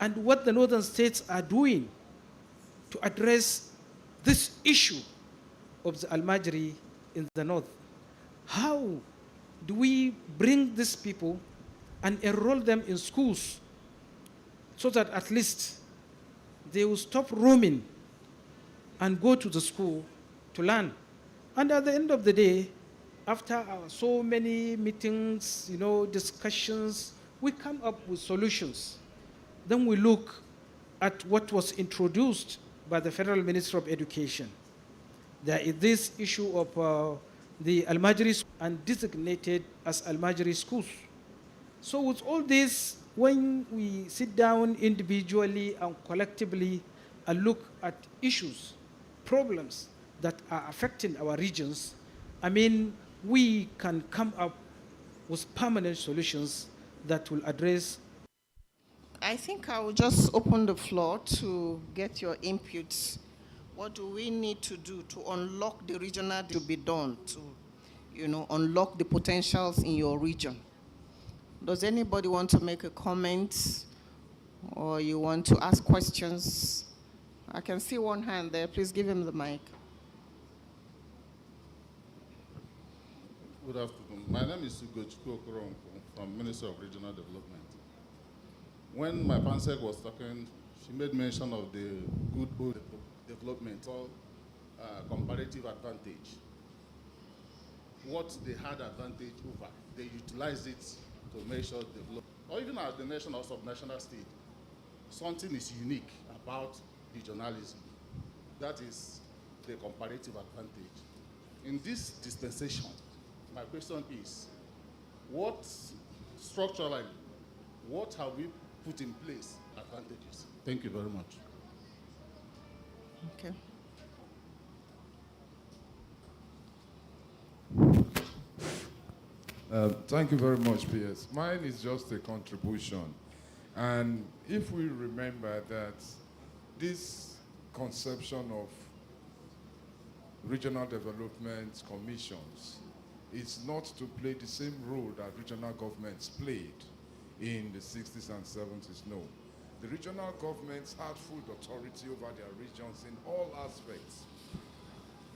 And what the northern states are doing to address this issue of the Almajiri in the north. How do we bring these people and enroll them in schools so that at least they will stop roaming and go to the school to learn? And at the end of the day, after so many meetings, discussions, we come up with solutions. Then we look at what was introduced by the Federal Ministry of Education. There is this issue of the Almajiri and designated as Almajiri schools. So with all this, when we sit down individually and collectively and look at issues, problems that are affecting our regions, we can come up with permanent solutions that will address. I think I will just open the floor to get your inputs. What do we need to do to unlock the regional to be done to, unlock the potentials in your region? Does anybody want to make a comment or you want to ask questions? I can see one hand there. Please give him the mic. Good afternoon. My name is Ugochukwu Okoronkwo from Ministry of Regional Development. When my pansec was talking, she made mention of the good old development called comparative advantage. What they had advantage over, they utilized it to measure development. Or even at the national or subnational stage, something is unique about regionalism. That is the comparative advantage. In this dispensation, my question is, what structurally, what have we put in place advantages? Thank you very much. Okay. Thank you very much, PS. Mine is just a contribution. And if we remember that this conception of regional development commissions is not to play the same role that regional governments played in the 60s and 70s, no. The regional governments had full authority over their regions in all aspects.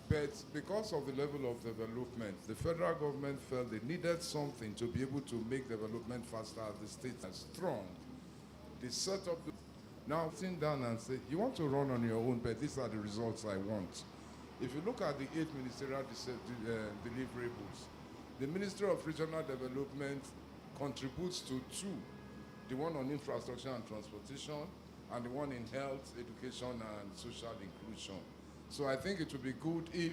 But because of the level of development, the federal government felt they needed something to be able to make development faster as the states are strong. They set up now sit down and say, you want to run on your own, but these are the results I want. If you look at the 8 ministerial deliverables, the Ministry of Regional Development contributes to 2, the one on infrastructure and transportation, and the one in health, education, and social inclusion. So I think it would be good if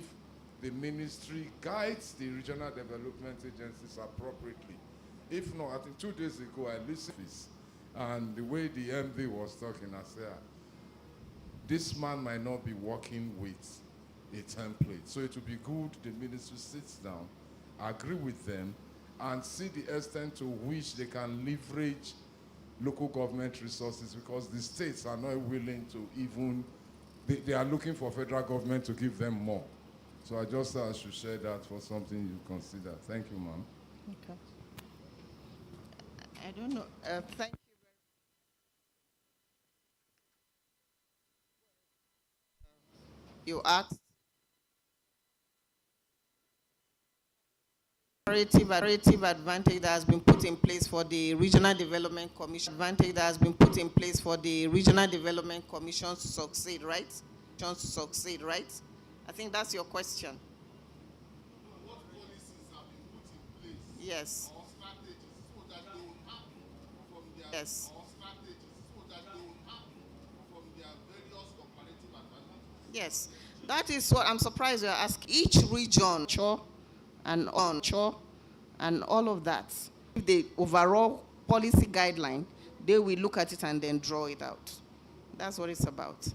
the ministry guides the regional development agencies appropriately. If not, I think 2 days ago I listened to this, and the way the MD was talking, I said, this man might not be working with a template. So it would be good the ministry sits down, agree with them, and see the extent to which they can leverage local government resources, because the states are not willing to even, they are looking for federal government to give them more. So I just thought I should share that for something you consider. Thank you, ma'am. Okay. I don't know. Thank you. You asked comparative advantage that has been put in place for the Regional Development Commission. Advantage that has been put in place for the Regional Development Commission to succeed, right? I think that's your question. What policies have been put in place? Yes. Or strategies so that they will happen from their Yes. or strategies so that they will happen from their various comparative advantages? Yes. That is what I'm surprised you're asking. Each region and all of that. The overall policy guideline, they will look at it and then draw it out. That's what it's about.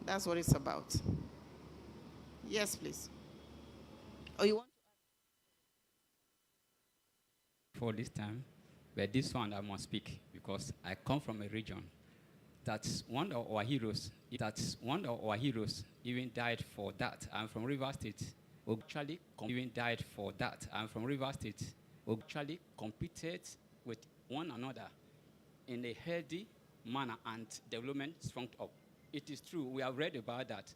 That's what it's about. Yes, please. Oh, you want for this time, but this one I must speak because I come from a region that's one of our heroes. Even died for that. I'm from River State. Actually, even died for that. I'm from River State. Actually competed with one another in a healthy manner and development sprung up. It is true, we have read about that.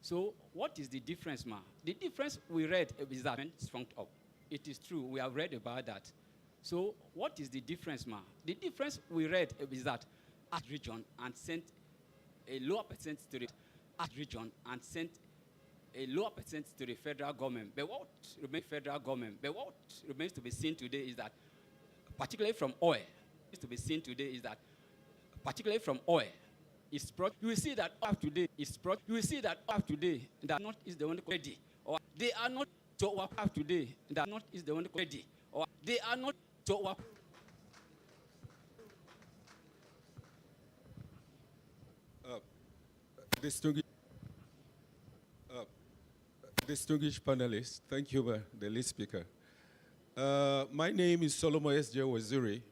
So what is the difference, ma? The difference we read is that strong up. It is true, we have read about that. So what is the difference, ma? The difference we read is that at region and sent a lower percent to the region and sent a lower percent to the federal government. But what remains federal government? But what remains to be seen today is that, particularly from oil, is brought. You will see that up today is brought. You will see that up today that not is the one ready, or they are not to work up today. That not is the one ready, or they are not to work. Distinguished panelists, thank you, the lead speaker. My name is Solomon S.J. Waziri.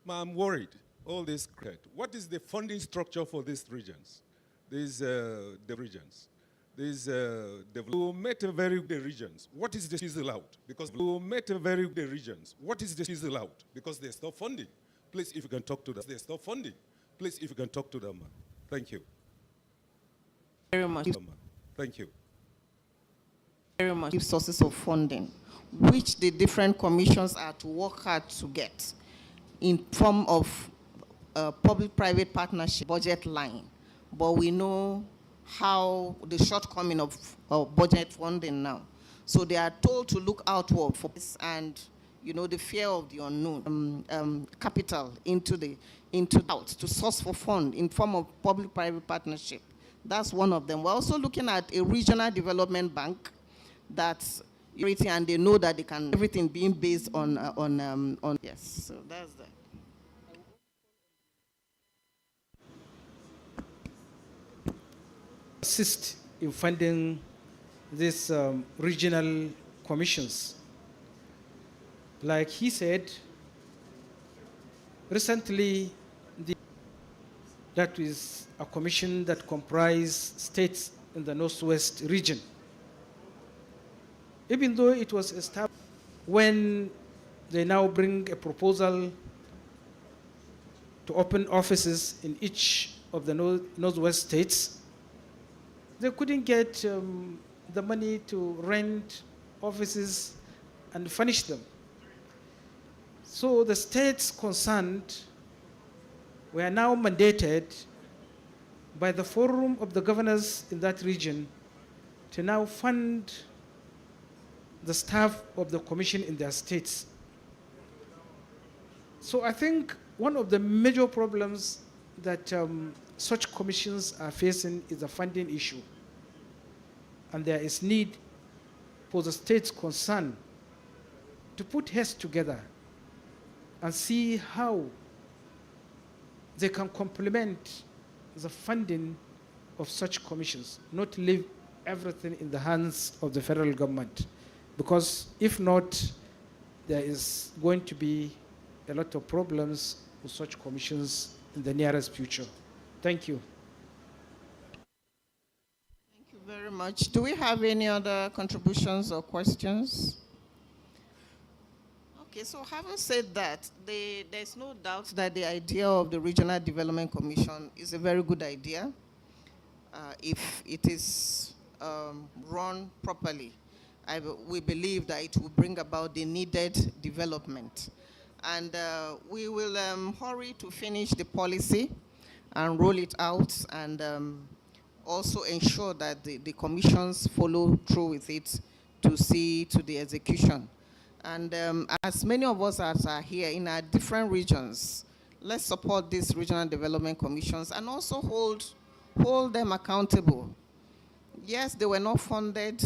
I'm worried. All this, what is the funding structure for these regions? The regions. We met a very good regions. What is the chisel out? Because we met a very good regions. What is the chisel out? Because there's no funding. Please, if you can talk to them. There's no funding. Please, if you can talk to them. Thank you. Very much. Thank you. Very much. Sources of funding, which the different commissions are to work hard to get in form of public-private partnership budget line. But we know how the shortcoming of budget funding now. So they are told to look outward for this, and the fear of the unknown, capital into out to source for fund in form of public-private partnership. That's one of them. We're also looking at a regional development bank that's everything, and they know that they can everything being based on yes. So that's that. Assist in funding these regional commissions. Like he said, recently that is a commission that comprises states in the Northwest region. Even though it was established, when they now bring a proposal to open offices in each of the Northwest states, they couldn't get the money to rent offices and furnish them. So the states concerned were now mandated by the Forum of the Governors in that region to now fund the staff of the commission in their states. So I think one of the major problems that such commissions are facing is a funding issue. And there is need for the states concerned to put heads together and see how they can complement the funding of such commissions, not leave everything in the hands of the federal government. Because if not, there is going to be a lot of problems with such commissions in the nearest future. Thank you. Thank you very much. Do we have any other contributions or questions? Okay, so having said that, there's no doubt that the idea of the Regional Development Commission is a very good idea if it is run properly. We believe that it will bring about the needed development. And we will hurry to finish the policy and roll it out, and also ensure that the commissions follow through with it to see to the execution. And as many of us as are here in our different regions, let's support these regional development commissions and also hold them accountable. Yes, they were not funded,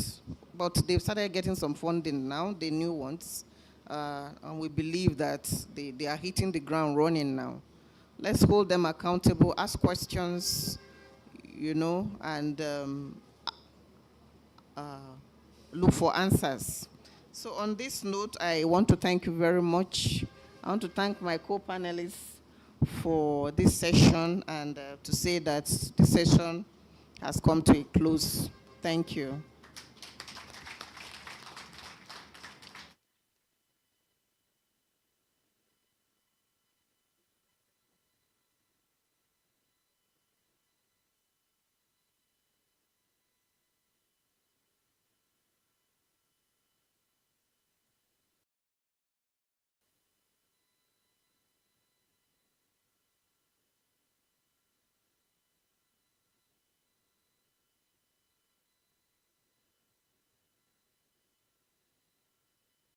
but they've started getting some funding now, the new ones. And we believe that they are hitting the ground running now. Let's hold them accountable, ask questions, and look for answers. So on this note, I want to thank you very much. I want to thank my co-panelists for this session, and to say that the session has come to a close. Thank you.